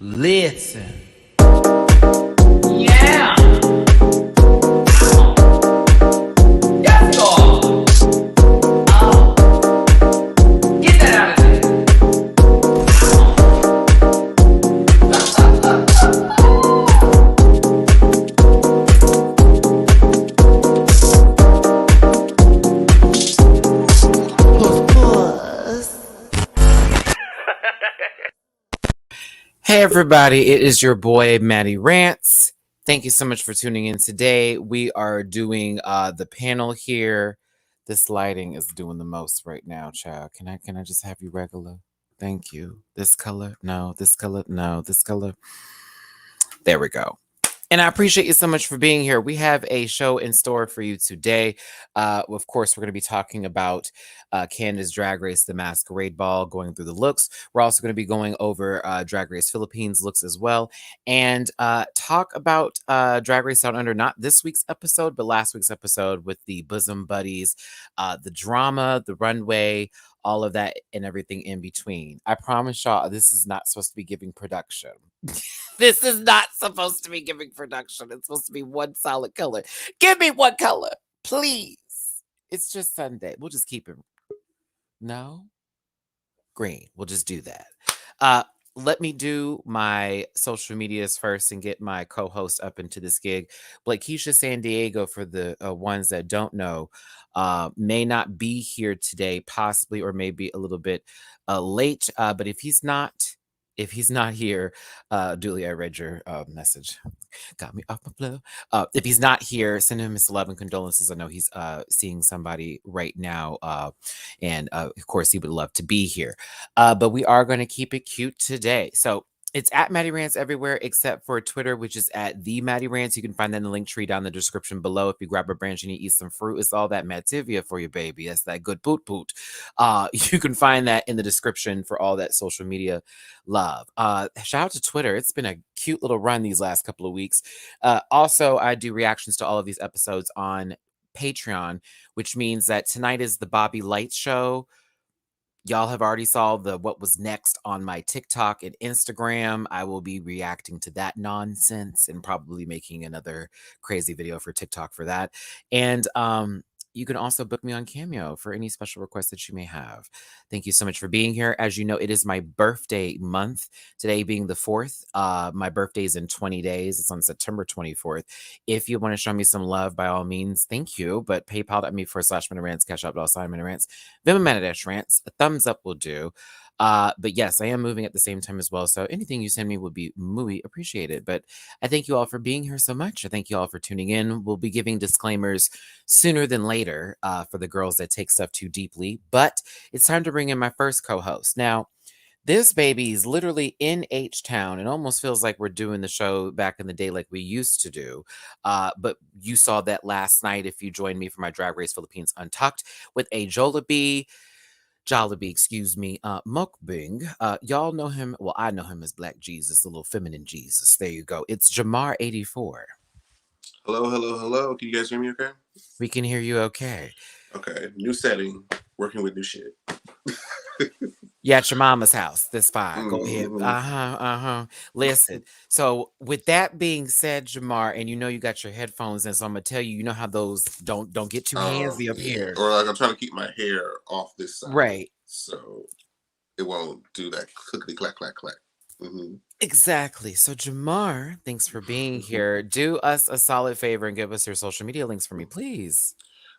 Listen. Yeah. Yes, God. Get that out of there. Hey everybody, it is your boy Matty Rants. Thank you so much for tuning in today. We are doing the panel here. This lighting is doing the most right now, child. Can I just have you regular? Thank you. This color? No, this color? No, this color. There we go. And I appreciate you so much for being here. We have a show in store for you today. Of course, we're going to be talking about Canada's Drag Race, the Masquerade Ball, going through the looks. We're also going to be going over Drag Race Philippines looks as well, and talk about Drag Race Down Under, not this week's episode, but last week's episode with the bosom buddies, the drama, the runway, all of that and everything in between. I promise y'all, this is not supposed to be giving production. This is not supposed to be giving production. It's supposed to be one solid color. Give me one color, please. It's just Sunday. We'll just keep it. No? Green. We'll just do that. Let me do my social medias first and get my co-host up into this gig. Blakeisha San Diego, for the ones that don't know, may not be here today, possibly, or maybe a little bit late. But if he's not here, Dooley, I read your message. Got me off my flow. If he's not here, send him his love and condolences. I know he's seeing somebody right now. And of course, he would love to be here. But we are going to keep it cute today. So it's at Matty Rants everywhere except for Twitter, which is at the Matty Rants. You can find that in the link tree down in the description below. If you grab a branch and you eat some fruit, it's all that Mativia for you, baby. That's that good poot poot. You can find that in the description for all that social media love. Shout out to Twitter. It's been a cute little run these last couple of weeks. Also, I do reactions to all of these episodes on Patreon, which means that tonight is the Bobby Light show. Y'all have already saw the what was next on my TikTok and Instagram. I will be reacting to that nonsense and probably making another crazy video for TikTok for that. And you can also book me on Cameo for any special requests that you may have. Thank you so much for being here. As you know, it is my birthday month. Today being the 4th. My birthday is in 20 days. It's on September 24th. If you want to show me some love, by all means, thank you. But PayPal.me/MattyRants, Cash App $MattyRants, Venmo MattyRants. A thumbs up will do. But yes, I am moving at the same time as well. So anything you send me would be muy appreciated. But I thank you all for being here so much. I thank you all for tuning in. We'll be giving disclaimers sooner than later for the girls that take stuff too deeply. But it's time to bring in my first co-host. Now, this baby is literally in H-Town. It almost feels like we're doing the show back in the day like we used to do. But you saw that last night if you joined me for my Drag Race Philippines Untucked with a Jollibee, mukbang. Y'all know him. Well, I know him as Black Jesus, the little feminine Jesus. There you go. It's Jamar 84. Hello, hello, hello. Can you guys hear me okay? We can hear you okay. Okay. New setting, working with new shit. Yeah, at your mama's house. That's fine. Go ahead. Listen. So with that being said, Jamar, and you know you got your headphones in, so I'm gonna tell you, you know how those don't get too handsy up here. Or like I'm trying to keep my hair off this side. Right. So it won't do that clickety clack clack clack. Mm-hmm. Exactly. So Jamar, thanks for being here. Do us a solid favor and give us your social media links for me, please.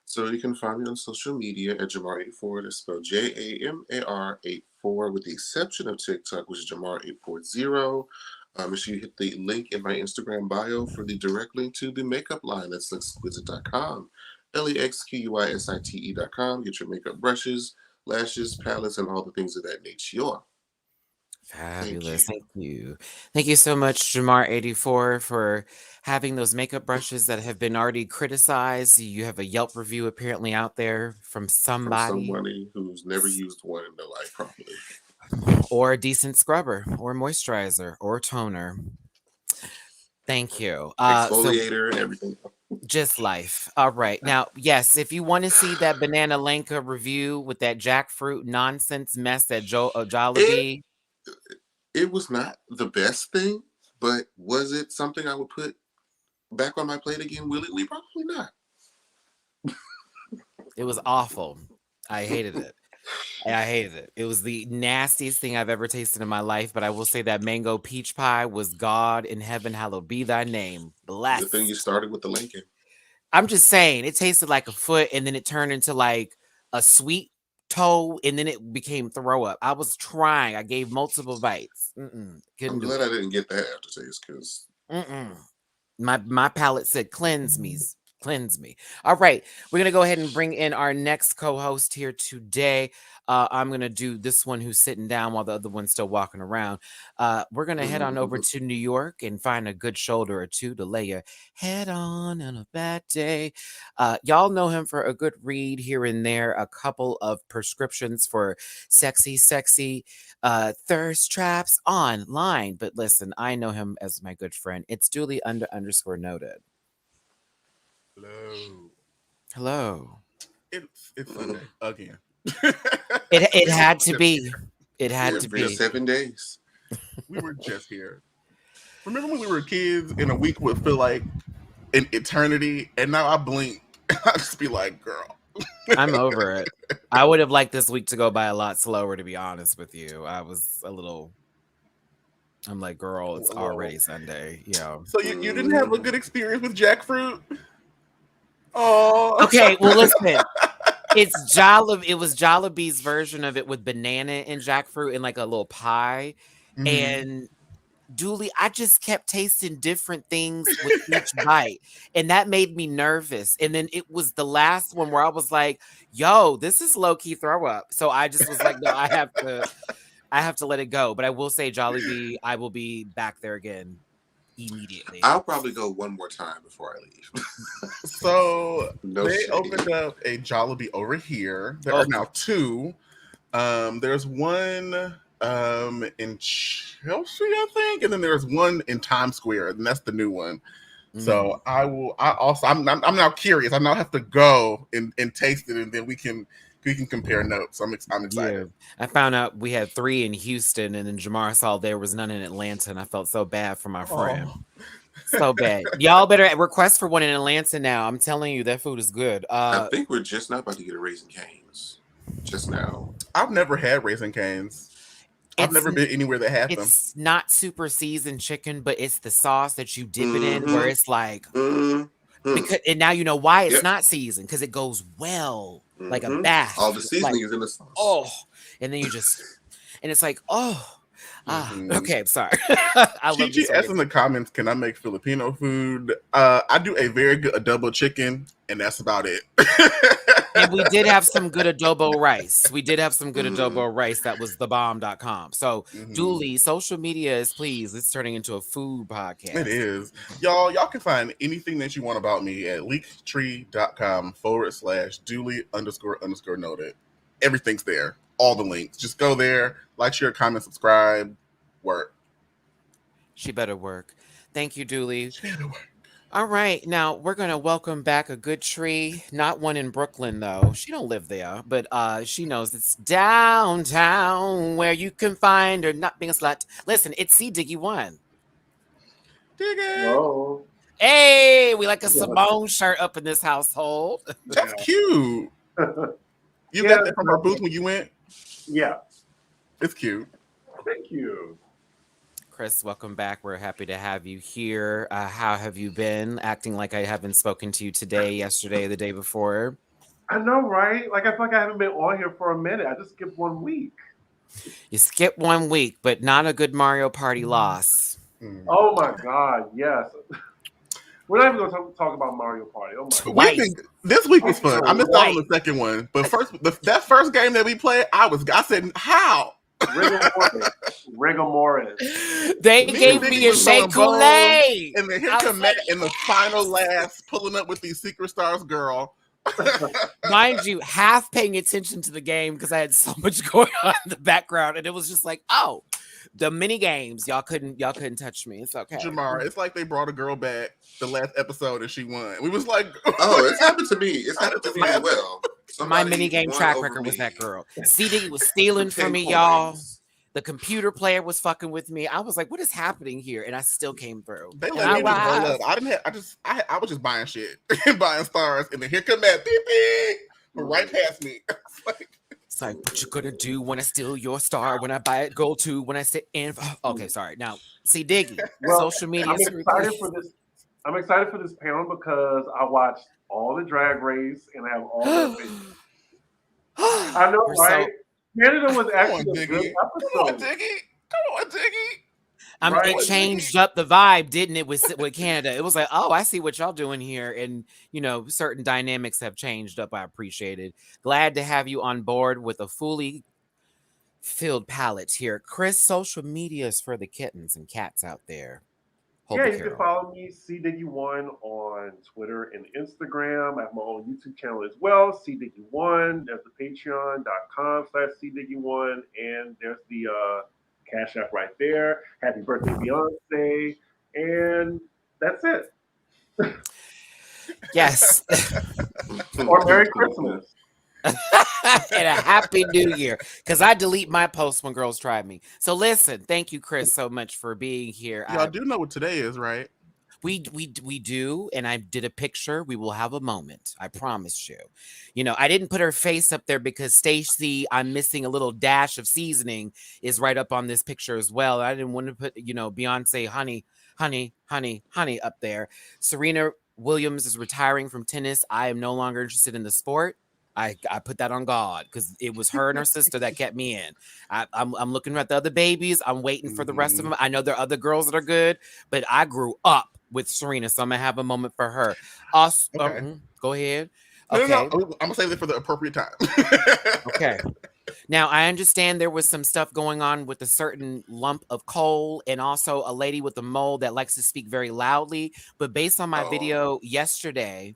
So you can find me on social media at Jamar84. That's spelled JAMAR84, with the exception of TikTok, which is Jamar840. Make sure you hit the link in my Instagram bio for the direct link to the makeup line. That's lexquisite.com. LEXQUISITE.com. Get your makeup brushes, lashes, palettes, and all the things of that nature. Fabulous. Thank you. Thank you so much, Jamar84, for having those makeup brushes that have been already criticized. You have a Yelp review apparently out there from somebody. From somebody who's never used one in their life properly. Or a decent scrubber, or moisturizer, or toner. Thank you. Exfoliator and everything. Just life. All right. Now, yes, if you want to see that Banana Lanka review with that jackfruit nonsense mess that Jollibee. It was not the best thing, but was it something I would put back on my plate again willingly? Probably not. It was awful. I hated it. I hated it. It was the nastiest thing I've ever tasted in my life, but I will say that mango peach pie was God in heaven, hallowed be thy name. The thing you Blessed. started with the Lincoln. I'm just saying, it tasted like a foot, and then it turned into like a sweet toe, and then it became throw up. I was trying. I gave multiple bites. I'm Couldn't do glad it. I didn't get that aftertaste because My palate said cleanse me. Cleanse me. All right. We're gonna go ahead and bring in our next co-host here today. I'm gonna do this one who's sitting down while the other one's still walking around. We're gonna head on over to New York and find a good shoulder or two to lay your head on a bad day. Y'all know him for a good read here and there, a couple of prescriptions for sexy thirst traps online. But listen, I know him as my good friend. It's duly underscore noted. Hello. It's Sunday again. It had to be. It had to every be. 7 days. We were just here. Remember when we were kids and a week would feel like an eternity, and now I blink, I just be like, girl. I'm over it. I would have liked this week to go by a lot slower, to be honest with you. I was a little. I'm like, girl, it's already Sunday. So you didn't have a good experience with jackfruit? Oh. Okay, well listen. It was Jollibee's version of it with banana and jackfruit and like a little pie. Mhm. And Dooley, I just kept tasting different things with each bite. And that made me nervous. And then it was the last one where I was like, yo, this is low-key throw up. So I just was like, no, I have to let it go. But I will say, Jollibee, I will be back there again immediately. I'll probably go one more time before I leave. So No they shade. opened up a Jollibee over here. There are now two. There's one in Chelsea, I think, and then there's one in Times Square, and that's the new one. So I'm now curious. I now have to go and taste it, and then we can compare notes. I'm excited. Yeah. I found out we had 3 in Houston, and then Jamar saw there was none in Atlanta, and I felt so bad for my friend. So bad. Y'all better request for one in Atlanta now. I'm telling you, that food is good. I think we're just not about to get a Raising Cane's. Just now. I've never had Raising Cane's. I've never been anywhere that had them. It's not super seasoned chicken, but it's the sauce that you dip it in, where it's like, because, and now you know why it's not seasoned, because it goes well, like a bath. All the seasoning is in the sauce. And then you just, and it's like, okay, I'm sorry. I love Chi asked in the comments, can I make Filipino food? I do a very good adobo chicken, and that's about it. And we did have some good adobo rice. That was thebomb.com. So, Dooley, social media is please. It's turning into a food podcast. It is. Y'all can find anything that you want about me at leaktree.com/Dooley__noted. Everything's there. All the links. Just go there, like, share, comment, subscribe. Work. She better work. Thank you, Dooley. She better work. All right, now we're gonna welcome back a good tree. Not one in Brooklyn though. She don't live there, but she knows it's downtown where you can find her not being a slut. Listen, it's Sea Diggy 1. Diggy. Oh, Hey, we like a Simone shirt up in this household. That's cute. You got that from our booth when you went? Yeah. It's cute. Thank you. Chris, welcome back. We're happy to have you here. How have you been? Acting like I haven't spoken to you today, yesterday, the day before. I know, right? Like, I feel like I haven't been on here for a minute. I just skipped 1 week. You skipped 1 week, but not a good Mario Party loss. Oh my God, yes. We're not even going to talk about Mario Party. Oh my God. This week was fun. I missed out on the second one, but that first game that we played, I said, how? Rigor They gave me a shake Kool-Aid. And then here come Matt in the final last, pulling up with these Secret Stars girl. Mind you, half paying attention to the game because I had so much going on in the background, and it was just like, oh, the mini games, y'all couldn't touch me. It's okay. Jamar, it's like they brought a girl back the last episode and she won. We was like, oh, it's happened to me. It's happened to me as well. My mini game track record was that girl. Sea Diggy was stealing from me, y'all. The computer player was fucking with me. I was like, what is happening here? And I still came through. They And let I me just roll arrived. up. I didn't have. I was just buying shit and buying stars, and then here come that beep beep right past me. It's like, what you gonna do when I steal your star? When I buy it, gold too. When I sit in. Okay, sorry. Now, Sea Diggy. Well, Social media. I'm excited for this. I'm excited for this panel because I watched all the Drag Race and I have all the opinions. I know, right? Canada was actually a good episode. Come on, Diggy. Come on, Diggy. It changed up the vibe, didn't it, with Canada? It was like, oh, I see what y'all doing here. And, certain dynamics have changed up. I appreciate it. Glad to have you on board with a fully filled palette here. Chris, social medias for the kittens and cats out there. Yeah, you can follow me, Sea Diggy1 on Twitter and Instagram. I have my own YouTube channel as well, Sea Diggy1. There's the patreon.com/Sea Diggy1. And there's the Cash App right there. Happy birthday, Beyoncé. And that's it. Yes. Or Merry Christmas. And a Happy New Year. Because I delete my posts when girls try me. So listen, thank you, Chris, so much for being here. Y'all do know what today is, right? We do, and I did a picture. We will have a moment. I promise you. I didn't put her face up there because Stacey, I'm missing a little dash of seasoning, is right up on this picture as well. I didn't want to put, Beyoncé, honey up there. Serena Williams is retiring from tennis. I am no longer interested in the sport. I put that on God because it was her and her sister that kept me in. I'm looking at the other babies. I'm waiting for the rest of them. I know there are other girls that are good, but I grew up with Serena, so I'm gonna have a moment for her. Go ahead. Okay. No. I'm gonna save it for the appropriate time. Okay. Now, I understand there was some stuff going on with a certain lump of coal and also a lady with a mole that likes to speak very loudly. But based on my video yesterday,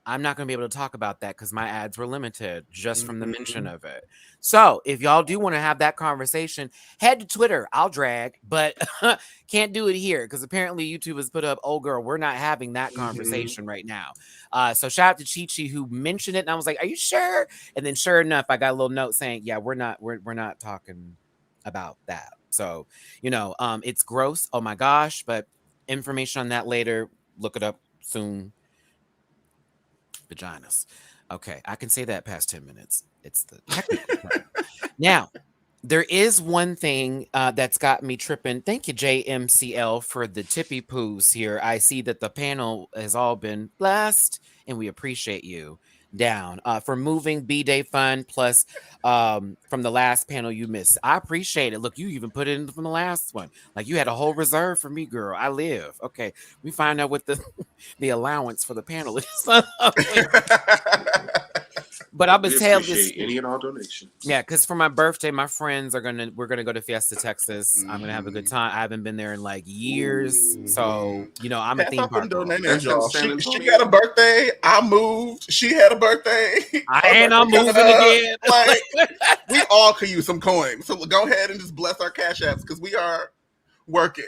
I'm not going to be able to talk about that because my ads were limited just from the mention of it. So if y'all do want to have that conversation, head to Twitter. I'll drag, but can't do it here because apparently YouTube has put up, oh, girl, we're not having that conversation right now. So shout out to Chi-Chi who mentioned it. And I was like, are you sure? And then sure enough, I got a little note saying, yeah, we're not talking about that. So, it's gross. Oh, my gosh. But information on that later. Look it up soon. Vaginas. Okay, I can say that past 10 minutes. It's the technical term. Now, there is one thing that's got me tripping. Thank you, JMCL, for the tippy poos here. I see that the panel has all been blessed, and we appreciate you. Down for moving B-Day fund plus from the last panel you missed. I appreciate it. Look, you even put it in from the last one. Like you had a whole reserve for me, girl. I live. Okay, we find out what the allowance for the panel is. But I'm gonna tell this any and all donations. Yeah, because for my birthday, my friends we're gonna go to Fiesta, Texas. I'm gonna have a good time. I haven't been there in like years, so I'm a theme park girl. She got a birthday. I moved. She had a birthday. I'm moving again. Like, we all could use some coins, so go ahead and just bless our cash apps because we are working.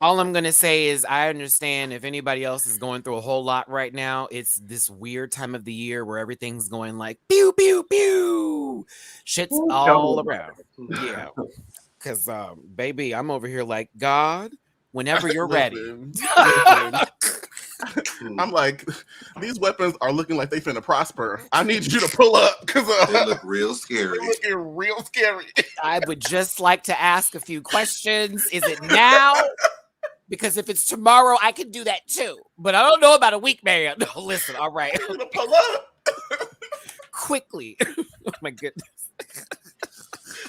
All I'm going to say is I understand if anybody else is going through a whole lot right now, it's this weird time of the year where everything's going like, pew, pew, pew. Shit's all around. Yeah. Because, baby, I'm over here like, God, whenever you're ready. I'm like, these weapons are looking like they finna prosper. I need you to pull up because they look real scary. They're looking real scary. I would just like to ask a few questions. Is it now? Because if it's tomorrow, I can do that too. But I don't know about a week, man. No, listen, all right. I'm gonna pull up quickly. Oh my goodness.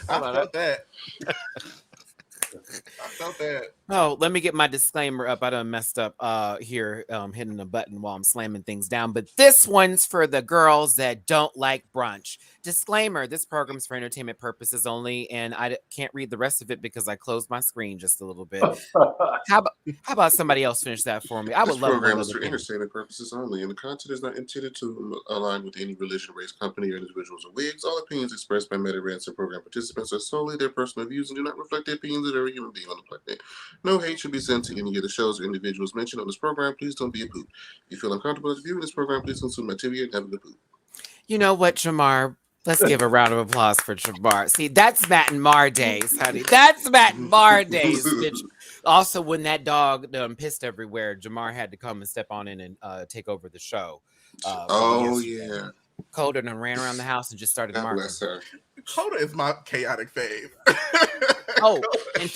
I felt that. I felt that. Oh, let me get my disclaimer up. I done messed up here, hitting the button while I'm slamming things down. But this one's for the girls that don't like brunch. Disclaimer, this program's for entertainment purposes only, and I can't read the rest of it because I closed my screen just a little bit. How about somebody else finish that for me? I would love. This program is for entertainment purposes only, and the content is not intended to align with any religion, race, company, or individuals or wigs. All opinions expressed by MattyRants and program participants are solely their personal views and do not reflect the opinions of every human being on the planet. No hate should be sent to any of the shows or individuals mentioned on this program. Please don't be a poop. If you feel uncomfortable viewing this program, please consume activity and have a good poop. You know what, Jamar? Let's give a round of applause for Jamar. See, that's Matt and Mar days, honey. That's Matt and Mar days, bitch. Also, when that dog pissed everywhere, Jamar had to come and step on in and take over the show. Oh yeah. Coda and ran around the house and just started God marking. bless her. Coda is my chaotic fave. Oh, and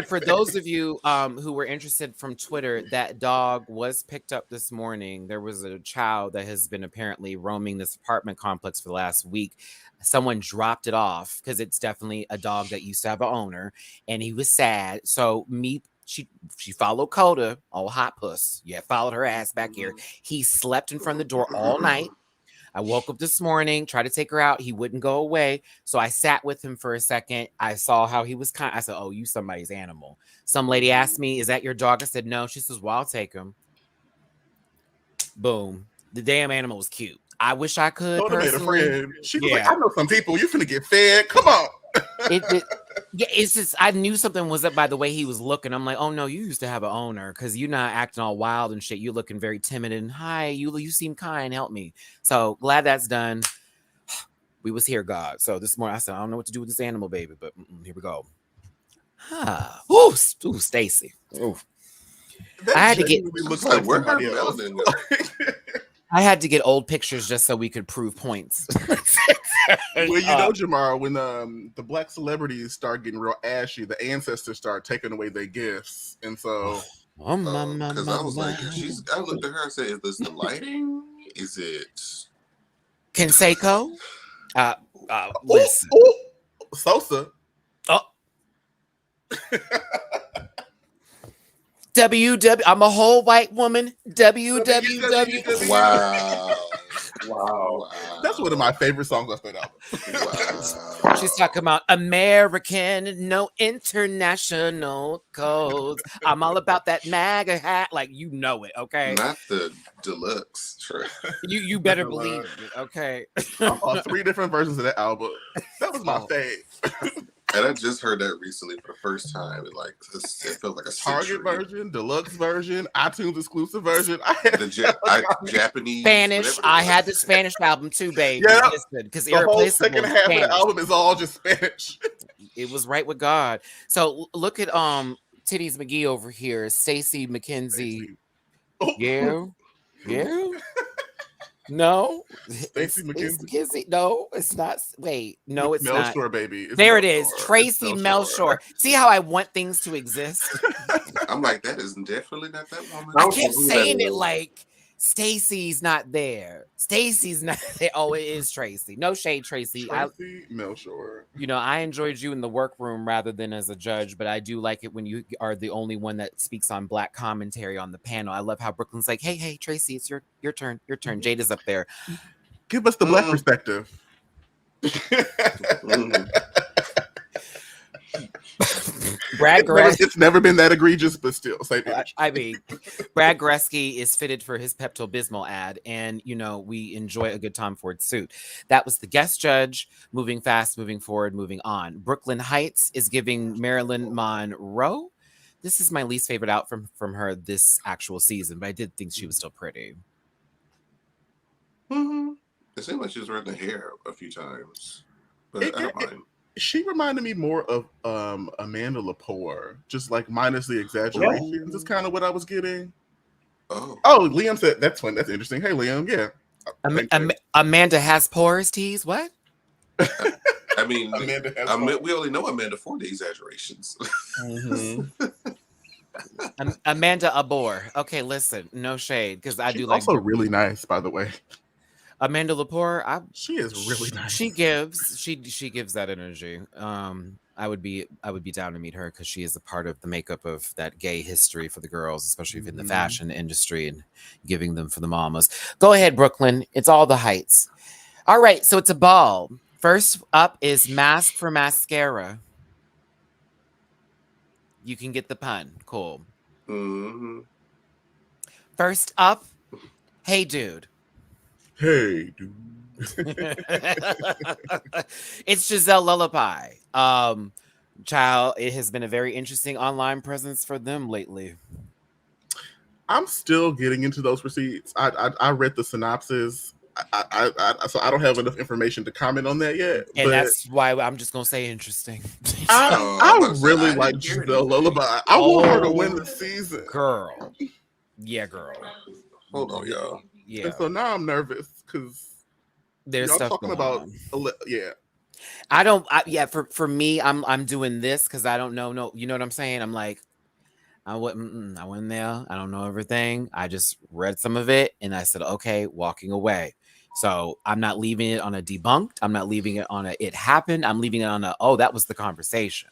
for those of you who were interested from Twitter, that dog was picked up this morning. There was a child that has been apparently roaming this apartment complex for the last week. Someone dropped it off because it's definitely a dog that used to have an owner, and he was sad. So she followed Coda, oh hot puss. Yeah, followed her ass back here. He slept in front of the door all night. I woke up this morning, tried to take her out. He wouldn't go away. So I sat with him for a second. I saw how he was I said, oh, you somebody's animal. Some lady asked me, is that your dog? I said, no. She says, well, I'll take him. Boom. The damn animal was cute. I wish I could. Coda made a personally. friend. She was like, I know some people. You finna get fed. Come on. Yeah, it's just I knew something was up by the way he was looking. I'm like, oh no, you used to have an owner because you're not acting all wild and shit. You're looking very timid and hi, you seem kind. Help me. So glad that's done. We was here, God. So this morning I said, I don't know what to do with this animal, baby, but here we go. Ooh, Stacy. Ooh. I had to get. Like, where her melanin go? I had to get old pictures just so we could prove points. Well, you know, Jamar, when the black celebrities start getting real ashy, the ancestors start taking away their gifts, and so because I was like, I looked at her and said, "Is this the lighting? Is it Canseco?" Listen, Sosa. Oh. WW. I'm a whole white woman. WWW. Wow. That's one of my favorite songs off that album. Wow. She's talking about American, no international codes. I'm all about that MAGA hat, like you know it, okay? Not the deluxe track. You better believe it, okay? I saw 3 different versions of that album. That was my fave. And I just heard that recently for the first time. It felt like a Target version, deluxe version, iTunes exclusive version. I had Japanese, Spanish. I had the Spanish album too, babe. Yeah, because the whole second half of the album is all just Spanish. It was right with God. So look at Titties McGee over here, Stacey McKenzie. Oh. Yeah. No, Stacey McKenzie. No, it's not. Wait, no, it's not. Melshore, baby. There it is. Tracy Melshore. See how I want things to exist? I'm like, that is definitely not that woman. I kept saying it like Stacy's not there. Stacy's not there. Oh, it is Tracy. No shade, Tracy. Tracy Melshore. You know, I enjoyed you in the workroom rather than as a judge, but I do like it when you are the only one that speaks on black commentary on the panel. I love how Brooklyn's like, hey, Tracy, it's your turn. Your turn. Jada's up there. Give us the black perspective. Brad Gretzky. It's never been that egregious, but still. I mean, Brad Gretzky is fitted for his Pepto-Bismol ad, and you know we enjoy a good Tom Ford suit. That was the guest judge. Moving fast, moving forward, moving on. Brooklyn Heights is giving Marilyn Monroe. This is my least favorite out from her this actual season, but I did think she was still pretty. Mm-hmm. It seemed like she was wearing the hair a few times, but I don't mind. She reminded me more of Amanda Lepore, just like minus the exaggerations. Is kind of what I was getting. Oh, Liam said that's fun. That's interesting. Hey, Liam, yeah. Amanda has pores. Tease what? I mean, we only know Amanda for the exaggerations. Mm-hmm. Amanda Abor. Okay, listen, no shade because I do like. Also, really nice, by the way. Amanda Lepore, she is really nice. She gives that energy. I would be down to meet her because she is a part of the makeup of that gay history for the girls, especially in the fashion industry and giving them for the mamas. Go ahead, Brooklyn. It's all the heights. All right, so it's a ball. First up is Mask for Mascara. You can get the pun. Cool. Mm-hmm. First up, Hey Dude. Hey, dude. It's Giselle Lullaby. Child, it has been a very interesting online presence for them lately. I'm still getting into those receipts. I read the synopsis. So I don't have enough information to comment on that yet. And but that's why I'm just gonna say interesting. I really like didn't hear Giselle anything. Lullaby. I want her to win the season. Girl. Yeah, girl. Hold on, y'all. Yeah. And so now I'm nervous because There's y'all stuff talking going about on. yeah. For me, I'm doing this because I don't know. No, you know what I'm saying? I'm like, I went there. I don't know everything. I just read some of it and I said, okay, walking away. So I'm not leaving it on a debunked. I'm not leaving it on a it happened. I'm leaving it on a that was the conversation.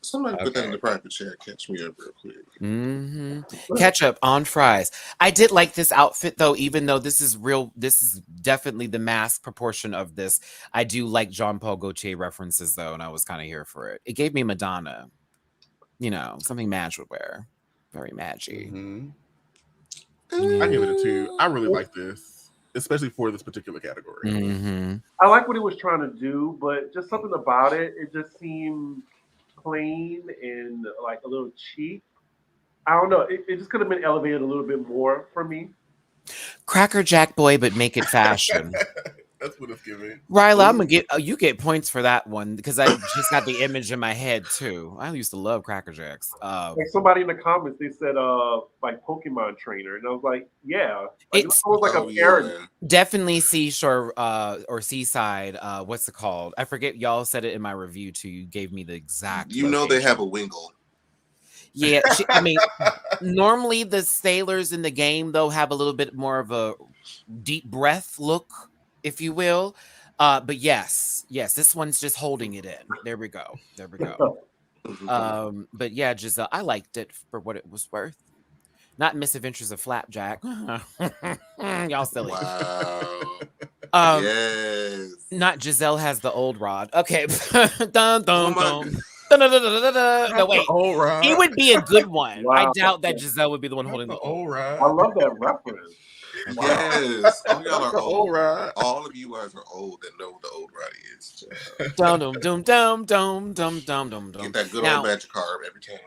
Somebody put that in the private chat. Catch me up real quick. Ketchup on fries. I did like this outfit though, even though this is real. This is definitely the mask proportion of this. I do like Jean Paul Gaultier references though, and I was kind of here for it. It gave me Madonna, something Madge would wear. Very Madgy. I give it a 2. I really like this, especially for this particular category. I like what he was trying to do, but just something about it, it just seemed plain and like a little cheap. I don't know. It just could have been elevated a little bit more for me. Cracker Jack boy, but make it fashion. That's what it's giving. Ryla, I'm gonna you get points for that one because I just got the image in my head too. I used to love Cracker Jacks. Like somebody in the comments, they said like Pokemon trainer, and I was like, yeah, like, It's it was like a parody. Definitely seashore or seaside. What's it called? I forget. Y'all said it in my review too. You gave me the exact. You know they have a Wingle. Yeah, normally the sailors in the game though have a little bit more of a deep breath look, if you will. But yes, this one's just holding it in. There we go. But yeah, Giselle, I liked it for what it was worth. Not Misadventures of Flapjack. Y'all silly. Wow. Yes. Not Giselle has the old rod. Okay. Dun, dun, dun. No, wait. He would be a good one. Wow. I doubt that Giselle would be the one holding the old rod. I love that reference. Yes. Oh, y'all are old. All of you guys are old and know what the old rod is. Dum dum dum dum dum dum dum dum. Get that good old magic carb every time.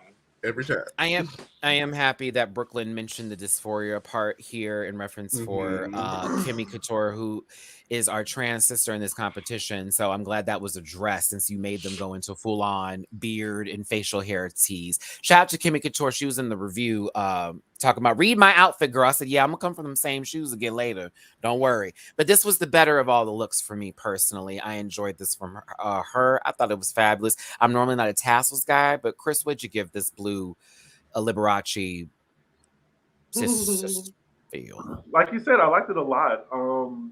Every time. I am happy that Brooklyn mentioned the dysphoria part here in reference for Kimmy Couture, who is our trans sister in this competition. So I'm glad that was addressed since you made them go into full on beard and facial hair tease. Shout out to Kimmy Couture. She was in the review talking about read my outfit, girl. I said, yeah, I'm gonna come for them same shoes again later. Don't worry. But this was the better of all the looks for me personally. I enjoyed this from her. I thought it was fabulous. I'm normally not a tassels guy, but Chris, what'd you give this blue a Liberace feel? Like you said, I liked it a lot.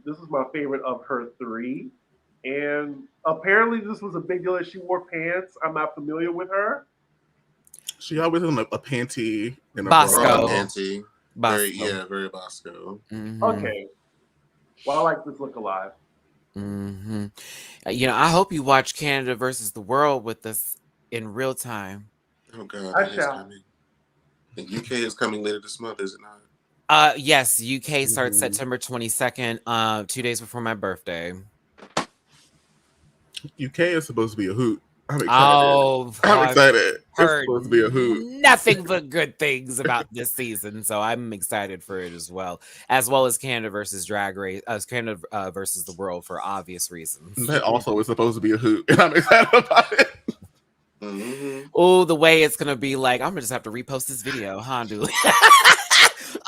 This is my favorite of her 3. And apparently this was a big deal that she wore pants. I'm not familiar with her. She always in a panty and a Bosco. Panty. Bosco. Very Bosco. Okay. Well, I like this look alive. I hope you watch Canada versus the World with us in real time. Oh God, I shall. The UK is coming later this month, is it not? Yes, UK starts September 22nd, 2 days before my birthday. UK is supposed to be a hoot. I'm excited. I'm excited. It's supposed to be a hoot. Nothing but good things about this season, so I'm excited for it as well as Canada versus Drag Race, Canada versus the World for obvious reasons. That also is supposed to be a hoot, and I'm excited about it. Oh, the way it's gonna be like, I'm gonna just have to repost this video, huh, dude?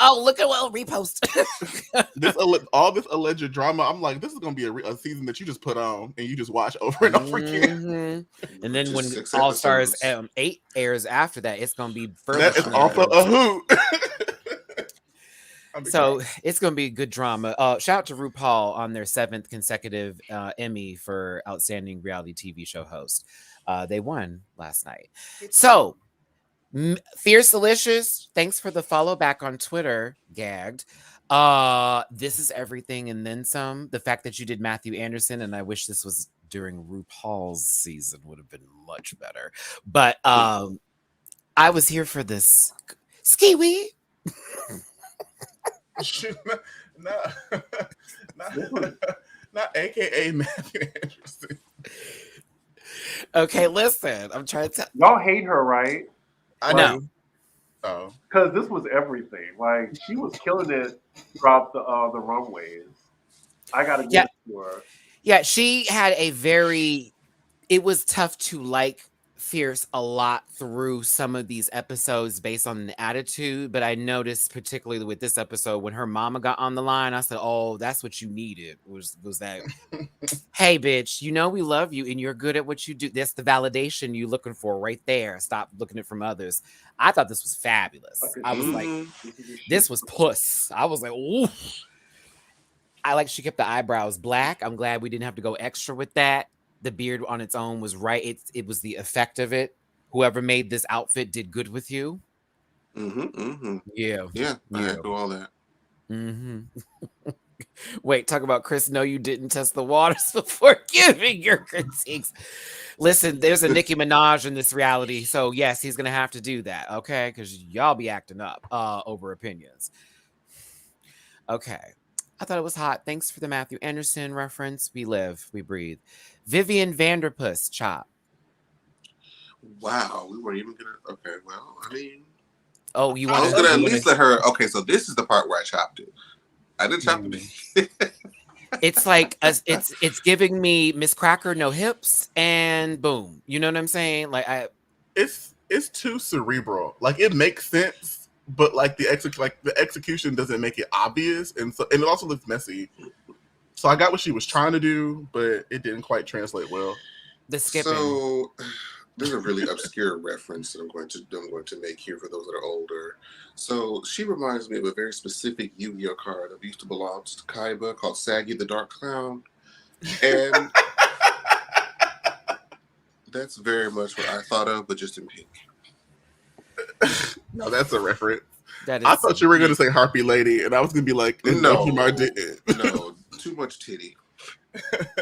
Oh, look at what repost. All this alleged drama. I'm like, this is gonna be a season that you just put on and you just watch over and over again. And then when All Stars 8 airs after that, it's gonna be further. That is also a hoot. So it's gonna be good drama. Shout out to RuPaul on their 7th consecutive Emmy for Outstanding Reality TV Show Host. They won last night. So Fierce Delicious, thanks for the follow back on Twitter. Gagged. This is everything and then some. The fact that you did Matthew Anderson, and I wish this was during RuPaul's season, would have been much better. But I was here for this. Skiwi. not AKA Matthew Anderson. Okay, listen. I'm trying to. Y'all hate her, right? I know. Oh, because this was everything. Like she was killing it throughout the runways. I gotta Yeah. give it to her. Yeah, she had a very, it was tough to like Fierce a lot through some of these episodes based on the attitude, but I noticed particularly with this episode when her mama got on the line, I said, "Oh, that's what you needed." Was that, "Hey, bitch, you know we love you and you're good at what you do. That's the validation you looking for right there. Stop looking it from others." I thought this was fabulous. I was like, this was puss. I was like, "Ooh." I like she kept the eyebrows black. I'm glad we didn't have to go extra with that. The beard on its own was right. It was the effect of it. Whoever made this outfit did good with you. Yeah. Yeah, I Yeah. echo all that. Wait, talk about Chris. No, you didn't test the waters before giving your critiques. Listen, there's a Nicki Minaj in this reality. So yes, he's gonna have to do that. Okay. Because y'all be acting up over opinions. Okay. I thought it was hot. Thanks for the Matthew Anderson reference. We live, we breathe. Vivian Vanderpuss, chop. Wow, we weren't even gonna. Okay, well, I mean, Oh, you I want was gonna at least let her. Okay, so this is the part where I chopped it. I didn't chop it. It's like it's giving me Miss Cracker no hips and boom. You know what I'm saying? Like it's too cerebral. Like it makes sense, but like the execution doesn't make it obvious, and it also looks messy. So I got what she was trying to do, but it didn't quite translate well. The skipping. So there's a really obscure reference that I'm going to make here for those that are older. So she reminds me of a very specific Yu-Gi-Oh card that used to belong to Kaiba called Saggy the Dark Clown, and that's very much what I thought of, but just in pink. No, that's a reference. That is I thought you were going to say Harpy Lady, and I was going to be like, no, Jamar didn't. No, too much titty.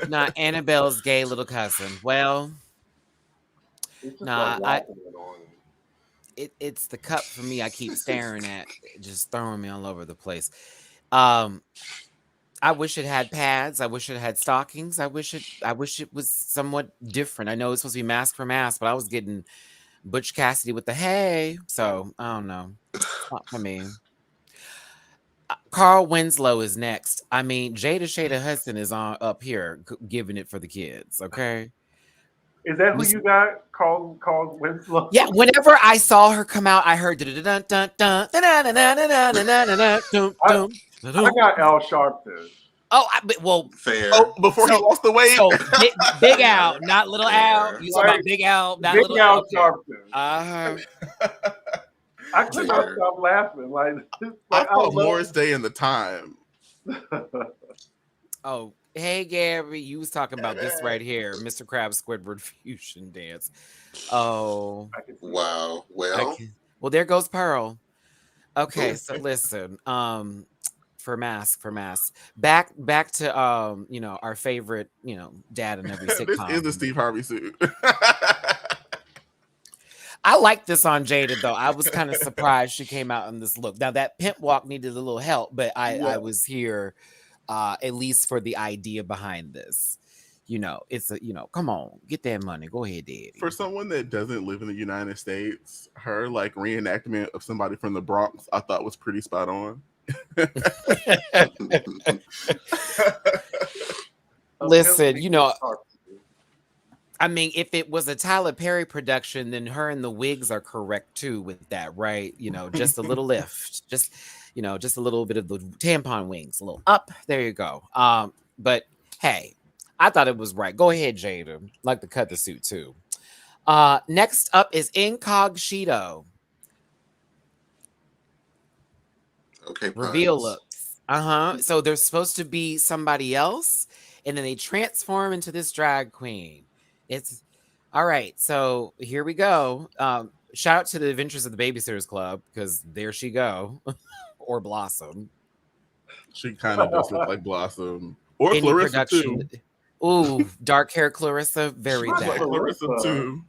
Not Annabelle's gay little cousin. Well, nah, it's the cup for me. I keep staring at, just throwing me all over the place. I wish it had pads. I wish it had stockings. I wish it was somewhat different. I know it's supposed to be mask for mask, but I was getting Butch Cassidy with the hey. So I don't know. Not for me. Carl Winslow is next. I mean, Jada Shada Hudson is on up here giving it for the kids. Okay. Is that who you got? Called Winslow? Yeah. Whenever I saw her come out, I heard I got Al Sharpton. Oh, well, fair. Oh, before he lost the weight. So big Al, not little Al. You talking about Big Al, not Big little Al Sharpton. I could not stop laughing. Like I thought Morris Day in the time. Oh, hey Gary, you was talking about this right here, Mr. Krabs Squidward fusion dance. Oh, wow. Well, there goes Pearl. Okay, so listen, for mask, back to our favorite, dad in every sitcom. This is the Steve Harvey suit. I like this on Jada though. I was kind of surprised she came out in this look. Now that pimp walk needed a little help, but I was here at least for the idea behind this. It's come on, get that money. Go ahead, Daddy. For someone that doesn't live in the United States, her like reenactment of somebody from the Bronx, I thought was pretty spot on. Listen, I mean, if it was a Tyler Perry production, then her and the wigs are correct too with that, right? Just a little lift, just a little bit of the tampon wings, a little up. There you go. But hey, I thought it was right. Go ahead, Jada. Like to cut the suit too. Next up is Incogshito. Okay. Reveal looks. So they're supposed to be somebody else, and then they transform into this drag queen. It's all right. So here we go. Shout out to the Adventures of the Babysitters Club, because there she go. Or Blossom. She kind of does look like Blossom. Or Any Clarissa production. too. Ooh, dark hair Clarissa. Very She looks bad. like Clarissa too.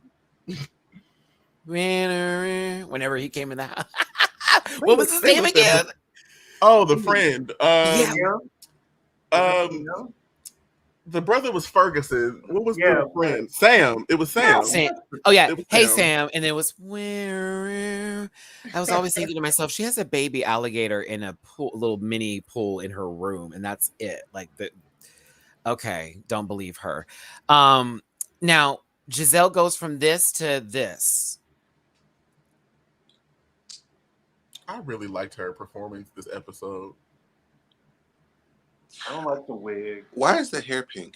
Whenever he came in the house. What was his name again? Oh, the friend. Yeah. The brother was Ferguson. What was the friend? Sam. It was Sam. Oh yeah. Hey Sam. And it was where I was always thinking to myself, she has a baby alligator in a pool, little mini pool in her room, and that's it. Like Okay, don't believe her. Now Giselle goes from this to this. I really liked her performance this episode. I don't like the wig. Why is the hair pink?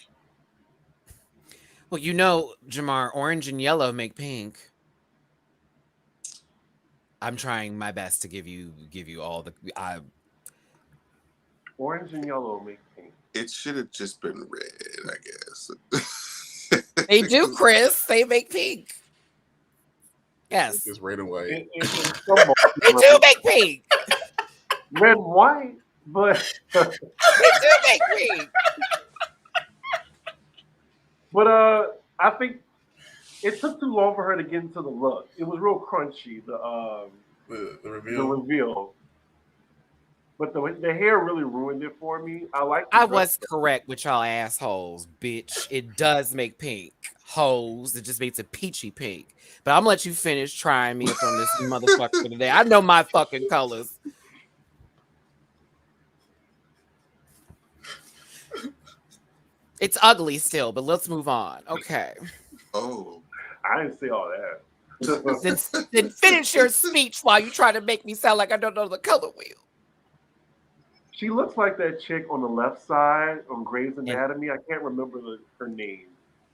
Well, you know, Jamar, orange and yellow make pink. I'm trying my best to give you all the. Orange and yellow make pink. It should have just been red, I guess. They do, Chris. They make pink. Yes, Just red and white. they do make pink. Red and white, but They do make pink. but I think it took too long for her to get into the look. It was real crunchy. The reveal. reveal. But the hair really ruined it for me. I was correct with y'all assholes, bitch. It does make pink. Hoes. It just makes a peachy pink. But I'm gonna let you finish trying me up on this motherfucker today. I know my fucking colors. It's ugly still, but let's move on. Okay. Oh. I didn't say all that. Then finish your speech while you try to make me sound like I don't know the color wheel. She looks like that chick on the left side on Grey's Anatomy. I can't remember her name.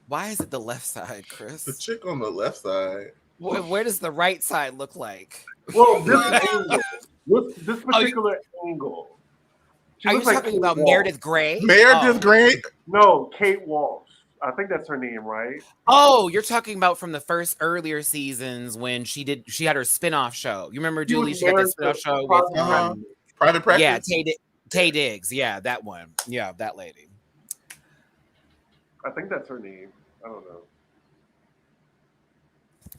Why is it the left side, Chris? The chick on the left side. Where does the right side look like? Well, this angle. This particular angle. She Are you looks like talking Kate about Walsh. Meredith Grey? Meredith Grey? No, Kate Walsh. I think that's her name, right? Oh, you're talking about from the first earlier seasons when she had her spin-off show. You remember Julie? She got that spin-off show with Private Practice? Yeah, Tay Diggs. Yeah, that one. Yeah, that lady. I think that's her name. I don't know.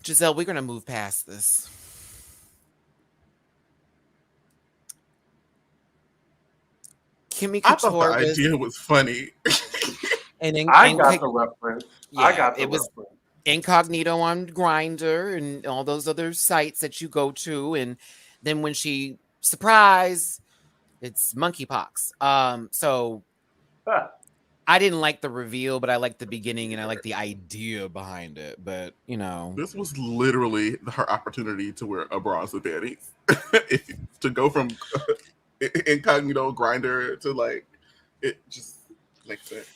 Giselle, we're gonna move past this. Kimmy I thought Couture the idea was funny. I got the reference. Yeah, I got the was reference. incognito on Grindr and all those other sites that you go to, and then when she surprise, it's monkeypox. So I didn't like the reveal, but I liked the beginning and I like the idea behind it. But you know, this was literally her opportunity to wear a bra and panties. To go from incognito Grindr to like, it just makes sense.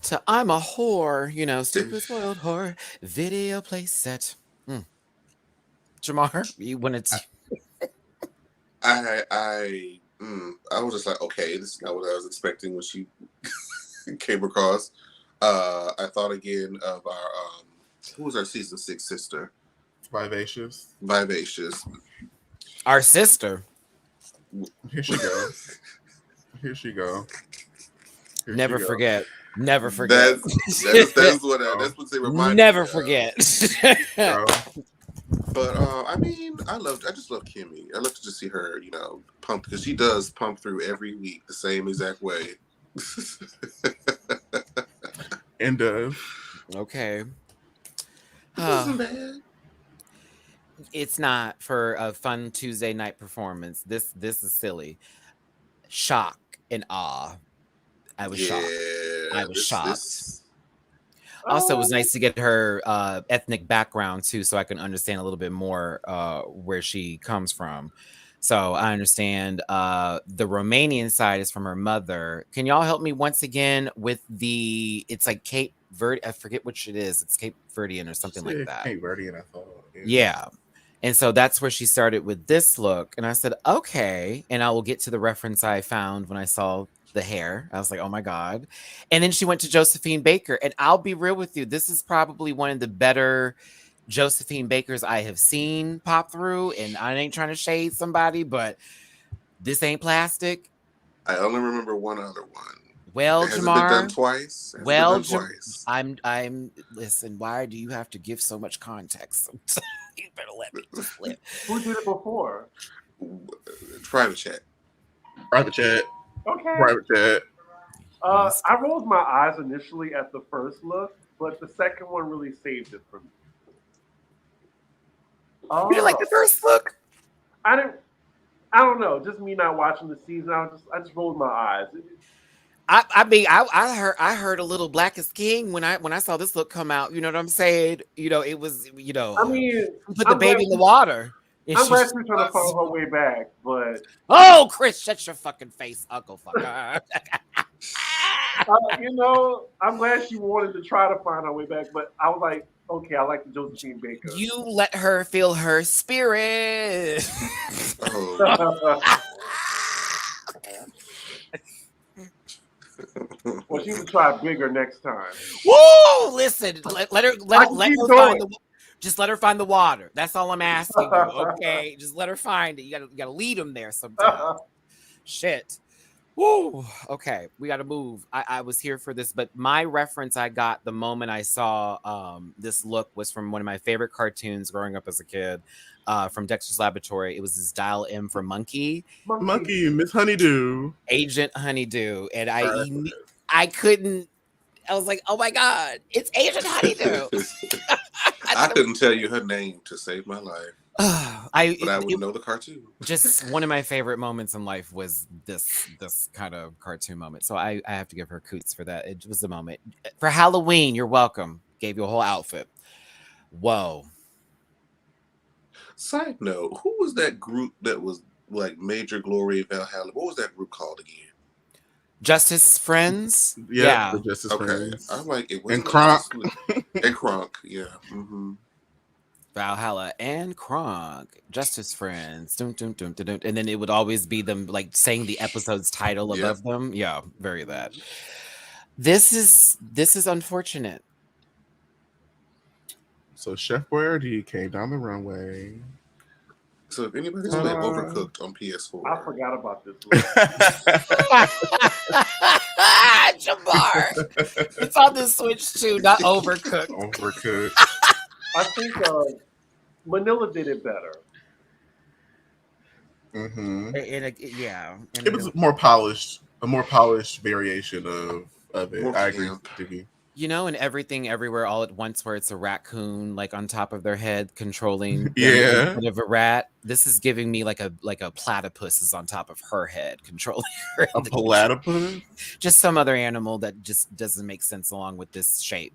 To I'm a whore, you know, stupid spoiled whore, video play set. Jamar, you wanted to. I was just like, okay, this is not what I was expecting when she came across. I thought again of our who was our season 6 sister? Vivacious. Our sister. Here she goes. Here she go. Never forget. Never forget. That's what they remind me. Never forget. But I mean, I just love Kimmy. I love to just see her, you know, pump, because she does pump through every week the same exact way. And does. Okay. It wasn't bad. It's not for a fun Tuesday night performance. This is silly. Shock and awe. I was shocked. I was shocked. Also, it was nice to get her ethnic background too, so I can understand a little bit more where she comes from. So I understand the Romanian side is from her mother. Can y'all help me once again with it's like Cape Verde? I forget which it is. It's Cape Verdean or something like that. Cape Verdean, I thought. Yeah. And so that's where she started with this look. And I said, okay. And I will get to the reference I found when I saw the hair. I was like, oh my God. And then she went to Josephine Baker. And I'll be real with you. This is probably one of the better Josephine Bakers I have seen pop through. And I ain't trying to shade somebody, but this ain't plastic. I only remember one other one. Well, Has Jamar. it been done twice? Twice? I'm listen, why do you have to give so much context? You better let me just flip. Who did it before? Private chat. Okay. Private chat. I rolled my eyes initially at the first look, but the second one really saved it for me. You didn't like the first look? I don't know. Just me not watching the season. I just rolled my eyes. I heard a little Black is King when I saw this look come out. You know what I'm saying? It was I mean, put the baby in the water. And I'm she glad just she's trying to find her way back, but oh, Chris, shut your fucking face, Uncle fucker. I'm glad she wanted to try to find her way back. But I was like, okay, I like the Josephine Baker. You let her feel her spirit. Oh. Well, she can try bigger next time. Woo! Listen, let her find just let her find the water. That's all I'm asking you. Okay, just let her find it. You gotta lead them there sometimes. Shit. Woo. Okay, we gotta move. I was here for this, but my reference I got the moment I saw this look was from one of my favorite cartoons growing up as a kid, from Dexter's Laboratory. It was this Dial M for Monkey, Miss Honeydew, Agent Honeydew, and I couldn't. I was like, oh my God, it's Agent Honeydew. I couldn't tell you her name to save my life. But I would know the cartoon. Just one of my favorite moments in life was this kind of cartoon moment. So I have to give her coots for that. It was a moment. For Halloween, you're welcome. Gave you a whole outfit. Whoa. Side note, who was that group that was like Major Glory Valhalla? What was that group called again? Justice Friends? Yeah. The Justice Okay. Friends. I'm like, it was and Kronk. And Kronk, yeah. Mm-hmm. Valhalla and Kronk, Justice Friends, dun, dun, dun, dun, dun. And then it would always be them like saying the episode's title above them. Yeah, very that. This is unfortunate. So Chef Boyardee came down the runway. So if anybody's played Overcooked on PS4, I forgot about this. Jamar, it's on the Switch too, not Overcooked. Overcooked. I think Manila did it better. Mm-hmm. Yeah, it was more polished, a more polished variation of it. I agree with Diggy. And Everything Everywhere All at Once, where it's a raccoon like on top of their head controlling instead of a rat. This is giving me like a platypus is on top of her head controlling her. A platypus? Just some other animal that just doesn't make sense along with this shape.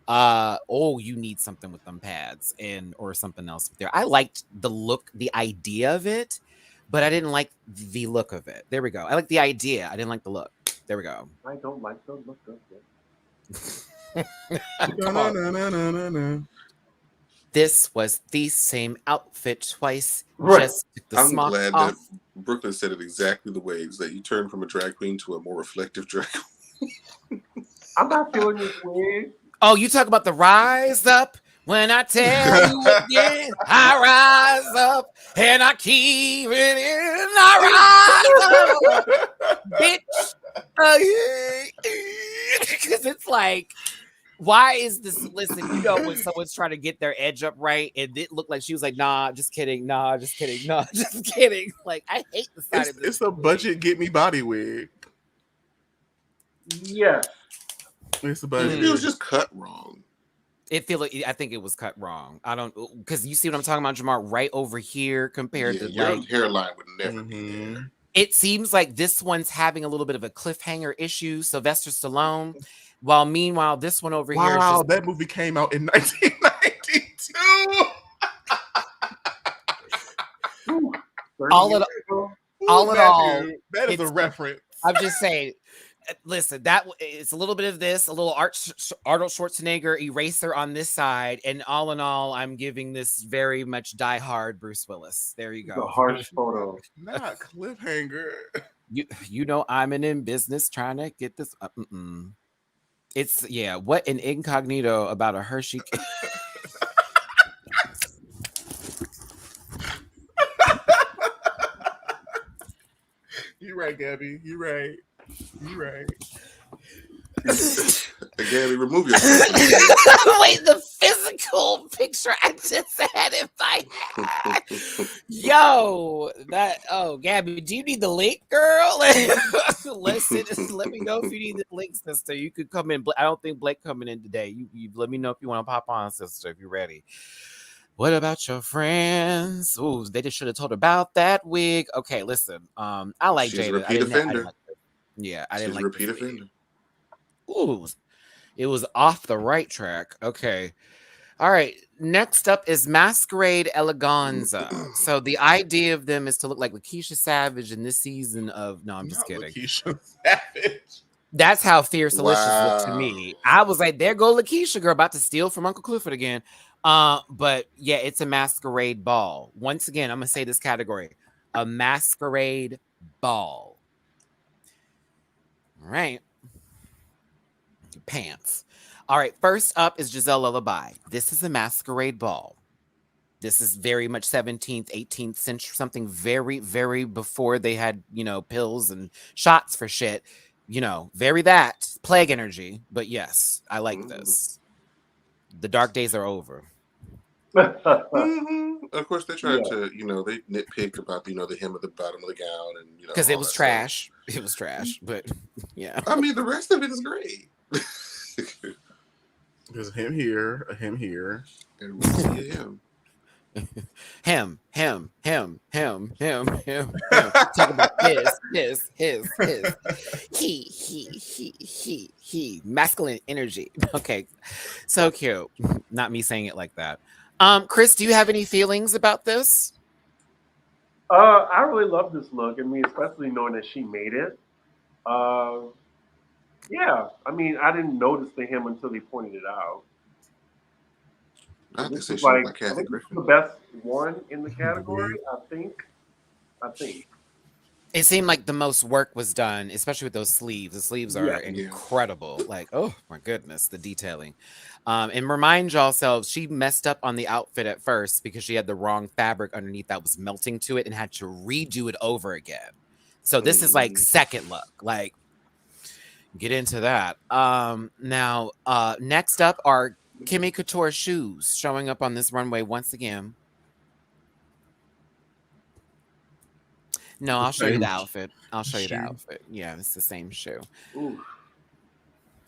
You need something with them pads or something else there. I liked the look, the idea of it, but I didn't like the look of it. There we go. I like the idea. I didn't like the look. There we go. I don't like the look of it. This was the same outfit twice. Right. Just the I'm smock glad off. that Brooklyn said it exactly the way that you turn from a drag queen to a more reflective drag queen. I'm not feeling this way. Oh, you talk about the rise up? When I tell you again, I rise up and I keep it in. I rise up, bitch. Because it's like, why is this? Listen, when someone's trying to get their edge up right, and it looked like she was like, nah, just kidding. Nah, just kidding. Nah, just kidding. Like, I hate the side of this. It's a budget get me body wig. Yeah. It's a budget. It was just cut wrong. I think it was cut wrong. I don't, because you see what I'm talking about, Jamar, right over here compared to your hairline would never be there. It seems like this one's having a little bit of a cliffhanger issue, Sylvester Stallone, while meanwhile this one over here. Wow, that movie came out in 1992. all in all, that is a reference. I'm just saying. Listen, that it's a little bit of this, a little Arnold Schwarzenegger eraser on this side, and all in all, I'm giving this very much Die Hard Bruce Willis. There you go. The harsh photo, not cliffhanger. I'm in business trying to get this. It's what an incognito about a Hershey. You're right, Gabby. You're right. Gabby, remove yourself. Wait, the physical picture I just had in my head. Gabby, do you need the link, girl? Listen, let me know if you need the link, sister. You could come in. I don't think Blake coming in today. You let me know if you want to pop on, sister, if you're ready. What about your friends? Ooh, they just should have told about that wig. Okay, listen. I like She's Jada. a repeat offender. Yeah, I didn't She's a like repeat this offender. Ooh, it was off the right track. Okay. All right. Next up is Masquerade Eleganza. So the idea of them is to look like Lakeisha Savage in this season of no, I'm just Not kidding. Lakeisha Savage. That's how Fierce Delicious looked to Wow. me. I was like, there go Lakeisha girl about to steal from Uncle Clifford again. But yeah, it's a masquerade ball. Once again, I'm gonna say this category: a masquerade ball. All right. Pants. All right, first up is Giselle Lullaby. This is a masquerade ball. This is very much 17th, 18th century, something very, very before they had, pills and shots for shit. Very that plague energy. But yes, I like this. The dark days are over. Of course, they tried Yeah. to, they nitpick about, the hem of the bottom of the gown and, Because all it was that trash. It was trash. But yeah. stuff. I mean, the rest of it is great. There's a him here, a him here. And we see him. Him. Talk about his. He. Masculine energy. Okay. So cute. Not me saying it like that. Chris, do you have any feelings about this? I really love this look. I mean, especially knowing that she made it. Yeah. I mean, I didn't notice the hem until they pointed it out. I have to This say is she looked like like I Kathy think this is Griffin. the best one in the category. I think. It seemed like the most work was done, especially with those sleeves. The sleeves are incredible. Like, oh my goodness, the detailing. And remind yourselves, she messed up on the outfit at first because she had the wrong fabric underneath that was melting to it and had to redo it over again. So this is like second look. Like, get into that. Now, next up are Kimmy Couture shoes showing up on this runway once again. No, I'll show you the outfit. Yeah, it's the same shoe. Ooh.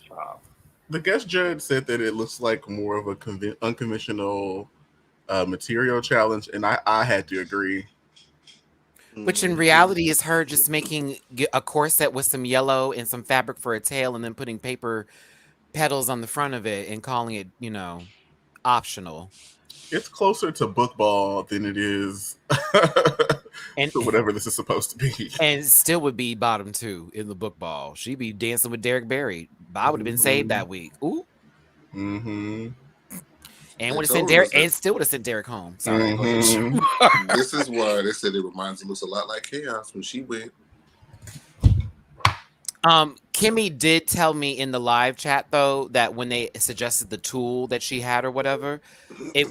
Chop. The guest judge said that it looks like more of a unconventional material challenge, and I had to agree. Which in reality is her just making a corset with some yellow and some fabric for a tail and then putting paper petals on the front of it and calling it, optional. It's closer to book ball than it is and to whatever this is supposed to be. And still would be bottom two in the book ball. She'd be dancing with Derek Barry. I would have been saved that week. Ooh. Mm-hmm. And would have sent Derek, and still would have sent Derek home. Sorry. This is why they said it looks a lot like Chaos when she went. Kimmy did tell me in the live chat though that when they suggested the tool that she had or whatever, they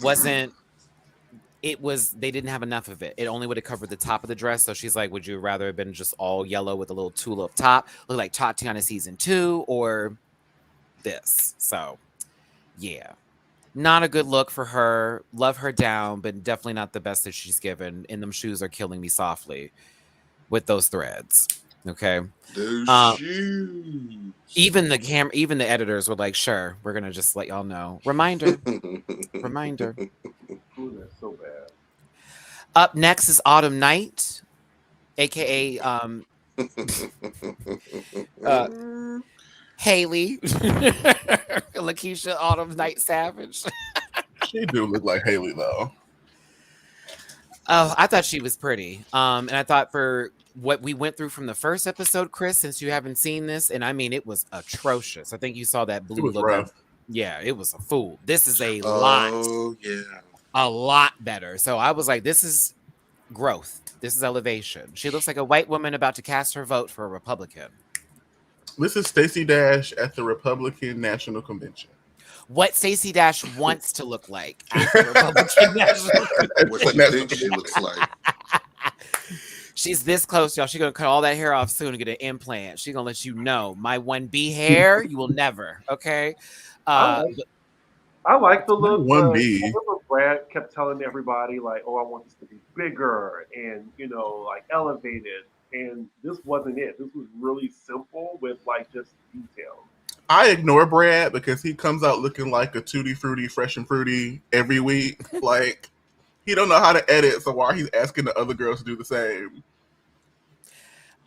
didn't have enough of it. It only would have covered the top of the dress. So she's like, would you rather have been just all yellow with a little tool up top, look like Tatiana season 2, or this? So yeah, not a good look for her. Love her down, but definitely not the best that she's given. And them shoes are killing me softly with those threads. Okay. Those shoes. Even the editors were like, sure, we're gonna just let y'all know. Reminder. Ooh, that's so bad. Up next is Autumn Night, aka Haley. Lakeisha Autumn Night Savage. She do look like Haley though. Oh, I thought she was pretty. And I thought for what we went through from the first episode, Chris, since you haven't seen this, and I mean it was atrocious. I think you saw that blue look. Rough. Yeah, it was a fool. This is a lot. Oh yeah. A lot better. So I was like, this is growth. This is elevation. She looks like a white woman about to cast her vote for a Republican. This is Stacey Dash at the Republican National Convention. What Stacey Dash wants to look like at the Republican National Convention. What she thinks she looks like. She's this close, y'all. She's going to cut all that hair off soon and get an implant. She's going to let you know. My 1B hair, you will never. Okay? I like the look. 1B. Brad kept telling everybody, like, oh, I want this to be bigger and, like elevated. And this wasn't it. This was really simple with, like, just detail. I ignore Brad because he comes out looking like a Tutti Frutti, fresh and fruity every week. Like, he don't know how to edit, so why he's asking the other girls to do the same?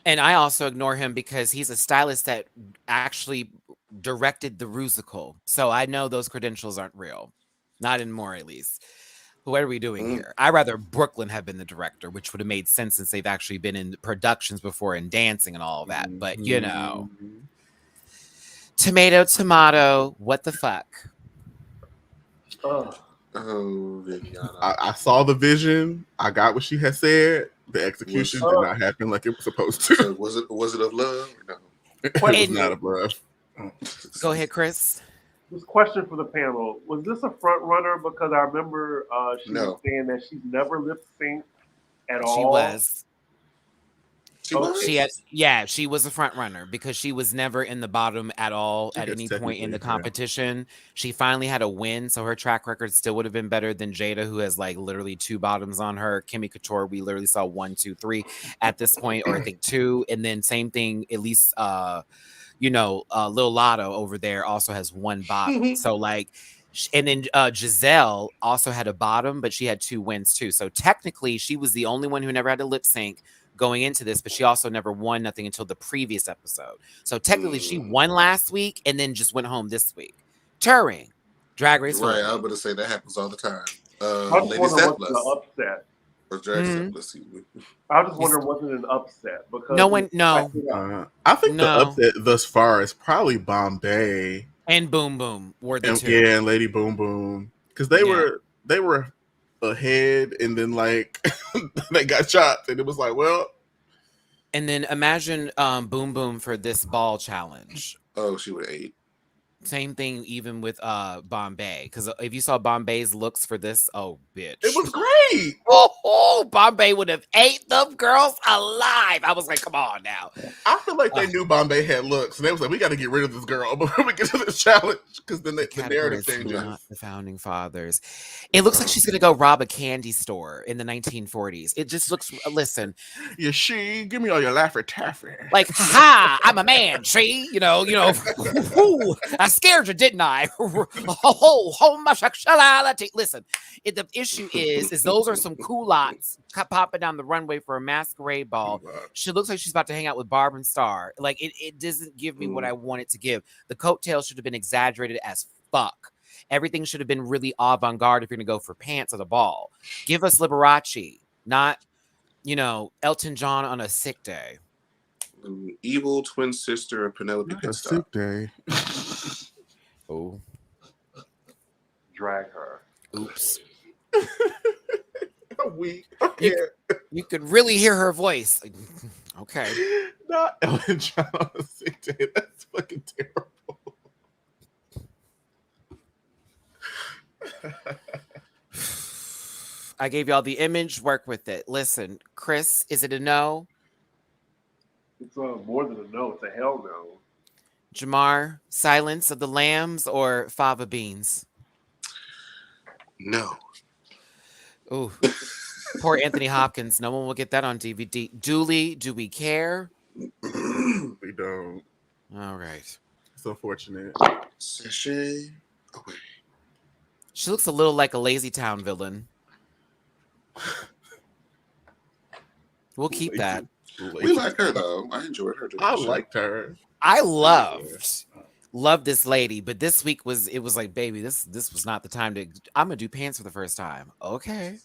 And I also ignore him because he's a stylist that actually directed the Rusical. So I know those credentials aren't real. Not anymore, at least. What are we doing here? I'd rather Brooklyn have been the director, which would have made sense since they've actually been in productions before and dancing and all that. But, tomato, what the fuck? Oh, Viviana. I saw the vision. I got what she had said. The execution did not happen like it was supposed to. So was it of love? No. It was not of love. Go ahead, Chris. this question for the panel: was this a front runner? Because I remember she was saying that she's never lip synced at all. She was. She was? She was a front runner because she was never in the bottom at all at any point in the competition. She finally had a win, so her track record still would have been better than Jada, who has like literally 2 bottoms on her. Kimmy Couture, we literally saw 1, 2, 3 at this point, or I think 2, and then same thing. At least, Lil Lotto over there also has 1 bottom. So like. And then Giselle also had a bottom, but she had 2 wins too. So technically, she was the only one who never had to lip sync going into this, but she also never won nothing until the previous episode. So technically, she won last week and then just went home this week. Turing, Drag Race. Right, I was going to say that happens all the time. I just wonder what's the upset. Or Drag Race. I was just wondering, was it an upset? Because I think the upset thus far is probably Bombay. And Boom Boom were the 2. Yeah, and Lady Boom Boom. Because they were ahead and then like they got shot and it was like, well. And then imagine Boom Boom for this ball challenge. Oh, she would have ate. Same thing even with Bombay. Because if you saw Bombay's looks for this, oh bitch. It was great. Oh, Bombay would have ate them girls alive. I was like, come on now. I feel like they knew Bombay had looks, and they was like, we got to get rid of this girl before we get to this challenge, because then the narrative changes. Not the founding fathers. It looks like she's gonna go rob a candy store in the 1940s. It just looks. Listen, yeah, give me all your Laffy Taffy. Like, ha! I'm a man. She, I scared you, didn't I? Homosexuality. Listen, the issue is those are some culottes popping down the runway for a masquerade ball. She looks like she's about to hang out with Barb and Star. Like, it doesn't give me what I want it to give. The coattails should have been exaggerated as fuck. Everything should have been really avant-garde if you're going to go for pants at a ball. Give us Liberace, not, Elton John on a sick day. Evil twin sister of Penelope Pitstop. Sick day. Oh. Drag her. Oops. Weak. You could really hear her voice. Okay. Not Elton John on a sick day. That's fucking terrible. I gave y'all the image. Work with it. Listen, Chris, is it a no? It's more than a no. It's a hell no. Jamar, Silence of the Lambs or Fava Beans? No. Ooh. Poor Anthony Hopkins. No one will get that on DVD. Dooley, do we care? We don't. All right. It's unfortunate. Sashay away. She looks a little like a Lazy Town villain. We'll keep that. We like her though. I enjoyed her. I liked her. I loved this lady, but this week was like, baby, this was not the time to. I'm gonna do pants for the first time. Okay.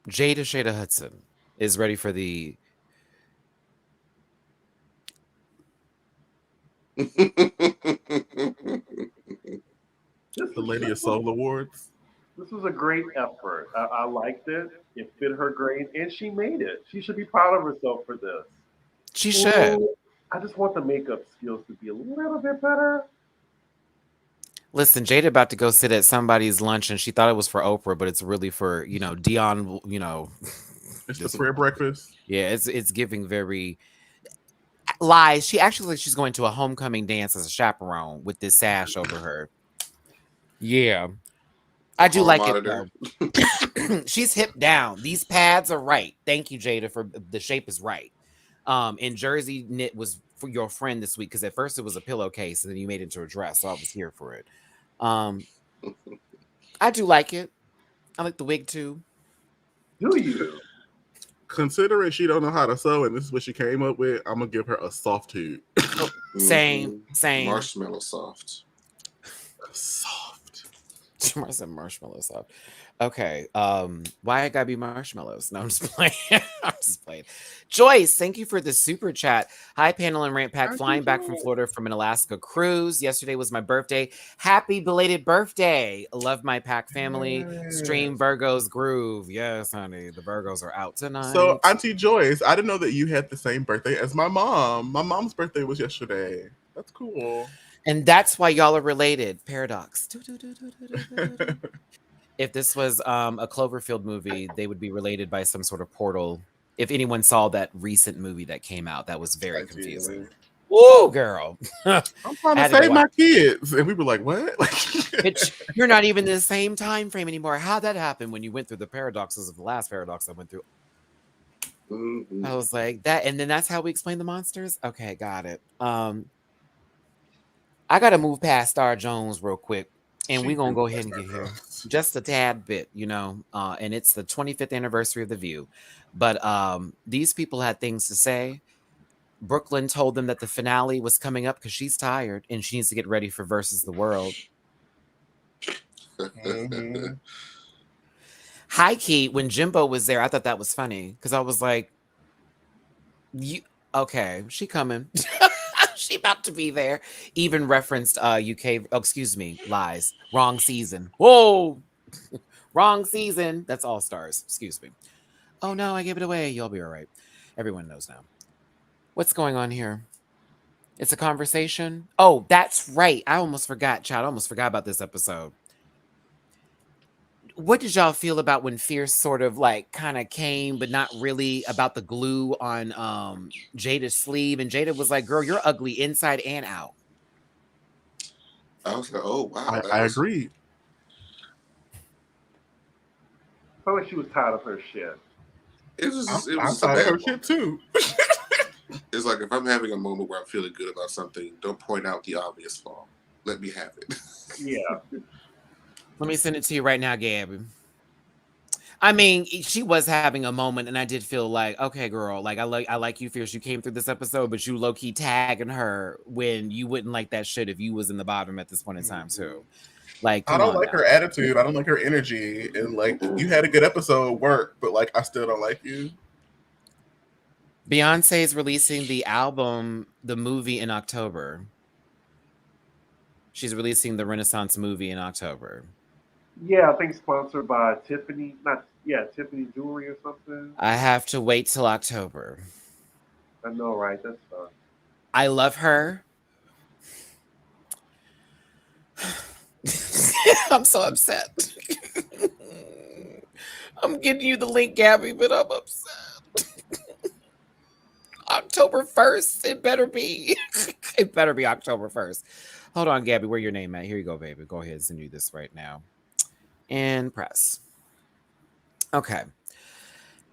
Jada Shada Hudson is ready for the. The Lady of Soul Awards. This was a great effort. I liked it. It fit her great, and she made it. She should be proud of herself for this. She should. I just want the makeup skills to be a little bit better. Listen, Jada about to go sit at somebody's lunch, and she thought it was for Oprah, but it's really for Dion. It's the prayer breakfast. Yeah, it's giving very lies. She actually she's going to a homecoming dance as a chaperone with this sash over her. Yeah. I do like it though. She's hip down. These pads are right. Thank you, Jada, for the shape is right. And Jersey knit was for your friend this week because at first it was a pillowcase and then you made it into a dress, so I was here for it. I do like it. I like the wig too. Do you? considering she don't know how to sew and this is what she came up with, I'm gonna give her a soft tube. Same. Marshmallow soft. Soft. Jamar said marshmallow soft. Okay. Why I gotta be marshmallows? No, I'm just playing. I'm just playing. Joyce, thank you for the super chat. Hi, panel and rant pack. Flying back from Florida from an Alaska cruise. Yesterday was my birthday. Happy belated birthday. Love my pack family. Stream Virgo's groove. Yes, honey. The Virgos are out tonight. So, Auntie Joyce, I didn't know that you had the same birthday as my mom. My mom's birthday was yesterday. That's cool. And that's why y'all are related. Paradox. If this was a Cloverfield movie, they would be related by some sort of portal. If anyone saw that recent movie that came out, that was very confusing. Woo, girl. I'm trying to save my kids. And we were like, what? Bitch, you're not even in the same time frame anymore. How'd that happen when you went through the paradoxes of the last paradox I went through? Mm-hmm. I was like, that, and then that's how we explain the monsters? Okay, got it. I gotta move past Star Jones real quick. And we're going to go ahead and get here just a tad bit, you know, and it's the 25th anniversary of The View. But these people had things to say. Brooklyn told them that the finale was coming up because she's tired and she needs to get ready for Versus the World. Mm-hmm. High key, when Jimbo was there, I thought that was funny because I was like, okay, she coming. She about to be there. Even referenced UK. Oh, excuse me, lies. Wrong season. Whoa, wrong season. That's All Stars. Excuse me. Oh no, I gave it away. You'll be all right. Everyone knows now. What's going on here? It's a conversation. Oh, that's right. I almost forgot, child. I almost forgot about this episode. What did y'all feel about when Fierce sort of like kind of came, but not really, about the glue on Jada's sleeve? And Jada was like, girl, you're ugly inside and out. I was like, oh, wow. I agree. I felt like she was tired of her shit. It was just I'm a tired bad of her shit too. It's like if I'm having a moment where I'm feeling good about something, don't point out the obvious flaw. Let me have it. Yeah. Let me send it to you right now, Gabby. I mean, she was having a moment, and I did feel like, okay, girl, like I like you, Fierce. You came through this episode, but you low key tagging her when you wouldn't like that shit if you was in the bottom at this point in time too. Like, I don't like her attitude. I don't like her energy. And like, you had a good episode, work, but like, I still don't like you. Beyoncé is releasing the album, the movie in October. She's releasing the Renaissance movie in October. Yeah, I think sponsored by Tiffany. Tiffany Jewelry or something. I have to wait till October. I know, right? That's fine. I love her. I'm so upset. I'm getting you the link, Gabby, but I'm upset. October 1st. It better be. It better be October 1st. Hold on, Gabby. Where your name at? Here you go, baby. Go ahead and send you this right now. And press. Okay.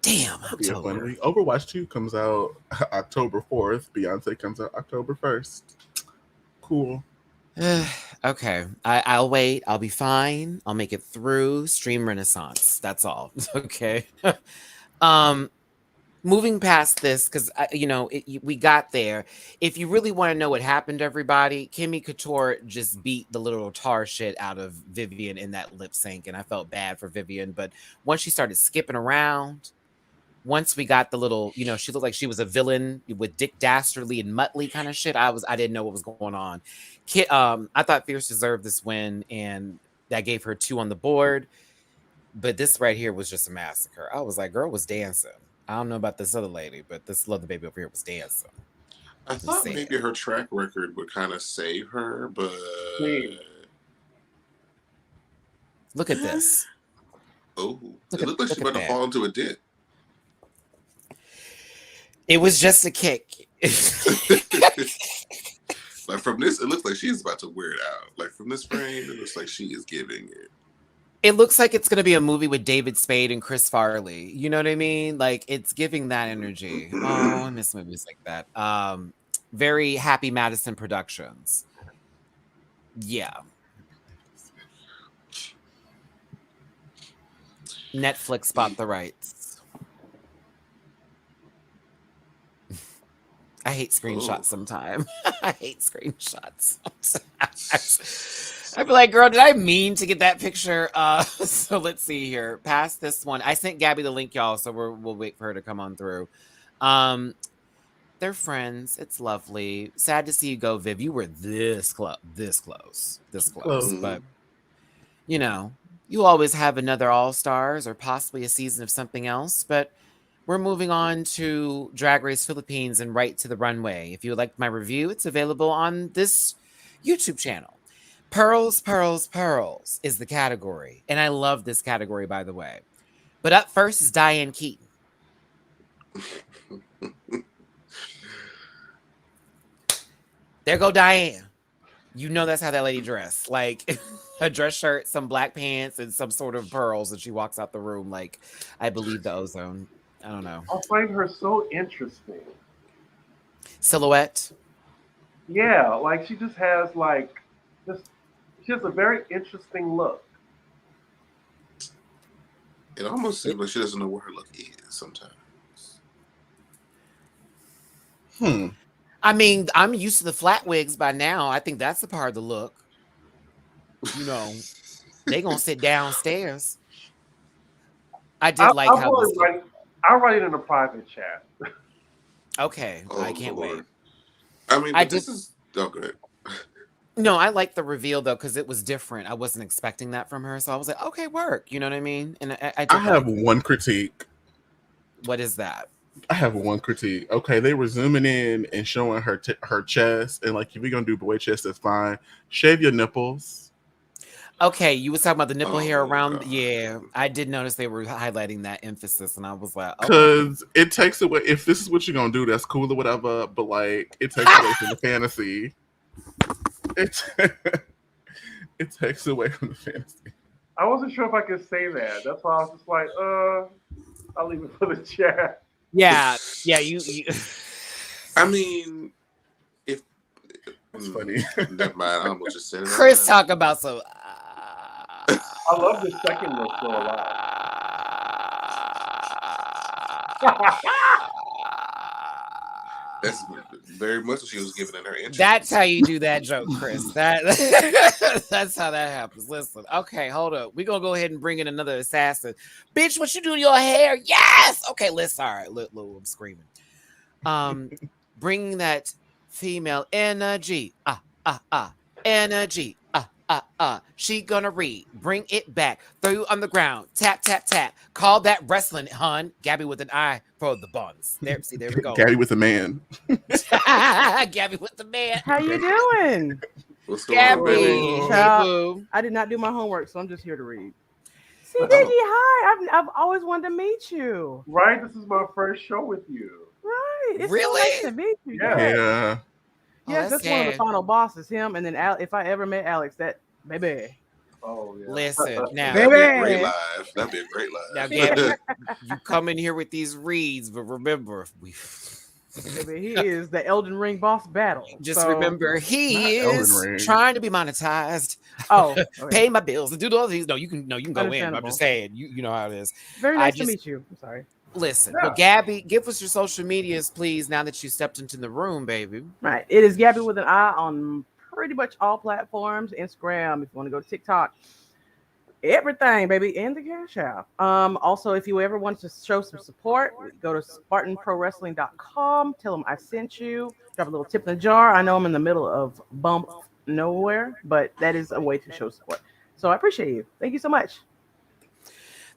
Damn, October. Overwatch 2 comes out October 4th. Beyonce comes out October 1st. Cool. Okay. I'll wait. I'll be fine. I'll make it through Stream Renaissance. That's all. Okay. Moving past this, because we got there. If you really want to know what happened, everybody, Kimmy Couture just beat the little tar shit out of Vivian in that lip sync, and I felt bad for Vivian. But once she started skipping around, once we got the little, she looked like she was a villain with Dick Dastardly and Muttley kind of shit. I didn't know what was going on. I thought Fierce deserved this win, and that gave her 2 on the board. But this right here was just a massacre. I was like, girl was dancing. I don't know about this other lady, but this other baby over here was dancing. I thought maybe her track record would kind of save her, but look at this. Oh, it looked like she about to fall into a dip. It was just a kick. Like from this, it looks like she's about to wear it out. Like from this frame, it looks like she is giving it. It looks like it's going to be a movie with David Spade and Chris Farley. You know what I mean? Like, it's giving that energy. Oh, I miss movies like that. Very Happy Madison Productions. Yeah. Netflix bought the rights. hate screenshots Oh. sometimes. I hate screenshots. I'd be like, girl, did I mean to get that picture? So let's see here. Past this one. I sent Gabby the link, y'all, so we'll wait for her to come on through. They're friends. It's lovely. Sad to see you go, Viv. You were this close. Close. But, you know, you always have another All-Stars or possibly a season of something else. But we're moving on to Drag Race Philippines and right to the runway. If you would like my review, it's available on this YouTube channel. Pearls, Pearls, Pearls is the category. And I love this category, by the way. But up first is Diane Keaton. There go Diane. You know that's how that lady dressed. Like a dress shirt, some black pants, and some sort of pearls, and she walks out the room like, I believe the ozone. I don't know. I find her so interesting. Silhouette. Yeah, like she just has like this. She has a very interesting look. It almost seems like she doesn't know what her look is sometimes. I mean, I'm used to the flat wigs by now. I think that's a part of the look. You know, they gonna sit downstairs. I did like how this. I'll write it in a private chat. Okay, Oh, I can't Lord. wait. I mean, this is good. No, I like the reveal though because it was different. I wasn't expecting that from her, so I was like, okay, work. You know what I mean? And I have one critique. What is that? I have one critique. Okay, they were zooming in and showing her her chest, and like if you're gonna do boy chest, that's fine. Shave your nipples. Okay, you was talking about the nipple hair around. God. Yeah, I did notice they were highlighting that emphasis, and I was like, because it takes away. If this is what you're gonna do, that's cool or whatever. But like, it takes away from the fantasy. It takes away from the fantasy. I wasn't sure if I could say that. That's why I was just like, I'll leave it for the chat. Yeah. You. I mean, if It's funny. Never mind. I almost just said it. Chris talk about some. I love the second look so a lot. That's very much what she was giving in her intro. That's how you do that joke, Chris. That's how that happens. Listen, okay, hold up. We're gonna go ahead and bring in another assassin. Bitch, what you do to your hair? Yes. Okay, listen. All right, look, I'm screaming. Bringing that female energy. Energy. She gonna read. Bring it back. Throw you on the ground. Tap, tap, tap. Call that wrestling, hun. Gabby with an eye for the buns. There we go. Gabby with a man. Gabby with the man. How you doing? What's going Gabby. on, baby? Child, I did not do my homework, so I'm just here to read. Sea Diggy, hi. I've always wanted to meet you. Right? This is my first show with you. Right. It's Really? so nice to meet you. Yeah. Yeah. Yes, that's one of the final bosses, him. And then if I ever met Alex, that baby. Oh, yeah. Listen, now. That'd be a great live. That'd be a great live. Now, Gabby, you come in here with these reads, but remember, Baby, he is the Elden Ring boss battle. just remember, he is trying to be monetized. Oh, okay. Pay my bills and do all these. No, you can go in. I'm just saying, you know how it is. Very nice to meet you. I'm sorry. Listen, well, Gabby, give us your social medias, please, now that you stepped into the room, baby. Right. It is Gabby with an I on pretty much all platforms. Instagram, if you want to go to TikTok. Everything, baby, and the Cash App. Also, if you ever want to show some support, go to SpartanProWrestling.com. Tell them I sent you. Drop a little tip in the jar. I know I'm in the middle of bump nowhere, but that is a way to show support. So I appreciate you. Thank you so much.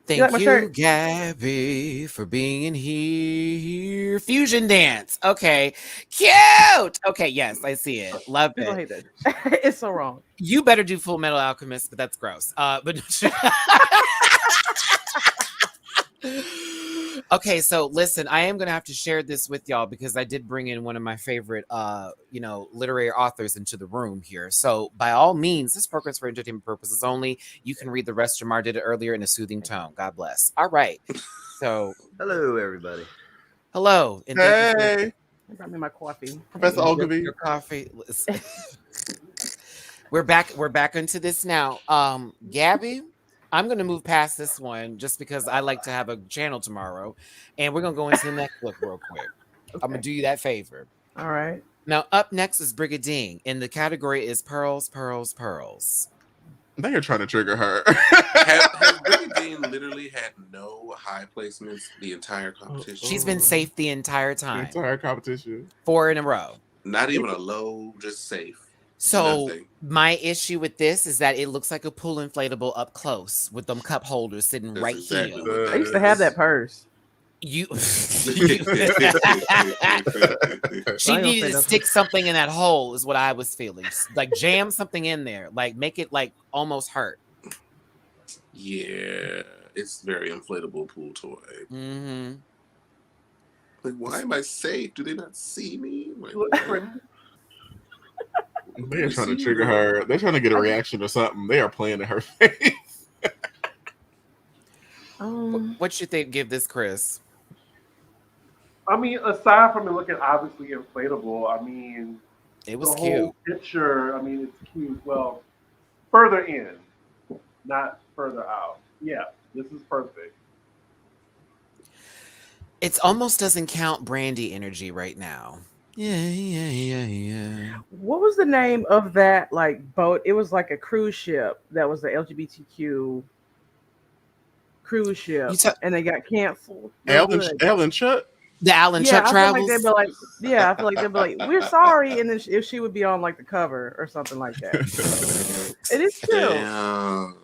Thank you, Gabby, for being in here. Fusion dance. Okay. Cute. Okay, yes, I see it. Love People it. hate that. It's so wrong. You better do Full Metal Alchemist, but that's gross. But okay, so listen, I am gonna have to share this with y'all because I did bring in one of my favorite literary authors into the room here. So by all means, this program's for entertainment purposes only. You can read the rest. Jamar did it earlier in a soothing tone. God bless. All right. So hello everybody. Hello. And hey. I brought me my coffee. Professor Ogilvy. Your coffee. We're back into this now. Gabby, I'm going to move past this one just because I like to have a channel tomorrow. And we're going to go into the next look real quick. Okay. I'm going to do you that favor. All right. Now, up next is Brigadine, and the category is pearls, pearls, pearls. They are trying to trigger her. Has Brigadine literally had no high placements the entire competition? She's been safe the entire The time. entire competition. 4 in a row. Not even a low, just safe. So Nothing. my issue with this is that it looks like a pool inflatable up close with them cup holders sitting That's right exactly here. what I used to have that purse. You, So she I ain't gonna needed say to nothing. stick something in that hole, is what I was feeling. Like jam something in there, like make it like almost hurt. Yeah, it's very inflatable pool toy. Mm-hmm. Like, why am I safe? Do they not see me? Like, Look pretty. They are trying to trigger her. They're trying to get a reaction or something. They are playing in her face. What you think? Give this, Chris. I mean, aside from it looking obviously inflatable, I mean, It was the cute. whole picture, I mean, it's cute. Well, further in, not further out. Yeah, this is perfect. It almost doesn't count Brandy energy right now. Yeah. What was the name of that like boat? It was like a cruise ship that was the LGBTQ cruise ship, and they got canceled. Ellen Chuck. The Alan Yeah, Chuck I feel Travels. like they'd be like, I feel like they'd be like, we're sorry, and then if she would be on like the cover or something like that. It is cute. damn.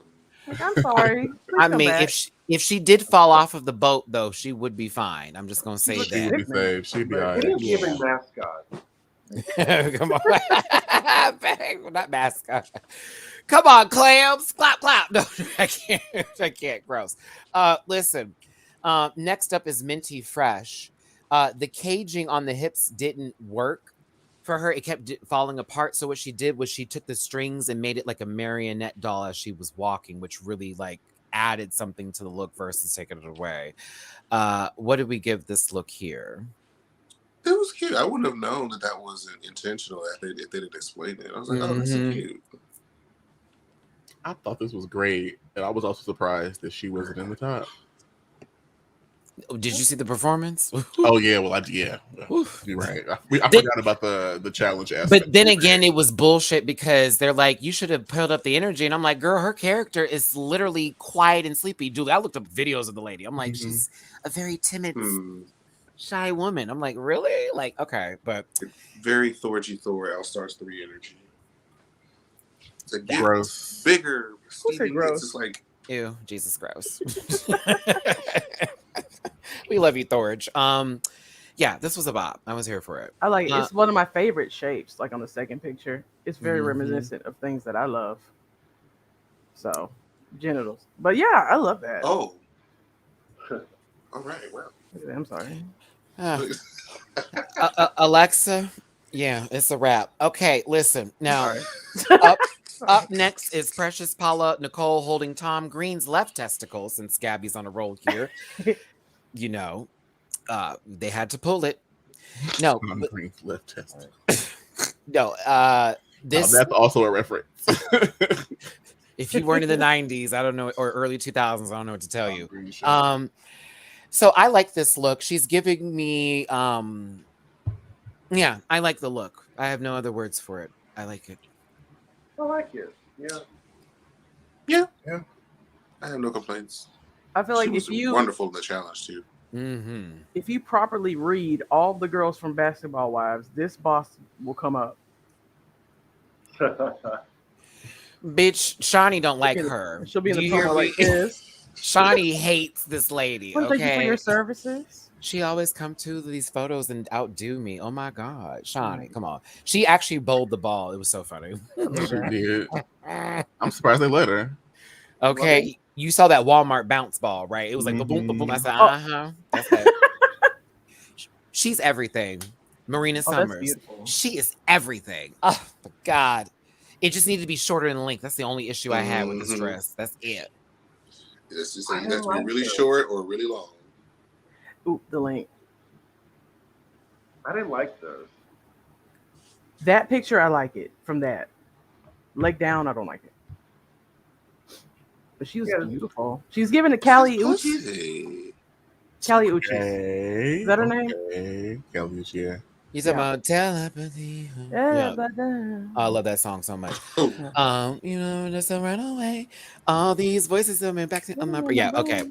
Like, I'm sorry. Please I come mean, back. if she did fall off of the boat, though, she would be fine. I'm just gonna say She She that. would be safe. She'd be But all it right. is giving mascot. Come on, Bang, not mascot. Come on, clams, clap, clap. No, I can't. I can't. Gross. Listen. Next up is Minty Fresh. The caging on the hips didn't work for her. It kept falling apart. So what she did was she took the strings and made it like a marionette doll as she was walking, which really like added something to the look versus taking it away. What did we give this look here? It was cute. I wouldn't have known that wasn't intentional if they didn't explain it. I was like, oh, that's cute. I thought this was great, and I was also surprised that she wasn't in the top. Did you see the performance? Oh yeah, well you're right. I forgot about the challenge aspect. But then again, it was bullshit because they're like, you should have pulled up the energy, and I'm like, girl, her character is literally quiet and sleepy. Dude, I looked up videos of the lady. I'm like, she's a very timid, shy woman. I'm like, really? Like, okay, but very Thorgy Thor All Stars 3 energy. It's like gross, bigger. Gross. It's just like, ew, Jesus, gross. We love you, Thorge. Yeah, this was a bop. I was here for it. I like it. It's one of my favorite shapes. Like on the second picture, it's very reminiscent of things that I love. So, genitals. But yeah, I love that. Oh, all right. Well, I'm sorry. Alexa, yeah, it's a wrap. Okay, listen now. Up next is Precious Paula Nicole holding Tom Green's left testicle, since Gabby's on a roll here. You know, they had to pull it. No, Tom Green's left testicle. No, this that's also a reference. If you weren't in the 90s, I don't know, or early 2000s, I don't know what to tell you. So I like this look. She's giving me yeah, I like the look. I have no other words for it. I like it. I like it. Yeah. I have no complaints. I feel like if you wonderful in the challenge too. If you properly read all the girls from Basketball Wives, this boss will come up. Bitch, Shawnee don't like her. She'll be in the promo like this. Shawnee hates this lady. Well, okay, thank you for your services. She always come to these photos and outdo me. Oh my God, Shawnee, come on. She actually bowled the ball. It was so funny. She did. I'm surprised they let her. Okay, you saw that Walmart bounce ball, right? It was like boom, boom, boom. I said, That's it. She's everything. Marina Summers. She is everything. Oh my God. It just needed to be shorter in length. That's the only issue I had with this dress. That's it. It's just like, you have to be really short or really long. Ooh, the length. I didn't like those. That picture, I like it. From that. Leg down, I don't like it. But she was beautiful. She's giving a Callie Uchis. Callie Uchis. Is that her name? Callie Uchis, yeah. You talking about telepathy? Yeah, Yeah, I love that song so much. Oh, You know, just a runaway. All these voices coming back to my brain. Yeah, okay.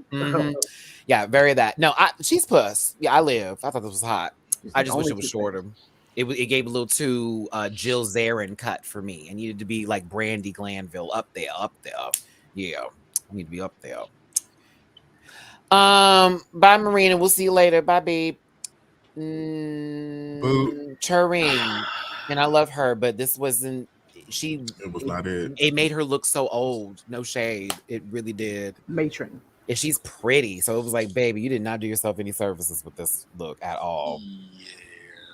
Yeah, very that. No, she's puss. Yeah, I live. I thought this was hot. I just wish it was shorter. It gave a little too Jill Zarin cut for me. I needed to be like Brandy Glanville up there. Yeah, I need to be up there. Bye, Marina. We'll see you later. Bye, babe. Turing, and I love her, but this wasn't. It was not it. It made her look so old. No shade. It really did. Matron. And she's pretty, so it was like, baby, you did not do yourself any services with this look at all.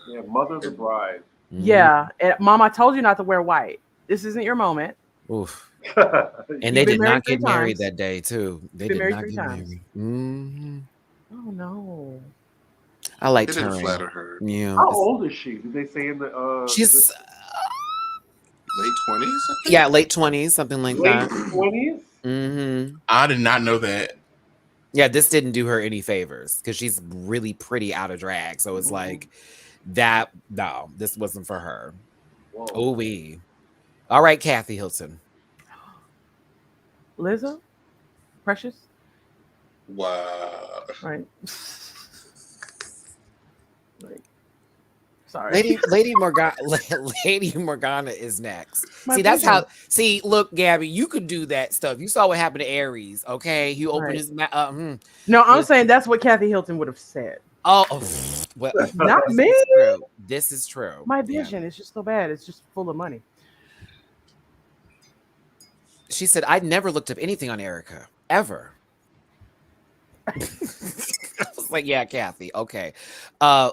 Yeah, Mother of the Bride. Yeah, and Mom, I told you not to wear white. This isn't your moment. Oof. And they did not get married that day, too. They did not get married. Oh no. I like it didn't Turing. flatter her. Yeah. How old is she? Did they say in the? She's late 20s. Yeah, late 20s, something like that. Late 20s. I did not know that. Yeah, this didn't do her any favors because she's really pretty out of drag. So it's like that. No, this wasn't for her. Oh, we. All right, Kathy Hilton. Lizzo? Precious? Wow. Right. Sorry. Lady Morgana is next. That's how. See, look, Gabby, you could do that stuff. You saw what happened to Aries. Okay, he opened his mouth. No, I'm saying that's what Kathy Hilton would have said. Oh, well, not me. This is true. My vision is just so bad. It's just full of money. She said, "I never looked up anything on Erica ever." I was like, yeah, Kathy. Okay.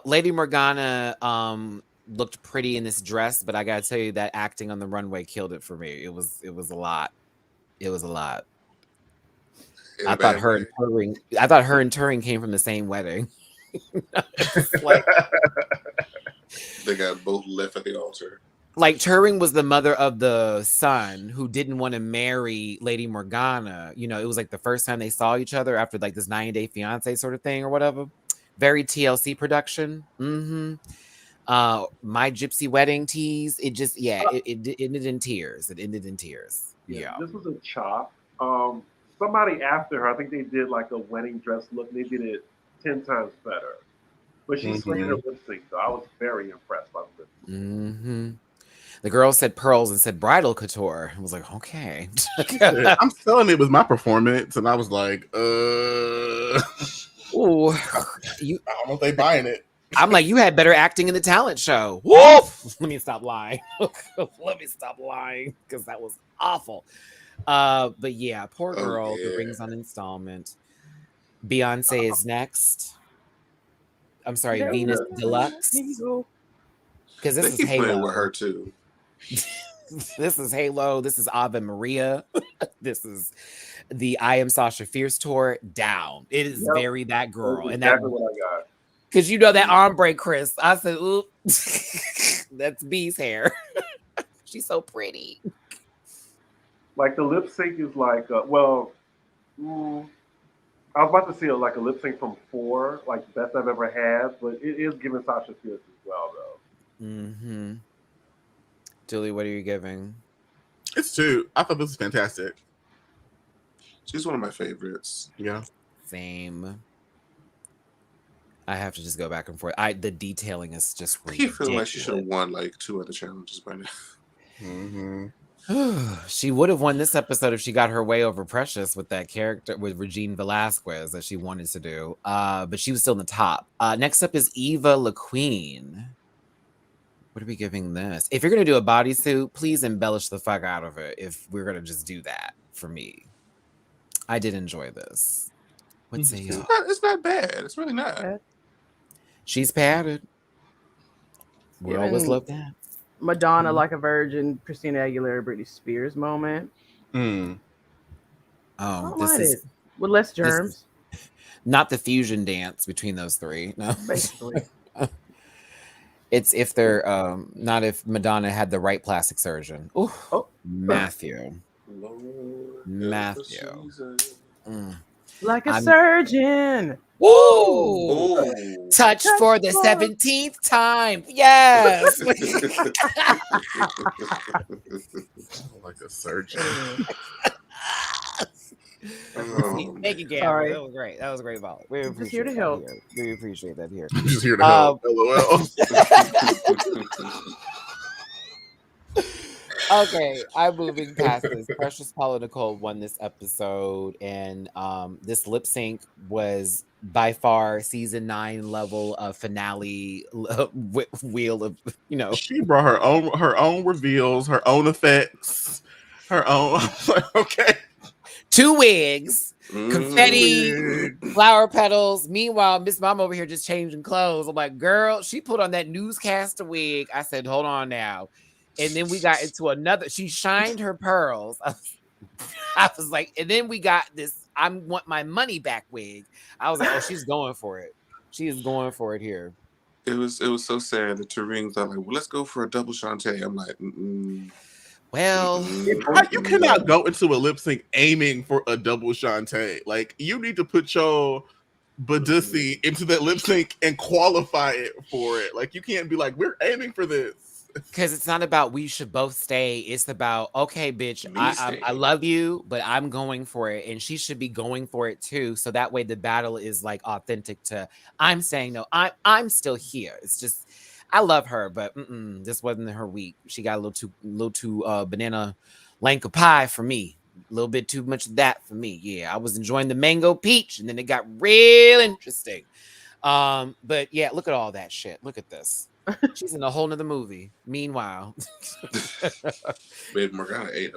Lady Morgana looked pretty in this dress, but I gotta tell you that acting on the runway killed it for me. It was a lot. It was a lot. I thought her and Turing came from the same wedding. Like, they got both left at the altar. Like Turing was the mother of the son who didn't want to marry Lady Morgana. You know, it was like the first time they saw each other after like this 90-day fiance sort of thing or whatever. Very TLC production. My Gypsy Wedding tease. It just, it ended in tears. It ended in tears. Yeah. This was a chop. Somebody after her, I think they did like a wedding dress look. They did it 10 times better. But she slayed her lip sync, so I was very impressed by the lip sync. The girl said pearls and said bridal couture. I was like, okay. I'm telling it was my performance, and I was like, ooh, I don't know if they buying it. I'm like, you had better acting in the talent show. Woof! Let me stop lying. Because that was awful. But yeah, poor girl. The Rings on installment. Beyonce is next. I'm sorry, Venus Deluxe. Because this is Halo. With her too. This is Halo. This is Ave Maria. This is the I Am Sasha Fierce tour. Down. It is very that girl. That's and exactly what I got. Because you know that ombre, Chris. I said, oop. That's B's hair. She's so pretty. Like the lip sync is like, I was about to say like a lip sync from 4, like the best I've ever had, but it is giving Sasha Fierce as well, though. Julie, what are you giving? It's 2. I thought this was fantastic. She's one of my favorites. Yeah. Same. I have to just go back and forth. The detailing is just ridiculous. I feel like she should have won like 2 other challenges by now. She would have won this episode if she got her way over Precious with that character with Regine Velasquez that she wanted to do. But she was still in the top. Next up is Eva LaQueen. What are we giving this? If you're gonna do a bodysuit, please embellish the fuck out of it. If we're gonna just do that for me, I did enjoy this. What's it's not bad. It's really not. She's padded. We always love that. Madonna like a virgin, Christina Aguilera, Britney Spears moment. Oh, this is with less germs. Not the fusion dance between those three. No, basically. It's if they're not if Madonna had the right plastic surgeon. Matthew. Like a surgeon. Woo! touch for the 17th time. Yes. Like a surgeon. Thank you, Gab. Sorry. That was great. That was a great volley. We I'm just here appreciate to that help. here. We appreciate that here. I'm just here to help. LOL. Okay, I'm moving past this. Precious Paula Nicole won this episode, and this lip sync was by far season 9 level of finale wheel of She brought her own reveals, her own effects, her own. Okay. 2 wigs, confetti, Wig. flower petals. Meanwhile, Miss Mom over here just changing clothes. I'm like, girl, she put on that newscaster wig. I said, hold on now. And then we got into another. She shined her pearls. I was like, and then we got this. I want my money back wig. I was like, oh, she's going for it. She is going for it here. It was so sad that Turing thought like, well, let's go for a double Shantae. I'm like, well, You cannot go into a lip sync aiming for a double Shantae. Like, you need to put your Badussi into that lip sync and qualify it for it. Like, you can't be like, we're aiming for this. Because it's not about we should both stay. It's about, okay, bitch, I love you, but I'm going for it. And she should be going for it too. So that way the battle is like authentic to I'm saying no, I'm still here. It's just I love her, but this wasn't her week. She got a little too banana lanka pie for me. A little bit too much of that for me. Yeah, I was enjoying the mango peach, and then it got real interesting. But yeah, look at all that shit. Look at this. She's in a whole nother movie. Meanwhile, Baby Morgana ate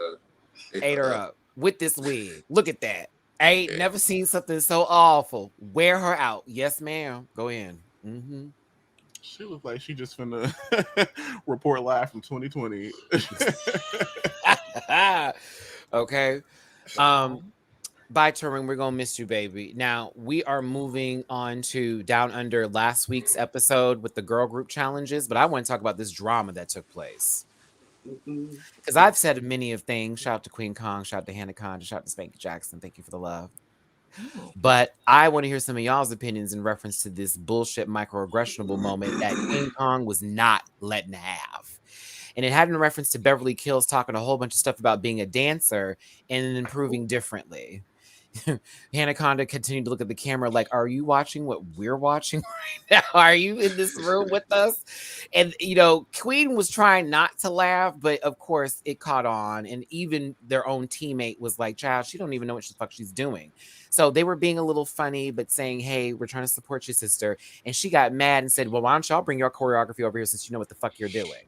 her up with this wig. Look at that. I ain't never seen something so awful. Wear her out. Yes, ma'am. Go in. Mm-hmm. She looked like she just finna report live from 2020. Okay. Bye, Turing. We're gonna miss you, baby. Now we are moving on to down under last week's episode with the girl group challenges, but I want to talk about this drama that took place. Because I've said many of things. Shout out to Queen Kong, shout out to Hannah Khan, shout out to Spanky Jackson. Thank you for the love. But I want to hear some of y'all's opinions in reference to this bullshit microaggressionable moment that Queen Kong was not letting have. And it had in reference to Beverly Kills talking a whole bunch of stuff about being a dancer and improving differently. Hannah Conda continued to look at the camera like, are you watching what we're watching right now? Are you in this room with us? And, Queen was trying not to laugh, but of course it caught on. And even their own teammate was like, child, she don't even know what the fuck she's doing. So they were being a little funny, but saying, hey, we're trying to support your sister. And she got mad and said, well, why don't y'all bring your choreography over here since you know what the fuck you're doing?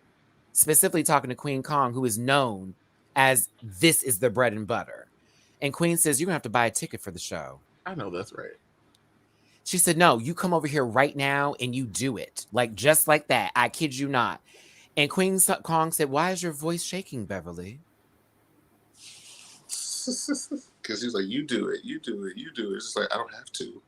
Specifically talking to Queen Kong, who is known as this is the bread and butter. And Queen says, you're going to have to buy a ticket for the show. I know that's right. She said, no, you come over here right now and you do it. Like, just like that. I kid you not. And Queen Kong said, why is your voice shaking, Beverly? Because he's like, you do it. It's just like, I don't have to.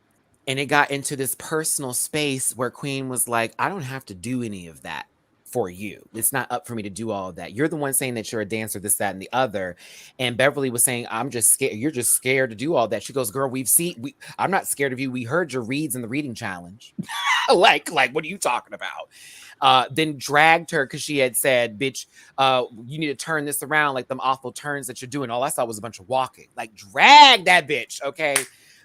And it got into this personal space where Queen was like, I don't have to do any of that for you. It's not up for me to do all of that. You're the one saying that you're a dancer, this, that, and the other. And Beverly was saying, I'm just scared. You're just scared to do all that. She goes, girl, I'm not scared of you. We heard your reads in the reading challenge. like, what are you talking about? Then dragged her because she had said, bitch, you need to turn this around, like them awful turns that you're doing. All I saw was a bunch of walking. Like, drag that bitch, okay?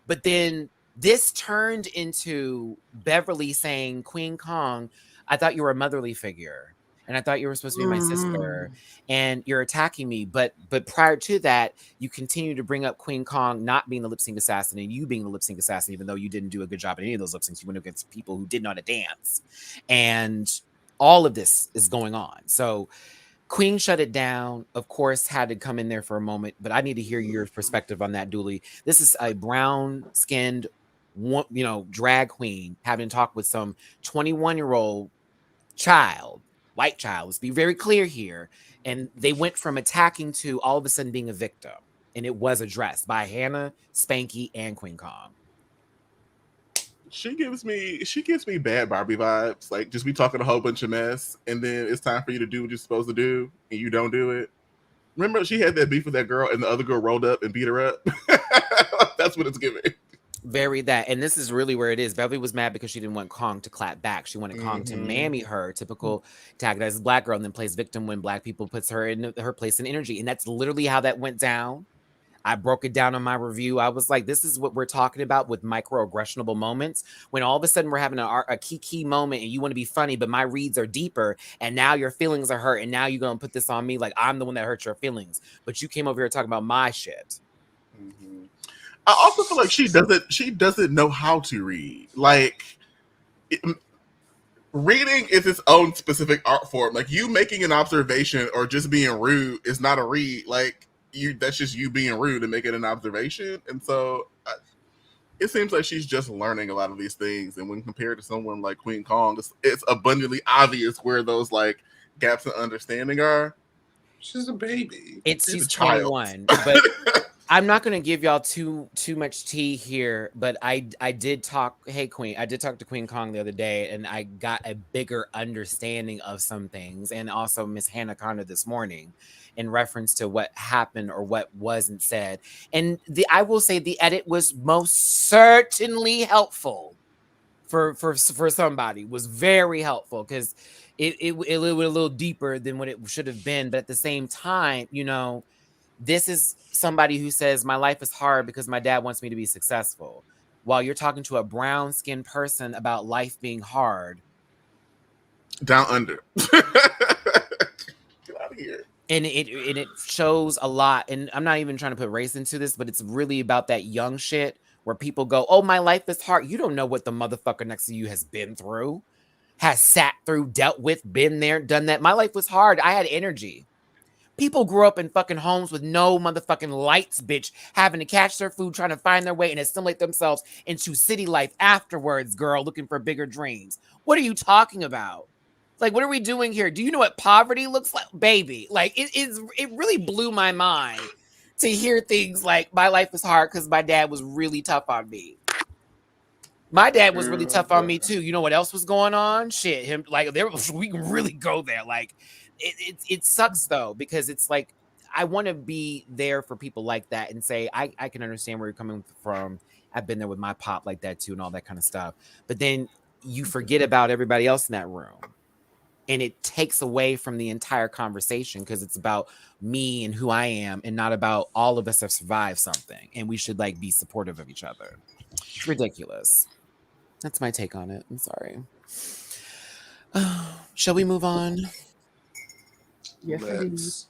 But then this turned into Beverly saying, Queen Kong, I thought you were a motherly figure, and I thought you were supposed to be my sister, and you're attacking me. But prior to that, you continue to bring up Queen Kong not being the lip sync assassin and you being the lip sync assassin, even though you didn't do a good job at any of those lip syncs. You went against people who didn't know how to dance, and all of this is going on. So Queen shut it down. Of course, had to come in there for a moment, but I need to hear your perspective on that, Dooley. This is a brown-skinned, drag queen having talked with some 21-year-old white child. Let's be very clear here. And they went from attacking to all of a sudden being a victim. And it was addressed by Hannah, Spanky, and Queen Kong. She gives me bad Barbie vibes. Like, just be talking a whole bunch of mess, and then it's time for you to do what you're supposed to do, and you don't do it. Remember, she had that beef with that girl, and the other girl rolled up and beat her up? That's what it's giving. Very that. And this is really where it is. Beverly was mad because she didn't want Kong to clap back. She wanted Kong to mammy her, typical antagonized black girl, and then plays victim when black people puts her in her place and energy. And that's literally how that went down. I broke it down in my review. I was like, this is what we're talking about with microaggressionable moments. When all of a sudden we're having a key moment and you want to be funny, but my reads are deeper and now your feelings are hurt. And now you're going to put this on me like I'm the one that hurt your feelings. But you came over here talking about my shit. Mm-hmm. I also feel like she doesn't know how to read. Like, reading is its own specific art form. Like, you making an observation or just being rude is not a read. Like, that's just you being rude and making an observation. And so it seems like she's just learning a lot of these things. And when compared to someone like Queen Kong, it's abundantly obvious where those like gaps in understanding are. She's a baby. She's 21, but I'm not going to give y'all too much tea here, but I did talk. Hey, Queen, I did talk to Queen Kong the other day, and I got a bigger understanding of some things, and also Miss Hannah Connor this morning, in reference to what happened or what wasn't said. And I will say the edit was most certainly helpful for somebody. Was very helpful because it went a little deeper than what it should have been, but at the same time, you know. This is somebody who says, my life is hard because my dad wants me to be successful. While you're talking to a brown-skinned person about life being hard. Down under. Get out of here. And it shows a lot. And I'm not even trying to put race into this, but it's really about that young shit where people go, oh, my life is hard. You don't know what the motherfucker next to you has been through, has sat through, dealt with, been there, done that. My life was hard. I had energy. People grew up in fucking homes with no motherfucking lights, bitch, having to catch their food, trying to find their way and assimilate themselves into city life afterwards, girl, looking for bigger dreams. What are you talking about? Like, what are we doing here? Do you know what poverty looks like? Baby, like, it really blew my mind to hear things like, my life is hard because my dad was really tough on me. My dad was really tough on me, too. You know what else was going on? Shit, him, like, we can really go there, like, it sucks though, because it's like I want to be there for people like that and say I can understand where you're coming from. I've been there with my pop like that too and all that kind of stuff. But then you forget about everybody else in that room. And it takes away from the entire conversation because it's about me and who I am and not about all of us have survived something. And we should like be supportive of each other. It's ridiculous. That's my take on it. I'm sorry. Shall we move on? Yes, Let's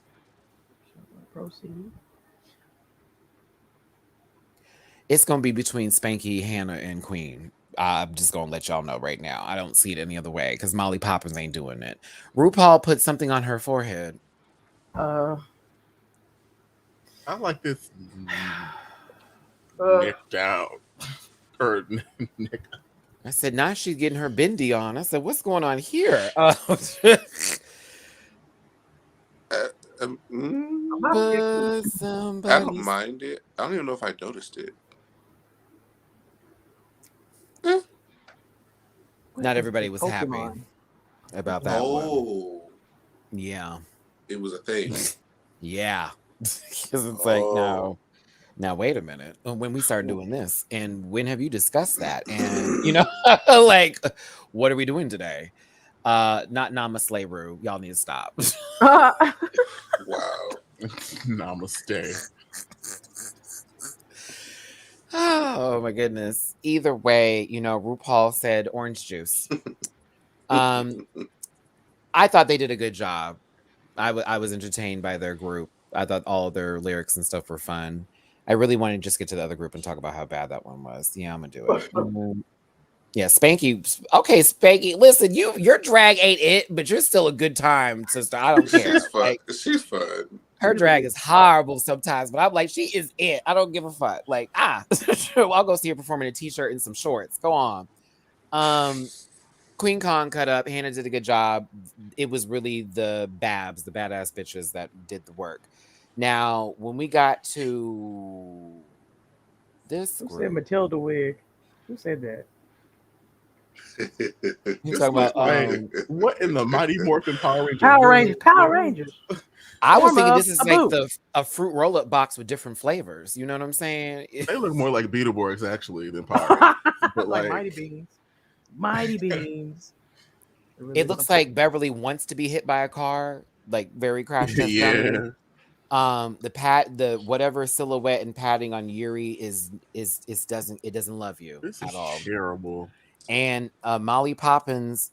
proceed. It's going to be between Spanky, Hannah, and Queen. I'm just going to let y'all know right now. I don't see it any other way because Molly Poppins ain't doing it. RuPaul put something on her forehead. I like this neck down. Or neck. I said, now she's getting her bendy on. I said, what's going on here? I don't mind it. I don't even know if I noticed it. Not everybody was happy about that one. Yeah. It was a thing. Yeah. Because it's like, now wait a minute. When we start doing this, and when have you discussed that? And, you know, like, what are we doing today? Not Namaste. Y'all need to stop. Wow. Namaste. Oh my goodness. Either way, you know, RuPaul said orange juice. I thought they did a good job. I was entertained by their group. I thought all of their lyrics and stuff were fun. I really want to just get to the other group and talk about how bad that one was. Yeah, I'm gonna do it. Yeah, Spanky. Okay, Spanky. Listen, your drag ain't it, but you're still a good time, sister. I don't care. She's fun. Like, she's fun. Her drag is horrible sometimes, but I'm like, she is it. I don't give a fuck. Like, I'll go see her perform in a t-shirt and some shorts. Go on. Queen Kong cut up. Hannah did a good job. It was really the babs, the badass bitches that did the work. Now, when we got to this Who group, said Matilda wig? Who said that? you talking about What in the Mighty Morphin Power Rangers? Power Rangers. I was form thinking of this is a like boob. a fruit roll up box with different flavors. You know what I'm saying? They look more like Beetleborgs actually than Power. But like like, Mighty Beans. Mighty Beans. really It is looks something. like Beverly wants to be hit by a car, like very crash test dummy. yeah, The whatever silhouette and padding on Yuri is doesn't love you this at is all. terrible. And Molly Poppins,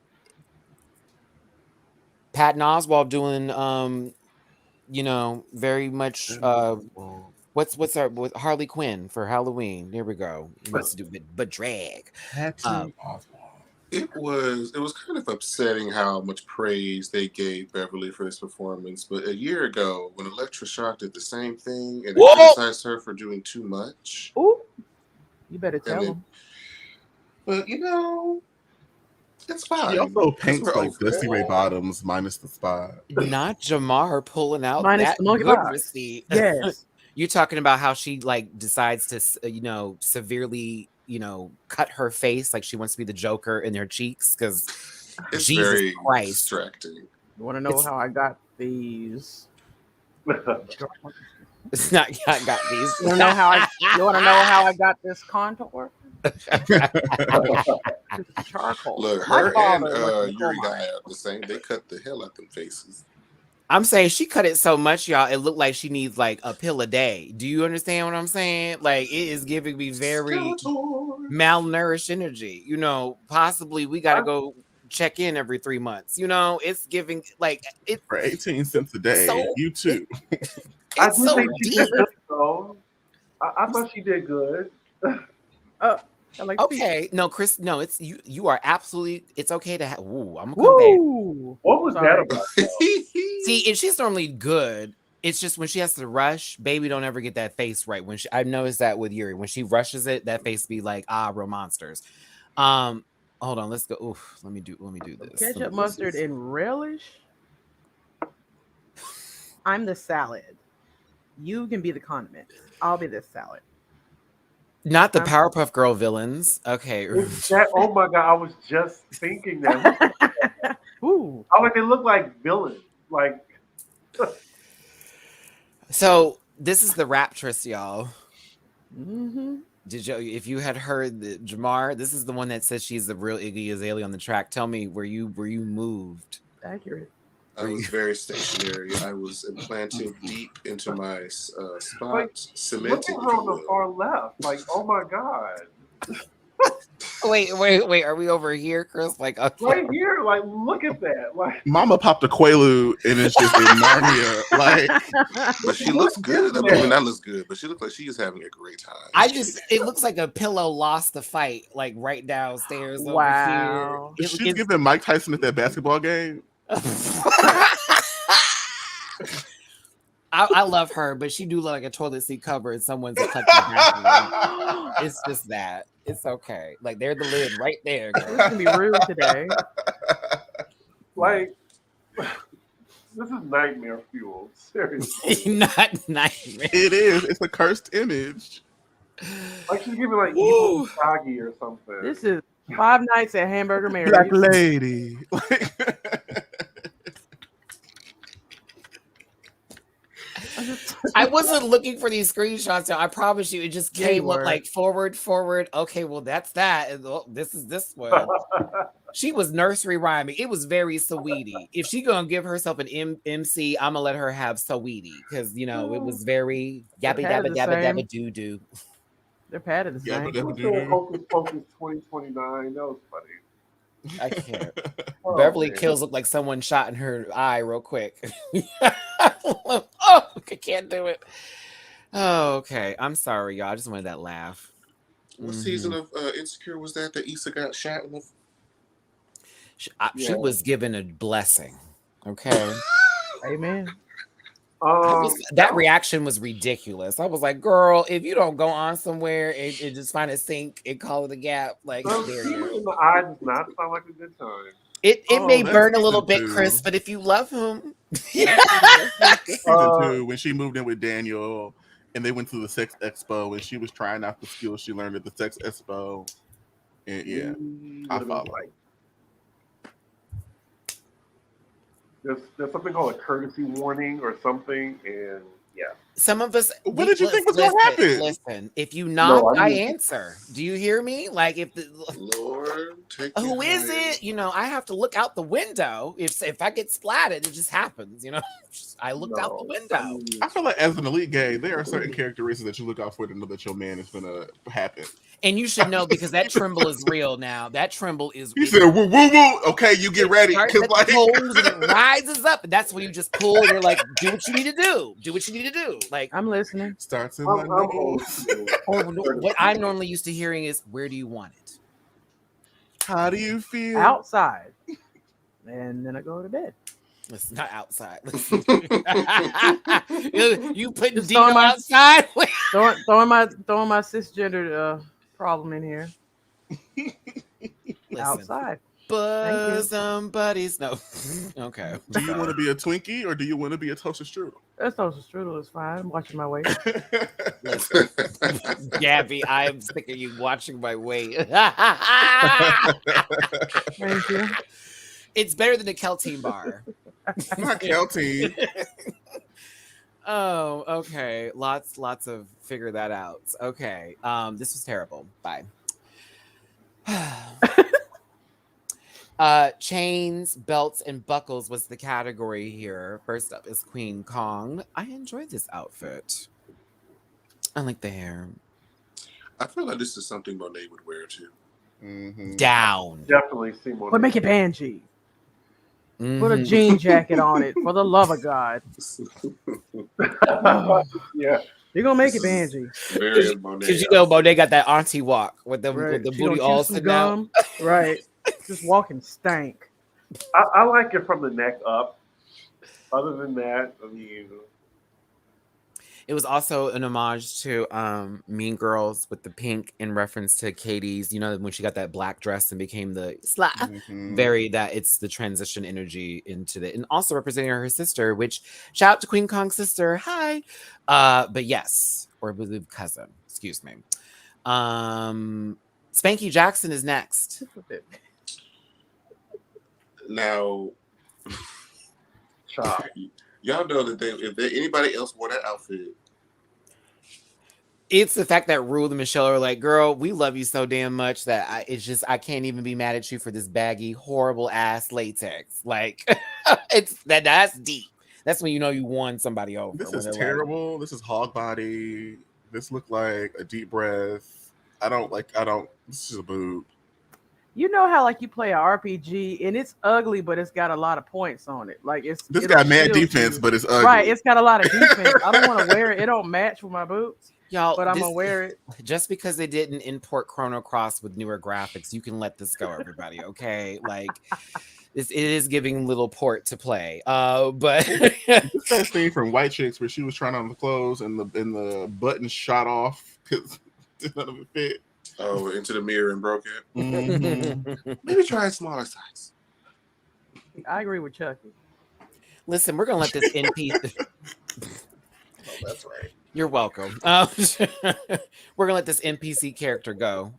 Patton Oswalt doing very much what's our with Harley Quinn for Halloween. There we go. Wants to do but drag. Patton Oswalt. It was kind of upsetting how much praise they gave Beverly for this performance. But a year ago, when Electra Shock did the same thing and they Whoa! criticized her for doing too much, Ooh, you better tell they- them. but it's fine. She also 'cause paints we're like over Dusty it. Ray Bottoms minus the spot. Not Jamar pulling out Minus that the monkey good box. receipt. Yes. You're talking about how she like decides to severely cut her face, like she wants to be the Joker in her cheeks because It's Jesus very Christ. distracting. You want to know how I got these? It's not I got these. You want to know how I got this contour? It's charcoal. Look, My her and father went to the Yuri coal mine. Guy are the same. They cut the hell out them faces. I'm saying she cut it so much, y'all. It looked like she needs like a pill a day. Do you understand what I'm saying? Like it is giving me very Skeletor. malnourished energy. Possibly we got to go check in every 3 months. It's giving like it For 18 cents a day, so- you too. I It's do so think she deep. did good, though. I thought she did good. I like speech. Okay, no, Chris, no, it's you. You are absolutely. It's okay to have. Ooh, I'm gonna come back. Woo! What was Sorry. that about? See, and she's normally good. It's just when she has to rush, baby, don't ever get that face right. I've noticed that with Yuri, when she rushes it, that face be like, real monsters. Hold on, let's go. Oof, let me do this. Ketchup, mustard, and relish. I'm the salad. You can be the condiment. I'll be the salad. Not the Powerpuff Girl villains. Okay. Oh my god, I was just thinking that. Ooh. I like they look like villains. Like So this is the Raptress, y'all. Mm-hmm. If you had heard the Jamar, this is the one that says she's the real Iggy Azalea on the track. Tell me, were you moved? Accurate. I was very stationary. I was implanted deep into my spot, look cemented. at her on the far left. Like, oh my god. Wait. Are we over here, Chris? Like, okay. Right here, like look at that. Like Mama popped a Quaalude and it's just in Narnia. Like, But she looks good. I mean, that looks good, but she looks like she is having a great time. It looks like a pillow lost the fight, like right downstairs Wow. over here. she's giving Mike Tyson at that basketball game. I love her, but she do look like a toilet seat cover in someone's eclectic bathroom. It's just that. It's okay. Like they're the lid right there. It's gonna be rude today. like this is nightmare fuel. Seriously. Not nightmare. It is. It's a cursed image. Like she's giving like Woo. evil Soggy or something. This is 5 nights at Hamburger Mary's. Black lady. I wasn't looking for these screenshots. I promise you, it just Yeah, you came up were. like forward. Okay, well that's that. And, this is this one. She was nursery rhyming. It was very sweetie. If she gonna give herself an MC, I'm gonna let her have sweetie because it was very yabba They're dabba the dabba same. dabba doo doo. They're padded the Yeah, same. but What's that Hocus Pocus 2029? That was funny. I can't. Oh, Beverly man. Kills looked like someone shot in her eye real quick. Oh, I can't do it. Oh, okay. I'm sorry, y'all. I just wanted that laugh. What season of Insecure was that Issa got shot in the? She was given a blessing. Okay. Amen. That reaction was ridiculous. I was like, girl, if you don't go on somewhere and just find a sink and call it a gap, like how dare you? In the eye does not sound like a good time. It may that's burn a little season bit, 2. Chris, but if you love him, Season 2, when she moved in with Daniel and they went to the sex expo and she was trying out the skills she learned at the sex expo. And yeah, I follow. there's something called a courtesy warning or something, and yeah. Some of us. What did you think was going to happen? Listen, if you knock, No, I answer. Do you hear me? Like if Lord, take who me is higher. it? You know, I have to look out the window. If I get splatted, it just happens. You know, I looked out the window. I feel like as an elite gay, there are certain characteristics that you look out for to know that your man is gonna happen. And you should know because that tremble is real now. That tremble is. He said, "Woo woo woo." Okay, you get ready because like and it rises up, and that's when you just pull. And you're like, do what you need to do. Do what you need to do. Like I'm listening. starts in my nose. What I'm normally used to hearing is, where do you want it? How do you feel? Outside. And then I go to bed. It's not outside. you putting Just Dino outside? throwing my cisgender problem in here. Listen, Outside. but somebody's no. Okay. Do you want to be a Twinkie or do you want to be a toaster strudel? That toaster strudel is fine. I'm watching my weight. Listen, Gabby, I'm sick of you watching my weight. Thank you. It's better than a Kelteen bar. Not Kelty. Oh, okay. Lots of figure that out. Okay. This was terrible. Bye. Chains, belts, and buckles was the category here. First up is Queen Kong. I enjoyed this outfit. I like the hair. I feel like this is something Monet would wear too. Mm-hmm. Down. Definitely see more. But make it Banshee. Mhm. Put a jean jacket on it, for the love of God. Yeah. You're gonna make it Banshee. Very Monet. Because you know Monet got that auntie walk with the Right. with the She booty gonna chew all some sitting out. gum. Right. Just walking stank. I like it from the neck up. Other than that, I mean, It was also an homage to Mean Girls with the pink in reference to Katie's, you know, when she got that black dress and became the Mm-hmm. very that it's the transition energy into the and also representing her sister, which shout out to Queen Kong's sister. Hi. But yes, or I believe cousin, excuse me. Spanky Jackson is next. Now, chop. y'all know that anybody else wore that outfit, It's the fact that Rue and Michelle are like, girl, we love you so damn much that I can't even be mad at you for this baggy, horrible ass latex. Like, that's deep. That's when you know you won somebody over. This when is they're like, terrible. This is hog body. This looked like a deep breath. This is a boob. You know how like you play an RPG and it's ugly, but it's got a lot of points on it. Like This it'll got mad shield defense, you. but it's ugly. Right, it's got a lot of defense. I don't want to wear it. It don't match with my boots, y'all, but I'm gonna wear it. Just because they didn't import Chrono Cross with newer graphics, you can let this go, everybody. Okay, like it is giving little port to play. But It's that scene from White Chicks where she was trying on the clothes and the button shot off because none of it fit. oh, into the mirror and broke it. Mm-hmm. Maybe try a smaller size. I agree with Chucky. Listen, we're gonna let this NPC. Oh, that's right. You're welcome. We're gonna let this NPC character go.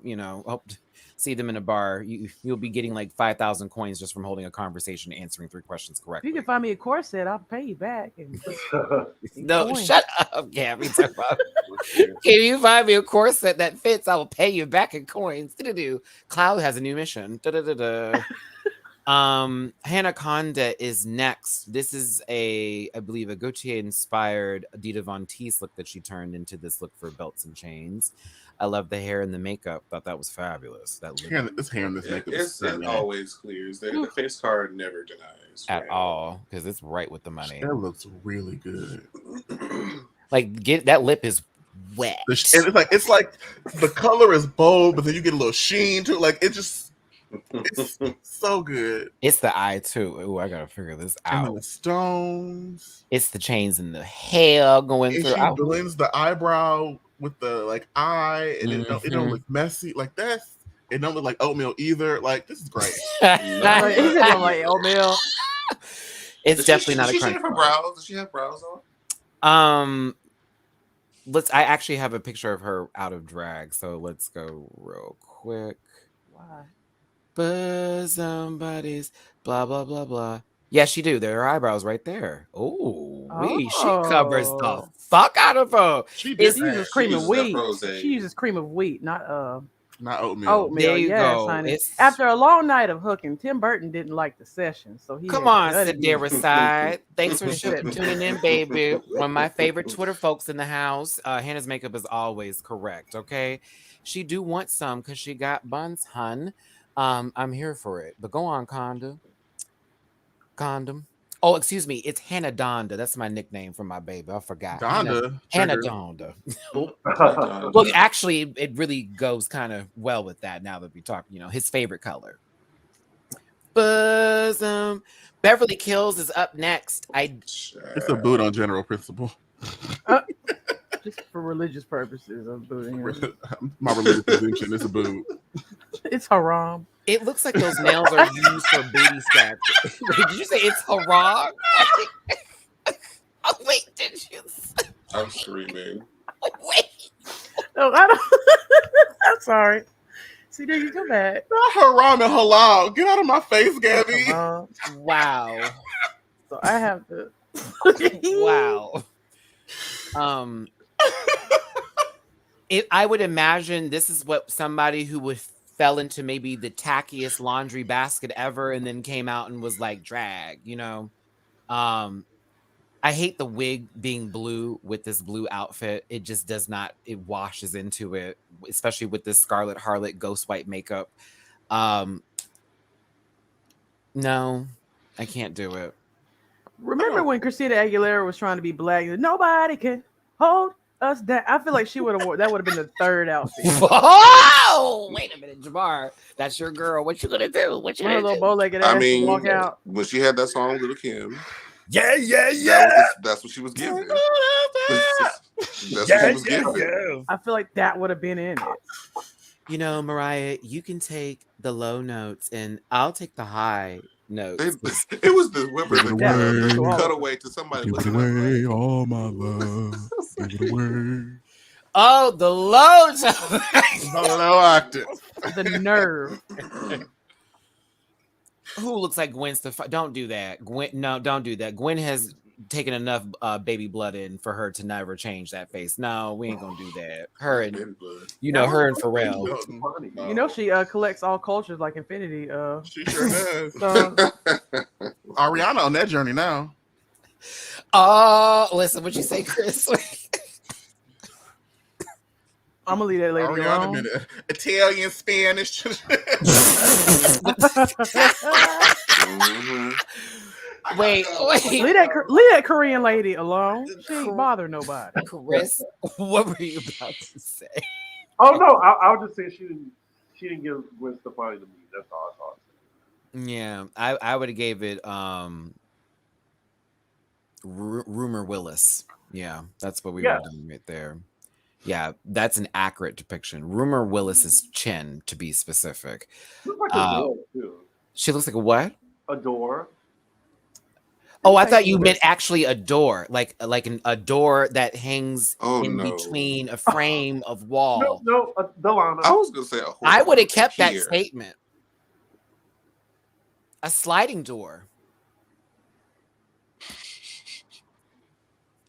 You know, hope to see them in a bar. You'll be getting like 5,000 coins just from holding a conversation, and answering 3 questions If correctly. you can find me a corset, I'll pay you back. And No, coins. shut up, Gabby. Can you find me a corset that fits? I will pay you back in coins. Do-do-do. Cloud has a new mission. Da-da-da-da. Hannah Conda is next. This is I believe, a Gautier-inspired Dita Von Teese look that she turned into this look for belts and chains. I love the hair and the makeup. Thought that was fabulous. That look This hair and this makeup is It stunning. always clears. The face card never denies. at right? all, because it's right with the money. That looks really good. Like, get that lip is wet. And it's like the color is bold, but then you get a little sheen to it. Like it's so good. It's the eye too. Ooh, I gotta figure this And then out. the stones. It's the chains in the hair going And through. she blends the eyebrow with the like eye, and it don't look messy. Like it don't look like oatmeal either. Like this is great. Like, he said, I'm like, oh, Bill. It's definitely not a Does she crunch have her bar. brows? Does she have brows on? I actually have a picture of her out of drag, so let's go real quick. Why? But somebody's blah blah blah blah. Yeah, she do. There are eyebrows right there. Oh, she covers the Oh. fuck out of her. She It's did She uses that. cream of uses that wheat. Prozade. She uses cream of wheat, not Not oatmeal. oatmeal. There you Yes, go. honey. It's After a long night of hooking, Tim Burton didn't like the session, so he come had on, gutted me Sidera side. Thanks for and said, tuning in, baby. One of my favorite Twitter folks in the house. Hannah's makeup is always correct. Okay, she do want some because she got buns, hun. I'm here for it. But go on, condom. Oh, excuse me. It's Hannah Donda. That's my nickname for my baby. I forgot. Donda. Hannah Triggered. Donda. Donda. Well, actually, it really goes kind of well with that now that we talk, his favorite color. Bosom. Beverly Kills is up next. It's a boot on general principle. just for religious purposes of booting him. My religious position is a boot. It's haram. It looks like those nails are used for booty scratching. Wait, did you say it's haram? Oh, wait, did you say? I'm screaming. Wait. No, I don't. I'm sorry. See, there you come back. Not haram and halal. Get out of my face, Gabby. Wow. So I have to. Wow. I would imagine this is what somebody who would fell into maybe the tackiest laundry basket ever and then came out and was like drag, I hate the wig being blue with this blue outfit. It just does not, it washes into it, especially with this Scarlet Harlot ghost white makeup. No, I can't do it. Remember when Christina Aguilera was trying to be black? Nobody can hold us down. I feel like she would have worn that. Would have been the third outfit. Oh, wait a minute, Jamar. That's your girl. What you gonna do? What you One gonna little do? bow-legged ass I mean, walk out. when she had that song, Little Kim. Yeah. That's what she was giving. That's what she was giving. I feel like that would have been in it. Mariah, you can take the low notes and I'll take the high notes. It was the Yeah. cutaway to somebody Give it looking away, all my love. Give it away. Oh, the low notes. The low octave. The nerve. Who looks like Gwen Stefani? Don't do that. Gwen, no, don't do that. Gwen has taken enough baby blood in for her to never change that face. No, we ain't gonna do that. Her and her and Pharrell. She collects all cultures like Infinity. She sure does. So, Ariana on that journey now. Oh, listen, what you say, Chris? I'm gonna leave that lady Ariana alone. did Italian, Spanish. Wait. Leave that Korean lady alone. She ain't bother nobody. Chris, what were you about to say? Oh no, I was just saying she didn't give Gwen Stefani to me. That's all I thought. Yeah, I would have gave it Rumor Willis. Yeah, that's what we were doing right there. Yeah, that's an accurate depiction. Rumor Willis's chin, to be specific. She looks like a door too. She looks like a what? A door. Oh, I thought you meant actually a door, like a door that hangs between a frame of wall. No, Delana. I was gonna say I would have kept that statement. A sliding door.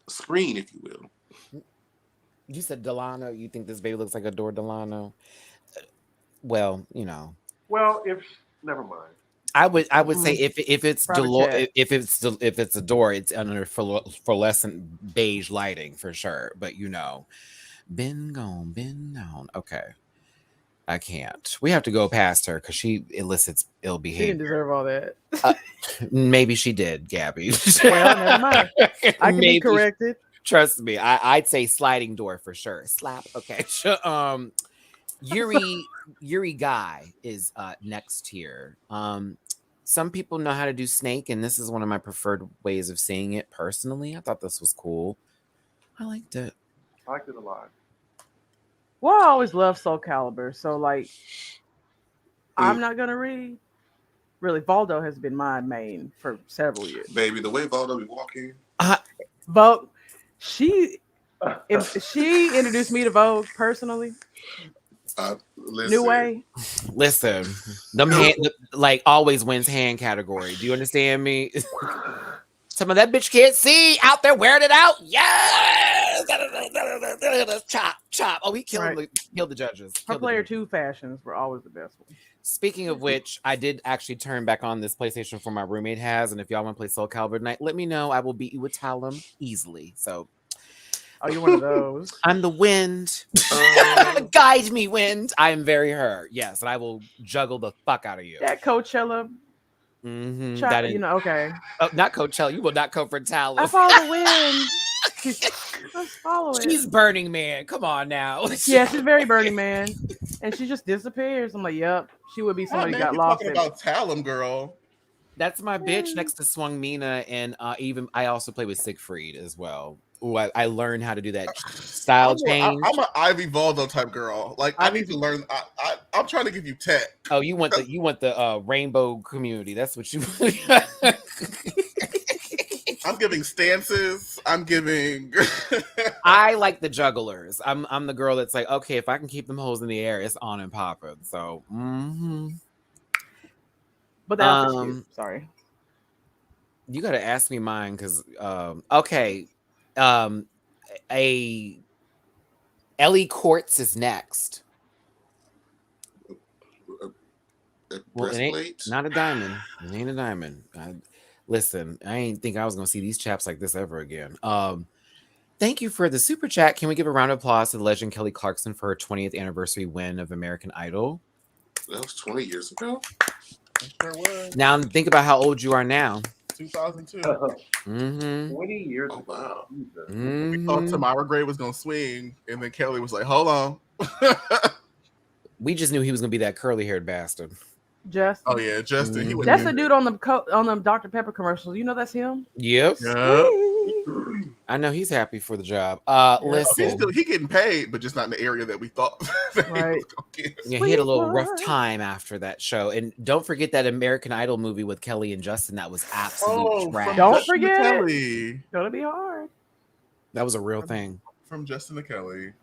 Screen, if you will. You said Delano. You think this baby looks like a door, Delano? Well, Well, never mind. I would say if it's if it's a door, it's under fluorescent beige lighting for sure. But been gone. Okay, I can't. We have to go past her because she elicits ill She behavior. didn't deserve all that. Maybe she did, Gabby. Well, never mind. I can be corrected. Trust me, I'd say sliding door for sure. Slap. Okay. Yuri Guy is next here. Some people know how to do snake, and this is one of my preferred ways of seeing it personally. I thought this was cool. I liked it. I liked it a lot. Well, I always love Soul Calibur, so I'm not gonna read. Really, Valdo has been my main for several years. Baby, the way Valdo be walking. Vogue. She introduced me to Vogue personally. Listen, New way. Listen, them like always wins hand category. Do you understand me? Some of that bitch can't see out there wearing it out. Yes, chop, chop. Oh, he killed the judges. Her Killed the player judges. 2 fashions were always the best one. Speaking of which, I did actually turn back on this PlayStation 4 my roommate has, and if y'all want to play Soul Calibur tonight, let me know. I will beat you with Talum easily. So, Oh, you're one of those. I'm the wind. Guide me, wind. I am very her. Yes, and I will juggle the fuck out of you. That Coachella. That is, okay. Oh, not Coachella. You will not come for Talum. I follow the wind. Let's follow it. She's Burning Man. Come on now. Yeah, she's very Burning Man, and she just disappears. I'm like, yep, she would be somebody who got lost. Talking about Talum, girl. That's my bitch next to Swung Mina, and even I also play with Siegfried as well. Ooh, I learned how to do that style change. I'm an Ivy Voldo type girl. Like I need to learn. I'm trying to give you tech. Oh, you want the rainbow community? That's what you. I'm giving stances. I'm giving. I like the jugglers. I'm the girl that's like, okay, if I can keep them hoes in the air, it's on and popping. So, But the outfit's cute. Sorry, you got to ask me mine because okay, a Ellie Quartz is next. Well, it ain't not a diamond. It ain't a diamond. Listen, I ain't think I was gonna see these chaps like this ever again. Thank you for the super chat. Can we give a round of applause to the legend Kelly Clarkson for her 20th anniversary win of American Idol? That was 20 years ago. Sure was. Now think about how old you are now. 2002. 20 years ago. Wow. We thought Tamara Gray was gonna swing, and then Kelly was like, "Hold on." We just knew he was gonna be that curly-haired bastard. Justin. Oh yeah, Justin. He That's the dude on the Dr. Pepper commercials. You know that's him. Yep. Yeah. I know he's happy for the job. Listen, he getting paid, but just not in the area that we thought. That Right. he was gonna get. Yeah, he had a little rough time after that show. And don't forget that American Idol movie with Kelly and Justin. That was absolute trash. Don't forget it. Kelly. It's gonna be hard. That was a real thing. From Justin to Kelly.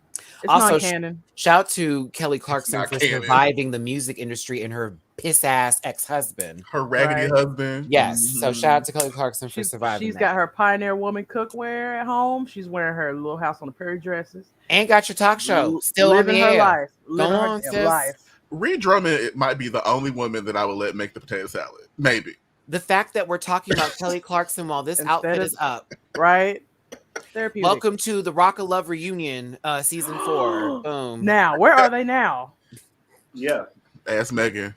It's Also, not canon. Shout out to Kelly Clarkson not for canon. surviving the music industry and her piss ass ex-husband. Her raggedy husband. Yes. So shout out to Kelly Clarkson for surviving. She's that. got her Pioneer Woman cookware at home. She's wearing her Little House on the Prairie dresses. And got your talk show still living on the her air. life. Go Living on, her sis. life. Ree Drummond might be the only woman that I would let make the potato salad. Maybe. The fact that we're talking about Kelly Clarkson while this outfit is up. Right? Therapeutic. Welcome to the Rock of Love reunion, season 4. Boom. Now, where are they now? Yeah. Ask Megan.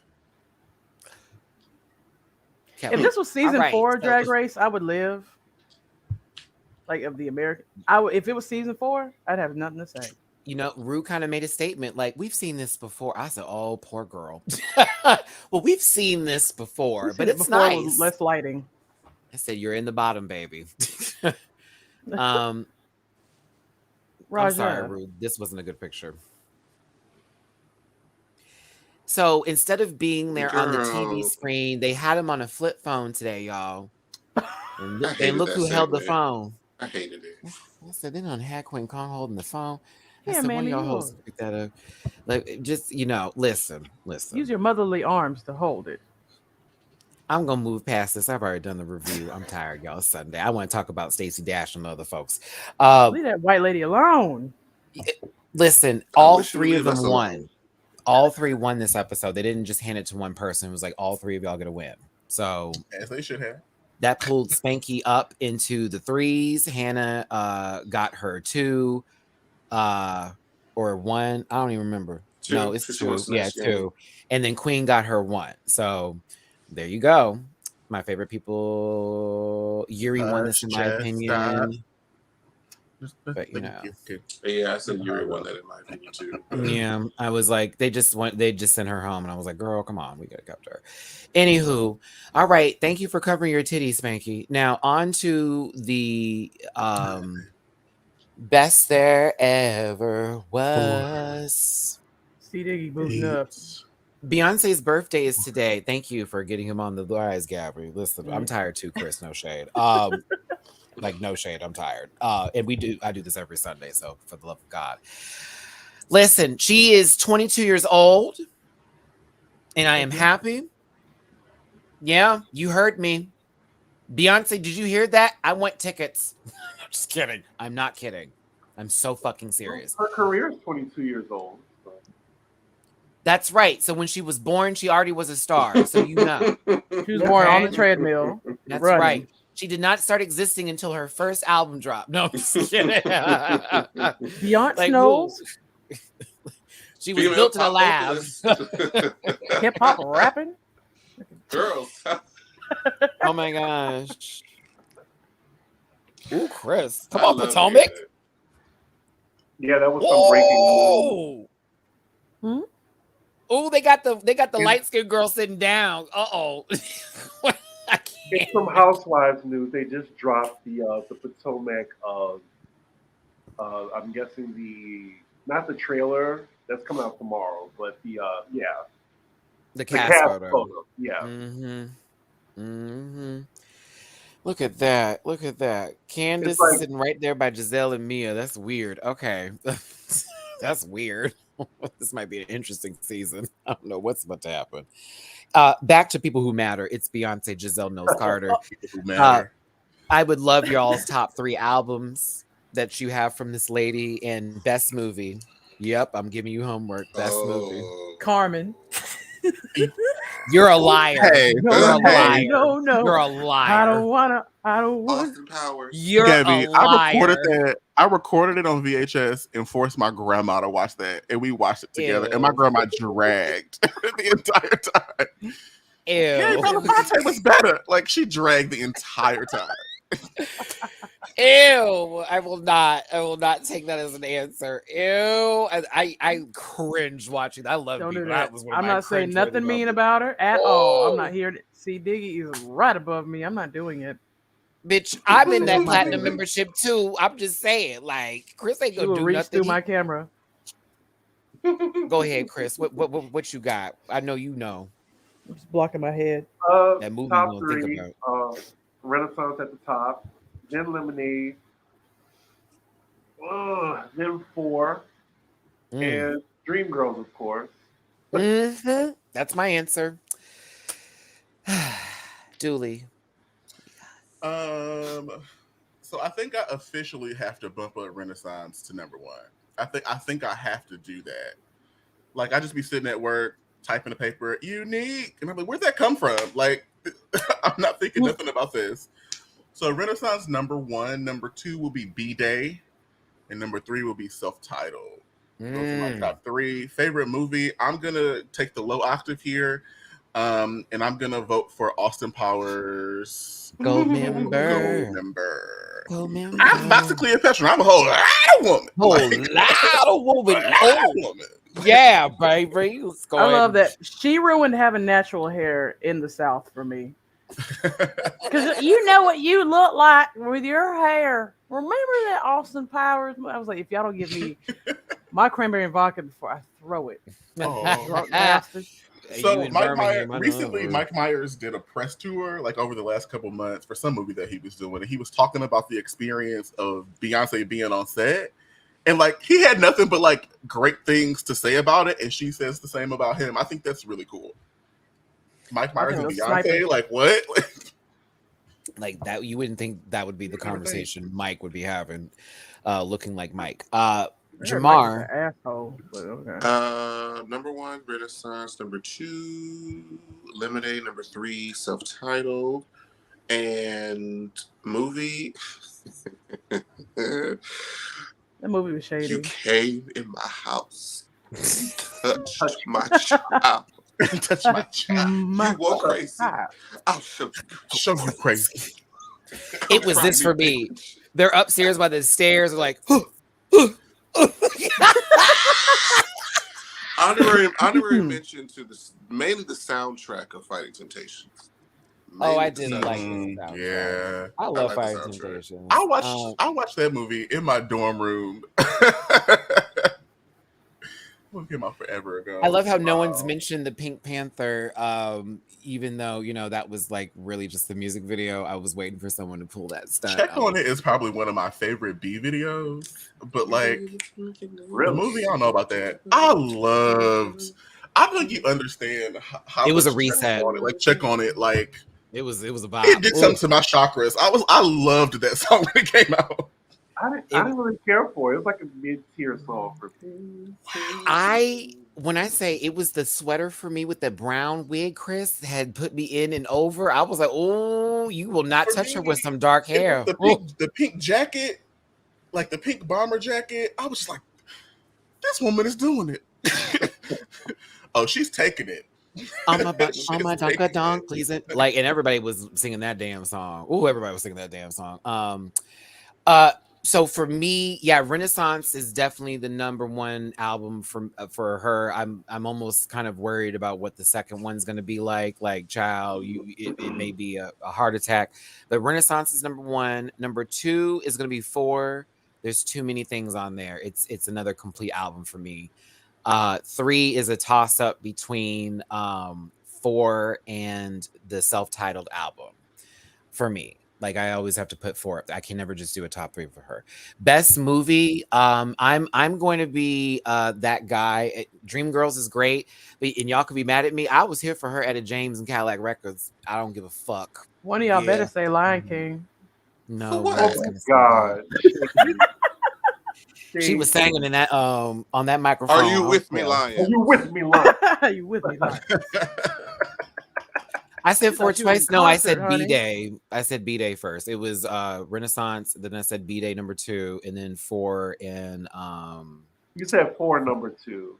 If this was season All right, 4 so- Drag Race, I would live. Like of the American, if it was season 4, I'd have nothing to say. You know, Rue kind of made a statement like, we've seen this before. I said, oh, poor girl. Well, we've seen this before, We've but seen it it's before nice. with less lighting. I said, you're in the bottom, baby. I'm Raja. sorry, Rue. This wasn't a good picture. So instead of being there on the TV screen, they had him on a flip phone today, y'all. And look who held the phone. I hated it. I said, they done had Queen Kong holding the phone. I Yeah, said, man, one of y'all you hosts pick that up. Like, just, listen. Use your motherly arms to hold it. I'm gonna move past this. I've already done the review. I'm tired, y'all. It's Sunday. I want to talk about Stacey Dash and other folks. Leave that white lady alone. Listen, all 3 of them won. All 3 won this episode. They didn't just hand it to one person. It was like all 3 of y'all gonna win. So As they should have. that pulled Spanky up into the 3s. Hannah got her 2 or 1. I don't even remember. 2. No, it's 2. Yeah, Yeah. 2. And then Queen got her 1. So there you go. My favorite people. Yuri won this in my opinion. But Yeah, I said Yuri won that in my opinion too. Yeah, I was like, they just sent her home, and I was like, girl, come on, we gotta cover her. Anywho, all right, thank you for covering your titties, Spanky. Now on to the best there ever was. Sea Diggy booting up. Beyonce's birthday is today. Thank you for getting him on the rise, Gabby. Listen, I'm tired too, Chris. No shade. Like no shade. I'm tired. And I do this every Sunday. So for the love of God, Listen, she is 22 years old, and I am happy. Yeah, you heard me. Beyonce, did you hear that? I want tickets. I'm just kidding. I'm not kidding. I'm so fucking serious. Her career is 22 years old. So. That's right. So when she was born, she already was a star. So you know. She was born on the treadmill. That's running. right. She did not start existing until her first album dropped. No, I'm just kidding. Beyonce knows. She was built in a lab. Hip hop rapping. Girls. Oh my gosh. Ooh, Chris. Come I on, love Potomac. it. Yeah, that was some breaking news. Hmm? Oh, they got the light skinned girl sitting down. Uh-oh. I can't. It's some Housewives news. They just dropped the Potomac. I'm guessing not the trailer that's coming out tomorrow, but the cast photo. Yeah. Mm-hmm. Mm-hmm. Look at that. Look at that. Candace like- is sitting right there by Giselle and Mia. That's weird. Okay. That's weird. This might be an interesting season. I don't know what's about to happen. Back to people who matter. It's Beyonce, Giselle Knowles Carter. People matter. I would love y'all's top 3 albums that you have from this lady, and best movie. Yep, I'm giving you homework. Best movie. Carmen. You're a liar. Hey, You're a liar. No. You're a liar. I don't wanna. Austin Powers. You're Gabby, a liar. I recorded it on VHS and forced my grandma to watch that, and we watched it together. Ew. And my grandma dragged the entire time. Yeah, Ew. Belafonte was better. Like she dragged the entire time. Ew. I will not take that as an answer. Ew. I cringe watching that. I love Don't it. do That that. was one of I'm my not saying cringe-worthy nothing mean moments. about her at all. I'm not here to see Diggy is right above me. I'm not doing it. Bitch, I'm in that She platinum membership too. I'm just saying, like, Chris ain't She will gonna do reach nothing. through my camera. Go ahead, Chris. What you got? I know you know. I'm just blocking my head. That movie Top you gonna think 3. about. Renaissance at the top. Then Lemonade. Then 4. And Dreamgirls, of course. Mm-hmm. That's my answer. Dooley. So I think I officially have to bump up Renaissance to number 1. I think I have to do that. Like I just be sitting at work typing a paper, unique, and I'm like, where'd that come from? Like I'm not thinking nothing about this. So Renaissance number 1, number 2 will be B-Day, and number 3 will be self-titled. Those are my top 3. Favorite movie, I'm gonna take the low octave here. And I'm gonna vote for Austin Powers. Gold member. I'm basically a petrol. I'm a whole lot of woman. Loud woman. Yeah, baby. Let's go I ahead love and- that. She ruined having natural hair in the South for me. Because you know what you look like with your hair. Remember that Austin Powers? I was like, if y'all don't give me my cranberry and vodka before I throw it. Drunk bastard. So You in Mike Birmingham, Myers, I recently, know. Mike Myers did a press tour like over the last couple months for some movie that he was doing, and he was talking about the experience of Beyonce being on set, and like he had nothing but like great things to say about it, and she says the same about him. I think that's really cool. Mike Myers and those Beyonce, snipers. like what? Like that, you wouldn't think that would be the conversation Mike would be having, looking like Mike. Jamar. Asshole. But okay. Number 1, Renaissance. Number 2, Lemonade. Number 3, self-titled. And movie. That movie was shady. You came in my house. Touch my child. Touch my child. You go crazy. I'll show you. Show you crazy. It was this for me. They're upstairs by the stairs, like, honorary mention to mainly the soundtrack of Fighting Temptations. oh, I Mainly the didn't like soundtrack. this. Yeah, I love I like Fire the soundtrack. Temptations. I watched that movie in my dorm room. movie came out forever ago. I love how no one's mentioned the Pink Panther, even though that was like really just the music video. I was waiting for someone to pull that stunt. Check on It is probably one of my favorite B videos, but like the movie, I don't know about that. I think you understand how it was a much reset. Check on It, like it was a vibe. It did something to my chakras. I loved that song when it came out. I didn't really care for it. It was like a mid-tier song for me. When I say it was the sweater for me with the brown wig Chris had put me in and over, I was like, oh, you will not touch her with some dark hair. The pink jacket, like the pink bomber jacket, I was just like, this woman is doing it. Oh, she's taking it. I'm a donk, please. Like, and everybody was singing that damn song. Oh, everybody was singing that damn song. So for me, yeah, Renaissance is definitely the number one album for her. I'm almost kind of worried about what the second one's going to be like. Like, child, it may be a heart attack. But Renaissance is number one. Number two is going to be Four. There's too many things on there. It's another complete album for me. Three is a toss up between Four and the self-titled album for me. Like, I always have to put Four up. I can never just do a top three for her. Best movie. I'm going to be that guy. Dreamgirls is great, and y'all could be mad at me. I was here for her at a James and Cadillac Records. I don't give a fuck. One of y'all better say Lion King. No. Oh my God. She was singing in that on that microphone. Are you with me, Lion? Are you with me, Lion? You with me, Lion? I said Four twice. No, I said honey. B-Day. I said B-Day first. It was Renaissance. Then I said B-Day number two, and then Four and You said Four number two.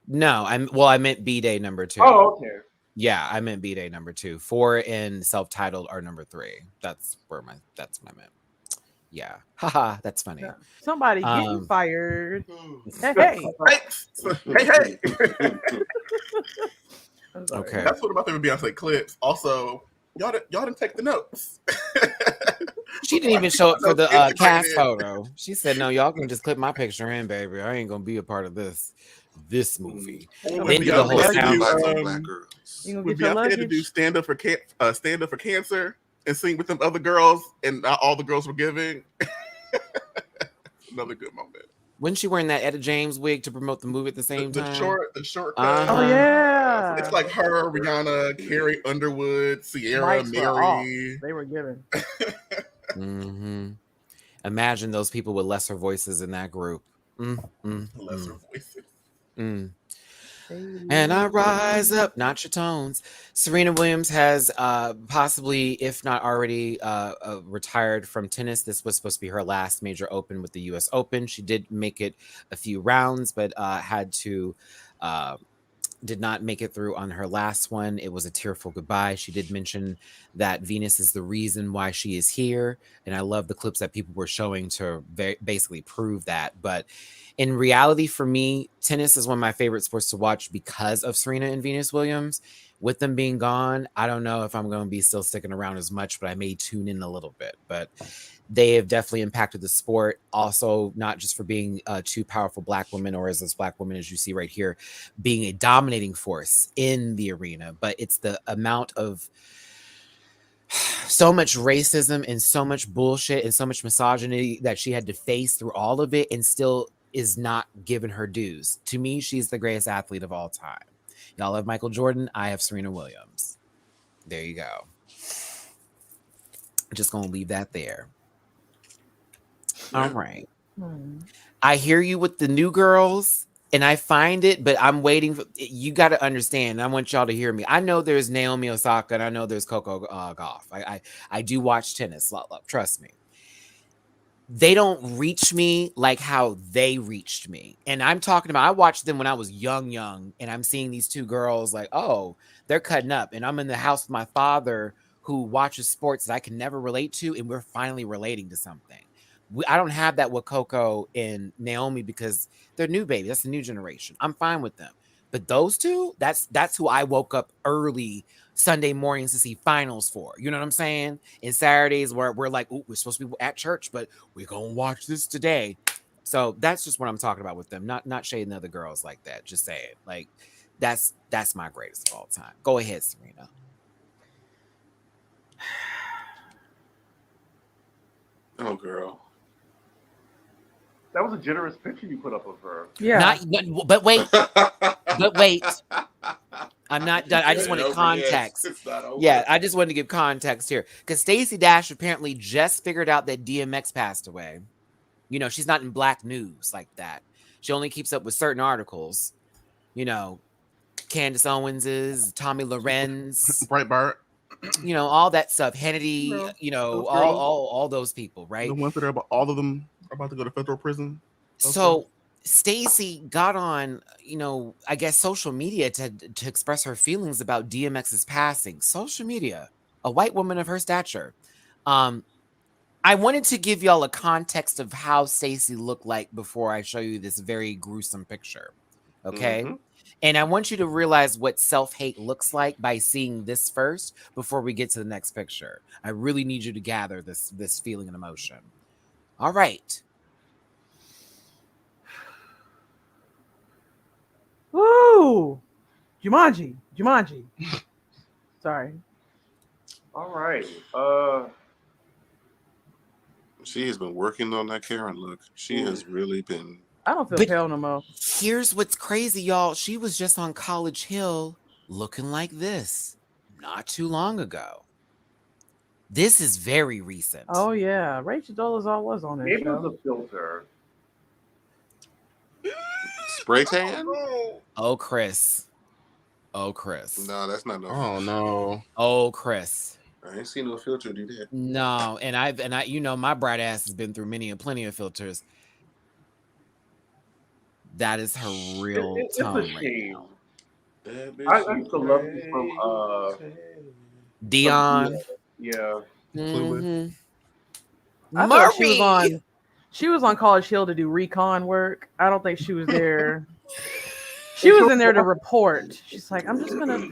No, I meant B-Day number two. Oh, okay. Yeah, I meant B-Day number two. Four and self-titled are number three. That's what I meant. Yeah. Haha, that's funny. Yeah. Somebody getting fired. Hey. Okay. That's one of my favorite Beyonce clips. Also, y'all didn't take the notes. She didn't even show up for the cast photo. She said, "No, y'all can just clip my picture in, baby. I ain't gonna be a part of this movie." Then do the whole sound. When Beyonce had to do stand up for cancer and sing with them other girls, and not all the girls were giving. Another good moment. Wasn't she wearing that Etta James wig to promote the movie at the same time? The short. Oh yeah. It's like her, Rihanna, Carrie Underwood, Sierra, Mary. They were given. Mm-hmm. Imagine those people with lesser voices in that group. Lesser voices. And I rise up, not your tones. Serena Williams has possibly, if not already, retired from tennis. This was supposed to be her last major open with the U.S. Open. She did make it a few rounds, but did not make it through on her last one. It was a tearful goodbye. She did mention that Venus is the reason why she is here. And I love the clips that people were showing to basically prove that. But in reality, for me, tennis is one of my favorite sports to watch because of Serena and Venus Williams. With them being gone, I don't know if I'm going to be still sticking around as much, but I may tune in a little bit. But they have definitely impacted the sport. Also, not just for being two powerful Black women, or as Black women, as you see right here, being a dominating force in the arena, but it's the amount of so much racism and so much bullshit and so much misogyny that she had to face through all of it, and still is not given her dues. To me, she's the greatest athlete of all time. Y'all have Michael Jordan. I have Serena Williams. There you go. Just gonna leave that there. All right. I hear you with the new girls, and I find it, but I'm waiting for you. Got to understand. I want y'all to hear me. I know there's Naomi Osaka, and I know there's Coco Gauff. I do watch tennis. Love, trust me. They don't reach me like how they reached me. And I'm talking about, I watched them when I was young, and I'm seeing these two girls like, oh, they're cutting up. And I'm in the house with my father who watches sports that I can never relate to, and we're finally relating to something. I don't have that with Coco and Naomi because they're new baby. That's the new generation. I'm fine with them. But those two, that's who I woke up early Sunday mornings to see finals for. You know what I'm saying? And Saturdays where we're like, oh, we're supposed to be at church, but we're going to watch this today. So that's just what I'm talking about with them. Not shading the other girls like that. Just saying, like that's my greatest of all time. Go ahead, Serena. Oh, girl. That was a generous picture you put up of her. Yeah. But wait. I'm not done. I just It ain't wanted over context. yet. It's not over. Yeah, I just wanted to give context here. Because Stacey Dash apparently just figured out that DMX passed away. You know, she's not in black news like that. She only keeps up with certain articles. You know, Candace Owens's, Tommy Lorenz, Breitbart. you know, all that stuff. Hannity, Girl, you know, those girls. all those people, right? The ones that are all of them are about to go to federal prison. So Stacey got on, you know, I guess social media to express her feelings about DMX's passing. Social media, a white woman of her stature. I wanted to give y'all a context of how Stacey looked like before I show you this very gruesome picture. Okay? Mm-hmm. And I want you to realize what self-hate looks like by seeing this first before we get to the next picture. I really need you to gather this feeling and emotion. All right. Woo! Jumanji. Sorry. All right. She has been working on that Karen look. She has really been. I don't feel But- pale no more. Here's what's crazy, y'all. She was just on College Hill looking like this not too long ago. This is very recent. Oh yeah, Rachel Dolezal was on that Maybe it show. was a filter. Spray tan? Oh, Chris. Oh, Chris. No, that's not no. Oh no. Oh, Chris. I ain't seen no filter do that. No, and I, you know, my bright ass has been through many and plenty of filters. That is her real It's tone a right shame. now. I used to love this from Dion. yeah. Mhm. I thought Murray. she was on College Hill to do recon work. I don't think she was there. She was in there to report. She's like, I'm just gonna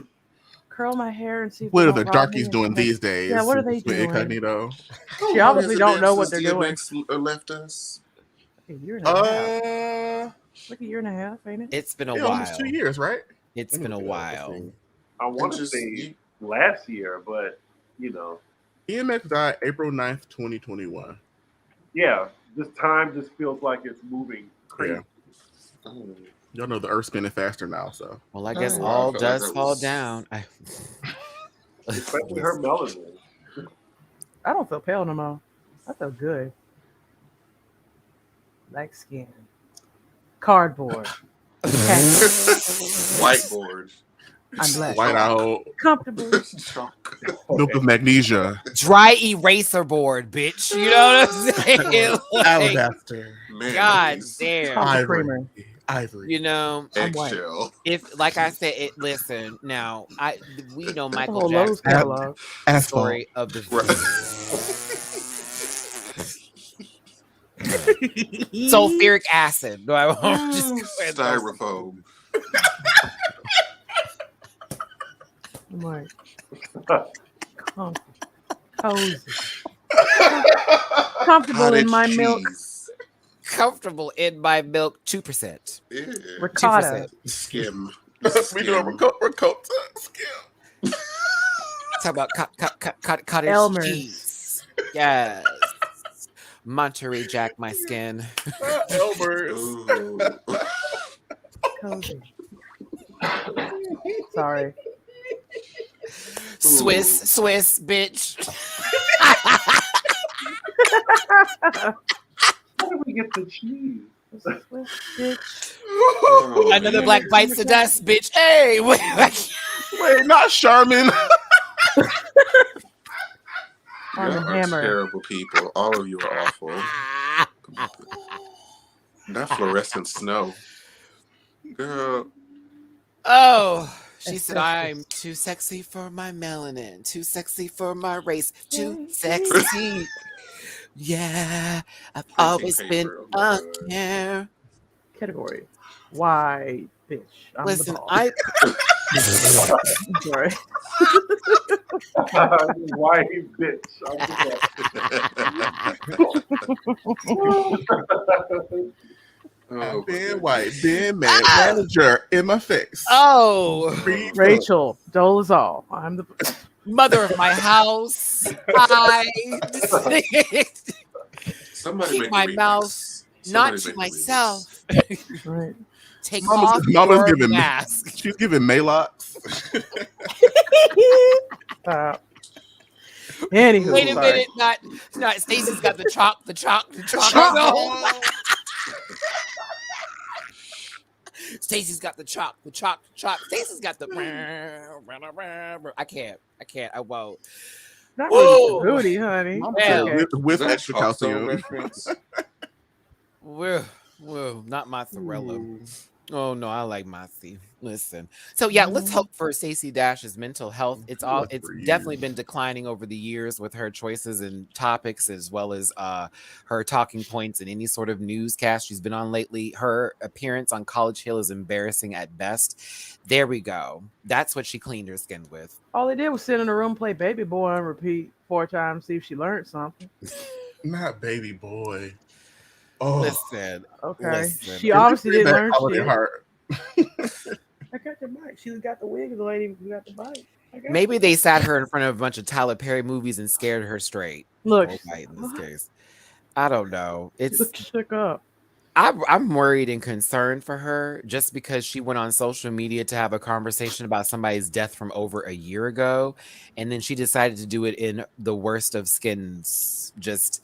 curl my hair and see if What they are the don't rob me darkies or doing something. these days? Yeah, what are they With doing? Incognito. She obviously don't know what they're doing. DMX left us. A year and a half. Like a year and a half, ain't it? It's been a Yeah, while. almost 2 years, right? It's Let me been a look it up. Let's while. see. I want to just- say last year, but you know, DMX died April 9th, 2021. yeah, this time just feels like it's moving crazy. Yeah. Oh. Y'all know the Earth's spinning faster now, so. Well, I guess Oh, all I felt like does that fall was- down. Especially her melanin. I don't feel pale no more. I feel good. Like skin. Cardboard. Whiteboard. I'm blessed. White out. Comfortable. Chalk. Milk of magnesia. Dry eraser board, bitch. You know what I'm saying? Like, Alabaster. God Mayonnaise. damn. Coffee creamer. Ivory. You know, I'm white. Eggshell. if like I said, we know The Michael whole Lowe's Jackson catalog. Asphalt. story of the sulfuric acid. Do I want to just Styrofoam. I'm like, cozy. Comfortable in Cottage my milk. cheese. comfortable in my milk 2%. Yeah. Ricotta. Skim. We doing ricotta. Skim. Talk about cottage Elmer's. cheese. Yes. Monterey Jack my skin. Elmer's. Ooh. Cozy. Sorry. Swiss, bitch. How did we get the cheese? Bitch. Oh, Another man. black bites the dust, bitch. Hey, wait. Wait, not Charmin. On the Y'all are hammer. terrible people. All of you are awful. That fluorescent snow. Girl. Oh, she That's said, so I'm too sexy for my melanin, too sexy for my race, too sexy. Yeah, I've always been paper, oh my a God. care. Category. White bitch. I'm Listen, the ball. I I'm sorry. White bitch. Oh, Ben my White, goodness. Ben manager in my face. Oh, Free Rachel Dolezal. I'm the mother of my house. I Somebody keep make my a remix. mouth Somebody not to make a myself. right. Take Mama's, off Mama's your giving mask. She's giving Maylocks. Stop. Anywho, Wait a sorry. minute, not Stacey's got the chalk. Chalk. No. Stacey's got the chalk. Stacey's got the. I can't. I won't. Not really Ooh. booty, honey. Mama Yeah. said Okay. with Is that a extra Chalk Zone calcium. reference? Whoa, not mozzarella. Ooh. Oh no, I like Mossy. Listen. So yeah, let's hope for Stacey Dash's mental health. It's definitely been declining over the years with her choices and topics, as well as her talking points in any sort of newscast she's been on lately. Her appearance on College Hill is embarrassing at best. There we go. That's what she cleaned her skin with. All they did was sit in a room, play Baby Boy, and repeat 4 times, see if she learned something. Not baby boy. Oh, Listen. Okay. Listen. She obviously didn't that learn holiday shit. heart. I got the mic. She got the wig of the lady who got the bike. Maybe they sat her in front of a bunch of Tyler Perry movies and scared her straight. Look, Or white in this case. I don't know. It's look shook up. I'm worried and concerned for her just because she went on social media to have a conversation about somebody's death from over a year ago, and then she decided to do it in the worst of skins. Just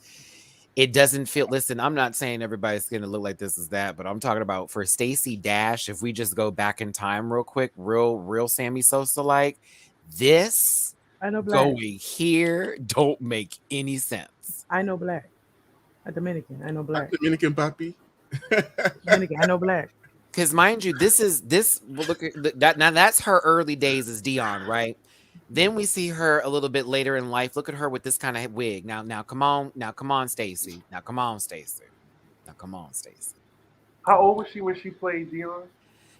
it doesn't feel. Listen, I'm not saying everybody's skin to look like this is that, but I'm talking about for Stacey Dash. If we just go back in time real quick, real Sammy Sosa like this I know black. going here don't make any sense. I know black. A Dominican. I know black. Dominican papi. Dominican. I know black. Because mind you, well, look at that. Now that's her early days as Dion, right? Then we see her a little bit later in life. Look at her with this kind of wig. Now, come on, Stacey. Now, come on, Stacey. How old was she when she played Dion?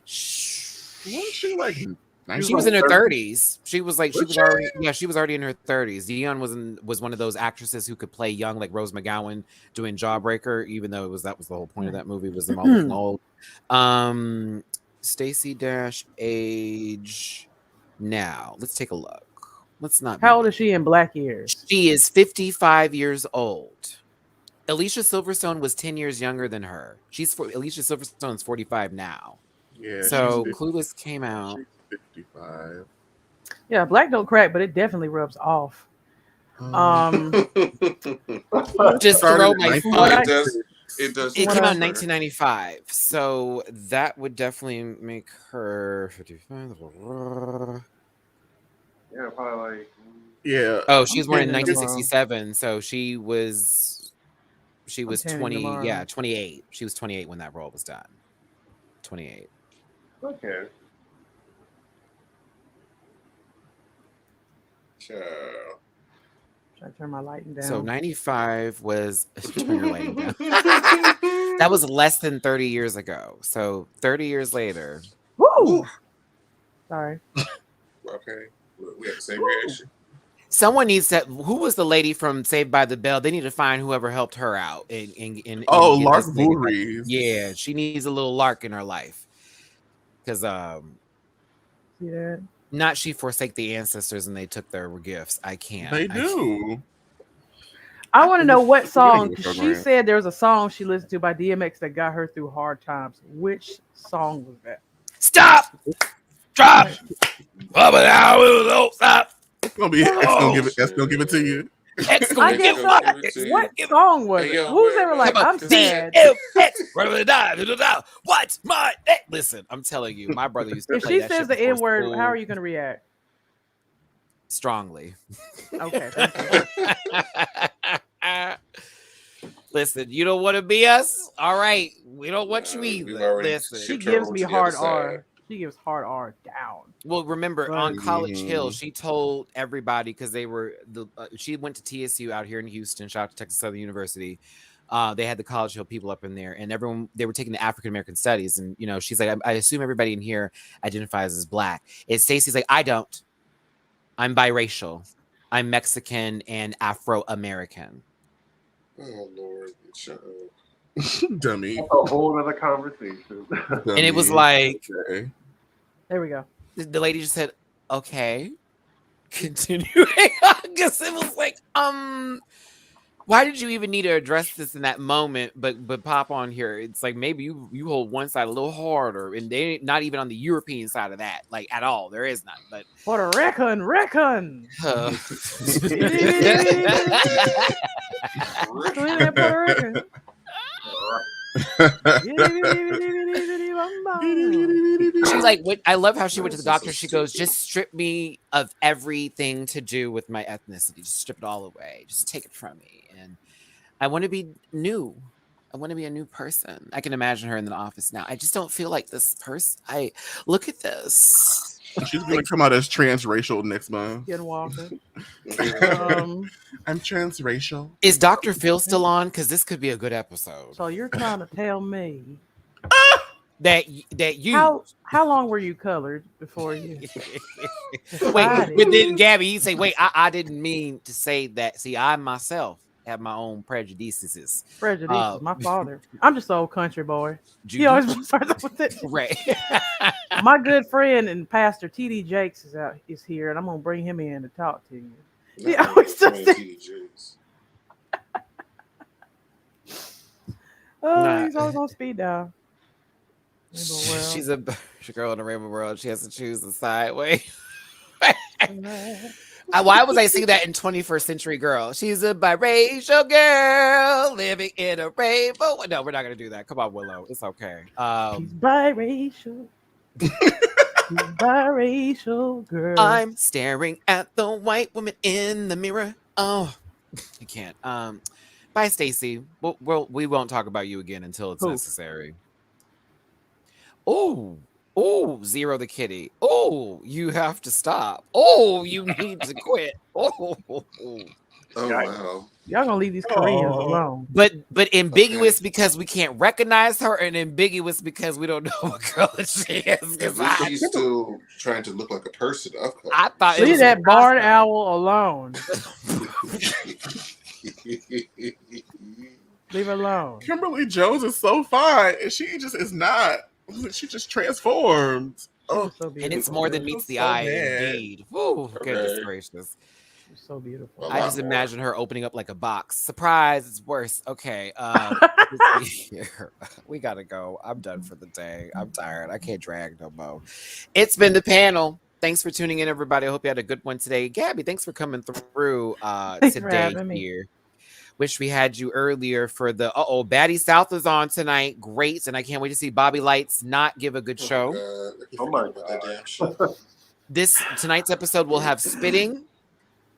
Wasn't she like? She was in her 30s. She was already in her 30s. Dion was one of those actresses who could play young, like Rose McGowan doing Jawbreaker, even though that was the whole point of that movie was them all looking old. Stacey Dash age now. Let's take a look. Let's not. How old is she in black years? She is 55 years old. Alicia Silverstone was 10 years younger than her. Alicia Silverstone's 45 now. Yeah. So Clueless came out. She's 55. Yeah, black don't crack, but it definitely rubs off. Just throw my phone. It does. It came out in 1995, so that would definitely make her 55. Yeah, probably like. Yeah. Oh, she was born in I'm 1967, so she was 20. tomorrow. Yeah, 28. She was 28 when that role was done. 28. Okay. Child. Try to turn my lighting down. So 95 was turn your lighting down. That was less than 30 years ago. So 30 years later. Woo! Sorry. Okay. We have the same reaction. Someone needs to. Who was the lady from Saved by the Bell? They need to find whoever helped her out. Lark Voorhees. Yeah, she needs a little Lark in her life. Because See that? not she forsake the ancestors and they took their gifts. I can't. They do. I want to know what song. Forgetting the She program. said there was a song she listened to by DMX that got her through hard times. Which song was that? Stop! Drop! Stop! It's gonna be. That's gonna give it to you. X I gonna guess give so. What song was Hey, it? yo, Who's ever like, Come on, I'm sad? DMX. What's my name? Listen, I'm telling you, my brother used to If play she that says shit the before N word, school how are you going to react? strongly. Okay. Thank you. Listen, you don't want to be us? All right. We don't want you We've either. already Listen. She shipped her gives over me to the hard other R. side. She gives hard R down. Well, remember Right. on College Hill, she told everybody because they were she went to TSU out here in Houston. Shout out to Texas Southern University. They had the College Hill people up in there, and they were taking the African American studies. And she's like, I assume everybody in here identifies as black. And Stacey's like, I don't. I'm biracial. I'm Mexican and Afro-American. Oh Lord, shut up. Dummy. That's a whole other conversation. And it was Dummy. like, Okay. There we go. the lady just said, okay. Continuing. I guess it was like, why did you even need to address this in that moment? But pop on here. It's like maybe you hold one side a little harder, and they not even on the European side of that, like at all. There is none. But Puerto Rican. Puerto Rican. She's like, what? I love how she went to the doctor. She goes, just strip me of everything to do with my ethnicity. Just strip it all away. Just take it from me. And I want to be new. I want to be a new person. I can imagine her in the office now. I just don't feel like this person. I look at this. She's gonna come out as transracial next month. Ken Walker. I'm transracial. Is Dr. Phil still on? Because this could be a good episode. So you're trying to tell me That you how long were you colored before you? wait, but then Gabby, you say, wait, I didn't mean to say that. See, I myself have my own prejudices. Prejudice. My father. I'm just an old country boy. You- He always starts off with it. right. My good friend and pastor TD Jakes is here, and I'm gonna bring him in to talk to you. He always does that. Oh, Nah. he's always on speed dial. She's a girl in the rainbow world. She has to choose the side way. Why was I singing that in 21st Century Girl? She's a biracial girl living in a rainbow. No, we're not gonna do that. Come on, Willow. It's okay. She's biracial. She's biracial girl. I'm staring at the white woman in the mirror. Oh, you can't. Bye, Stacy. We won't talk about you again until it's necessary. Oh, Zero the kitty. Oh, you have to stop. Oh, you need to quit. Oh. Wow. Y'all gonna leave these Koreans alone. But ambiguous because we can't recognize her, and ambiguous because we don't know what color she is. Because She's still trying to look like a person of color. I thought it Leave was that barn owl alone. Leave her alone. Kimberly Jones is so fine, and she just is not. She just transformed. Oh, So beautiful. and it's more than meets the So eye, bad. indeed. Woo, goodness Okay. gracious. She's so beautiful. A I lot just more. imagine her opening up like a box. Surprise, it's worse. Okay. We gotta go. I'm done for the day. I'm tired. I can't drag no more. It's been the panel. Thanks for tuning in, everybody. I hope you had a good one today. Gabby, thanks for coming through Thanks for today having me. here. Wish we had you earlier for the Baddie South is on tonight. Great. And I can't wait to see Bobby Lights not give a good show. Oh my god. Tonight's episode will have spitting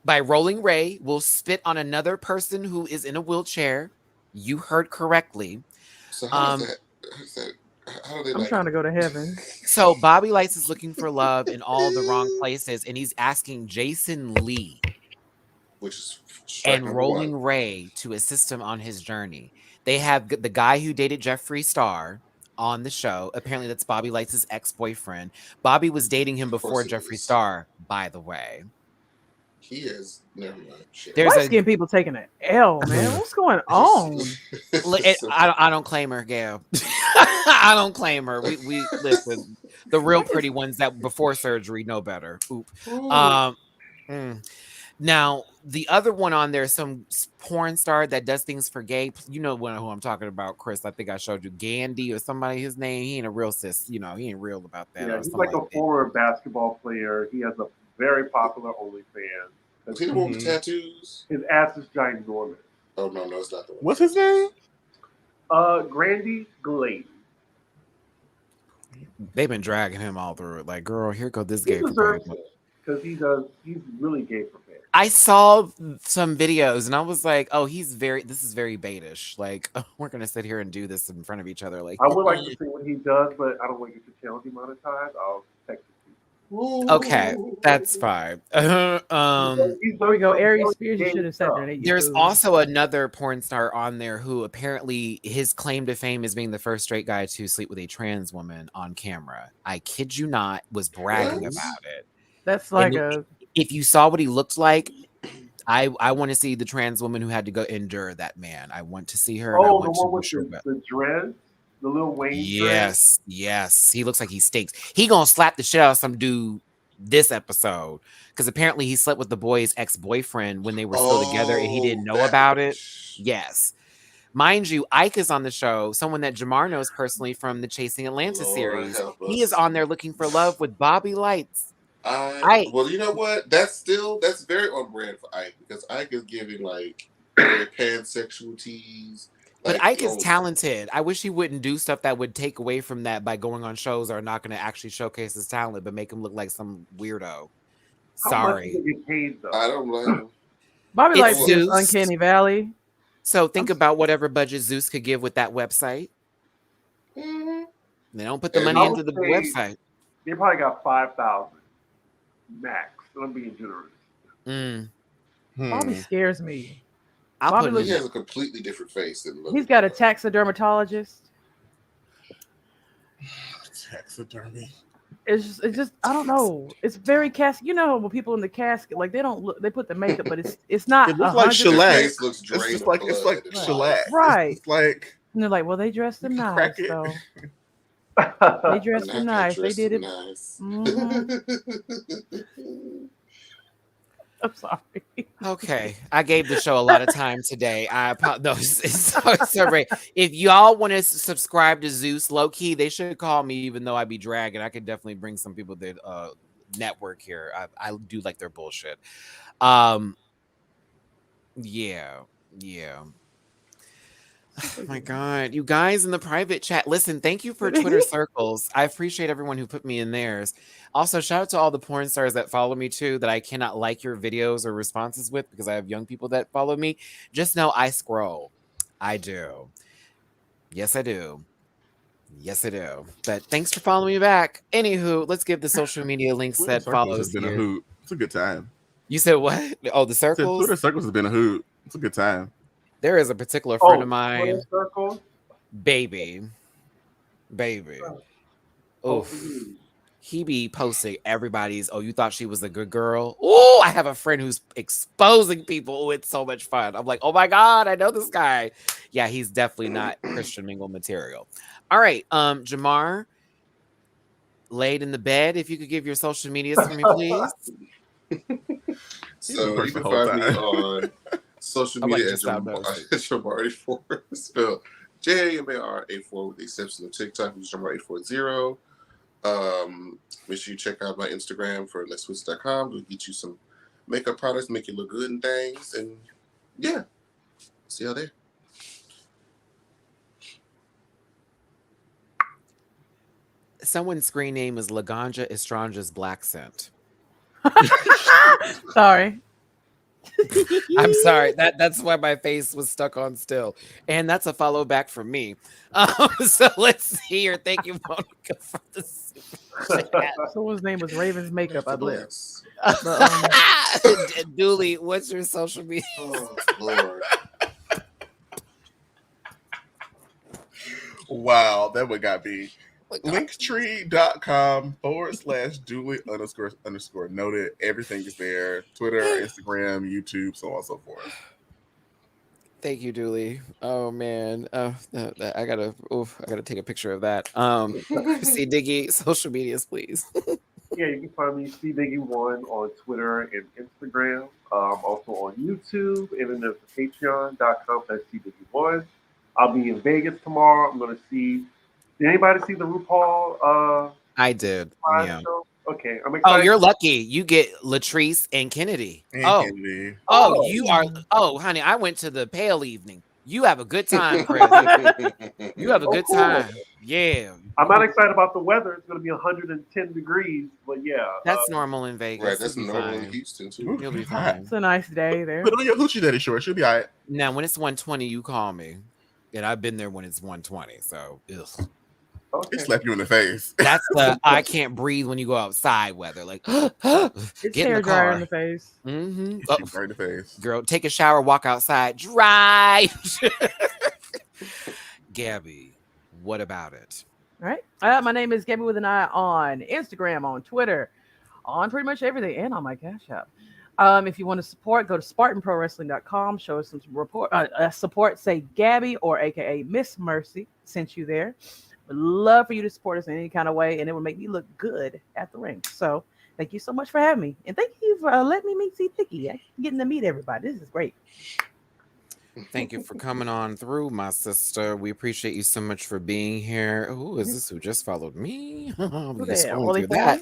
by Rolling Ray. Will spit on another person who is in a wheelchair. You heard correctly. So how does that how do they I'm trying to go to heaven. So Bobby Lights is looking for love in all the wrong places, and he's asking Jason Lee which is and Rolling Ray to assist him on his journey. They have the guy who dated Jeffree Star on the show. Apparently, that's Bobby Lights' ex-boyfriend. Bobby was dating him before Jeffree Star, by the way. He is never mind. Shit. There's Light skinned people taking an L, man. What's going on? I don't claim her, Gail. I don't claim her. We listen. The real pretty ones that before surgery know better. Oop. Now the other one on there, some porn star that does things for gay. You know who I'm talking about, Chris. I think I showed you Gandhi or somebody. His name. He ain't a real sis. You know, he ain't real about that. Yeah, he's like a former basketball player. He has a very popular OnlyFans. Was he the one with the tattoos? His ass is ginormous. Oh no, it's not the one. What's his name? Grandy Glade. They've been dragging him all through it. Like, girl, here go this He gay. deserves it because he's really gay prepared. I saw some videos and I was like, oh, this is very baitish. Like, we're gonna sit here and do this in front of each other. Like, I would like to see what he does, but I don't want to get the channel demonetized. I'll text it to you. okay, that's fine. There we go. Aries Spears, you should have said that. There's also another porn star on there who apparently his claim to fame is being the first straight guy to sleep with a trans woman on camera. I kid you not, was bragging about it. That's like If you saw what he looked like, I want to see the trans woman who had to go endure that man. I want to see her, and I Oh, the want to one be with sure about. the dreads, the Lil Wayne dreads. Yes. He looks like he stinks. He gonna slap the shit out of some dude this episode because apparently he slept with the boy's ex-boyfriend when they were still together and he didn't know that about it. bitch. Yes. Mind you, Ike is on the show, someone that Jamar knows personally from the Chasing Atlanta Lord series. help He is us. on there looking for love with Bobby Lights. Well, you know what? That's very on brand for Ike because Ike is giving like very pansexual tease. But Like, Ike is talented. I wish he wouldn't do stuff that would take away from that by going on shows that are not going to actually showcase his talent, but make him look like some weirdo. How much does Sorry. it get paid though? I don't blame him. Bobby It's likes this Zeus. Uncanny Valley. So think about whatever budget Zeus could give with that website. Mhm. They don't put the And money I into would the say website. They probably got 5,000 max. And I'm being generous. Bobby scares me. I'll Bobby put looks- He has a completely different face than Lil. He's got a taxidermatologist. Taxidermy. It's just I don't know. It's very casket. You know when people in the casket like they don't look. They put the makeup, but it's not. It looks like 100%. His shellac. face looks It's drained just of like blood it's like and shellac. Right. It's like And they're like, well, they dressed him nice crack it. though. They They dressed him nice. They did it. Nice. I'm sorry. Okay, I gave the show a lot of time today. I apologize. It's so great. If y'all want to subscribe to Zeus, low key, they should call me. Even though I be dragging, I could definitely bring some people that network here. I do like their bullshit. Yeah. Oh my God, you guys in the private chat. Listen, thank you for Twitter circles. I appreciate everyone who put me in theirs. Also, shout out to all the porn stars that follow me too, that I cannot like your videos or responses with because I have young people that follow me. Just know I scroll. I do. Yes, I do. But thanks for following me back. Anywho, let's give the social media links Twitter that Circles follows has been here. a hoot. It's a good time. You said what? Oh, the circles? Twitter Circles has been a hoot. It's a good time. There is a particular friend of Twitter mine. Circle. Baby. Oof. He be posting everybody's, oh, you thought she was a good girl? Oh, I have a friend who's exposing people. Oh, it's so much fun. I'm like, oh my God, I know this guy. Yeah, he's definitely not Christian mingle material. All right, Jamar, laid in the bed, if you could give your social medias for me, please. So you can find me on social media at Jamar84, spelled JAMAR84 with the exception of TikTok, which is Jamar840. Make sure you check out my Instagram for letswitch.com. We'll get you some makeup products, make you look good and things. And yeah, see y'all there. Someone's screen name is Laganja Estrange's Black Scent. Sorry. I'm sorry. That's why my face was stuck on still. And that's a follow back from me. So let's see here. Thank you, Monica, for this. Someone's name was Raven's Makeup, I believe. Dooley, what's your social media? Oh, Lord. Wow, that would got me. Linktree.com/Dooley__. Noted. Everything is there. Twitter, Instagram, YouTube, so on and so forth. Thank you, Dooley. Oh man. I gotta take a picture of that. Sea Diggy, social medias, please. Yeah, you can find me Sea Diggy1 on Twitter and Instagram. Also on YouTube, and then there's the Patreon.com/Sea Diggy1. I'll be in Vegas tomorrow. I'm gonna see. Did anybody see the RuPaul? I did. Yeah. Show? Okay, I'm excited. Oh, you're lucky. You get Latrice and Kennedy. Kennedy. You are. Oh, honey, I went to the pale evening. You have a good time, Chris. You have a good time. Yeah. I'm not excited about the weather. It's going to be 110 degrees, but yeah. That's normal in Vegas. Right, that's normal in Houston, too. You'll be fine. It's a nice day there. Put on your hoochie daddy shorts. You'll be all right. Now, when it's 120, you call me. And I've been there when it's 120. So, ugh. Okay. It slapped you in the face. That's the I can't breathe when you go outside weather. Like, It's get hair in the dryer car. in the face. Mm-hmm. Right in the face. Girl, take a shower, walk outside, dry. Gabby, what about it? All right. My name is Gabby with an I on Instagram, on Twitter, on pretty much everything and on my Cash App. If you want to support, go to SpartanProWrestling.com. Show us some support. Say Gabby or AKA Miss Mercy sent you there. Would love for you to support us in any kind of way, and it would make me look good at the ring. So thank you so much for having me, and thank you for letting me meet Sea Diggy. I'm getting to meet everybody. This is great. Thank you for coming on through, my sister. We appreciate you so much for being here. Who is this who just followed me? I'll be scrolling through that.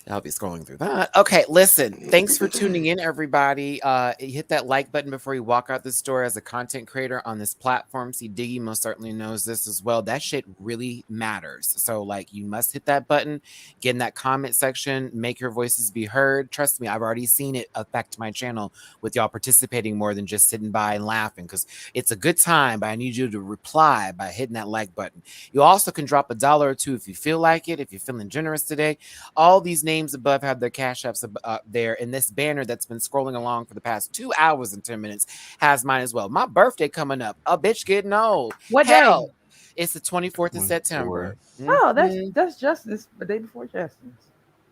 I'll be scrolling through that. Okay, listen. Thanks for tuning in, everybody. Hit that like button before you walk out this door. As a content creator on this platform, Sea Diggy most certainly knows this as well. That shit really matters. So, like, you must hit that button, get in that comment section, make your voices be heard. Trust me, I've already seen it affect my channel with y'all participating more than just sitting by and laughing, because it's a good time, but I need you to reply by hitting that like button. You also can drop $1 or $2 if you feel like it, if you're feeling generous today. All these names above have their Cash Apps there, and this banner that's been scrolling along for the past 2 hours and 10 minutes has mine as well. My birthday coming up. A bitch getting old. What day? It's the 24th of September. Oh, that's Justin's, the day before Justin's.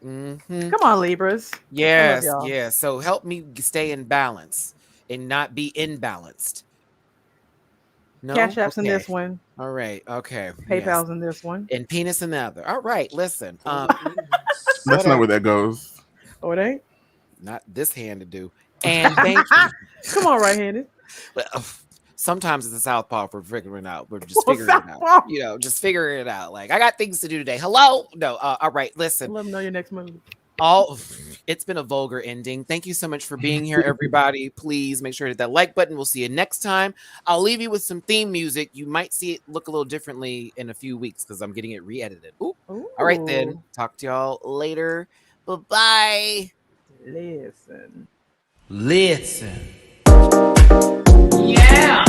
Mm-hmm. Come on, Libras. Yes, yes. So help me stay in balance and not be imbalanced. No? Cash App's in this one. All right. Okay. PayPal's in this one. And penis in the other. All right. Listen. That's not where that goes. Oh, it ain't? Not this hand to do. And thank you. Come on, right-handed. Sometimes it's a southpaw for figuring out. We're just figuring it out. You know, just figuring it out. Like, I got things to do today. Hello? No. All right. Listen. Let them know your next move. It's been a vulgar ending. Thank you so much for being here, everybody. Please make sure to hit that like button. We'll see you next time. I'll leave you with some theme music. You might see it look a little differently in a few weeks because I'm getting it re-edited. Ooh. All right, then. Talk to y'all later. Bye-bye. Listen. Yeah.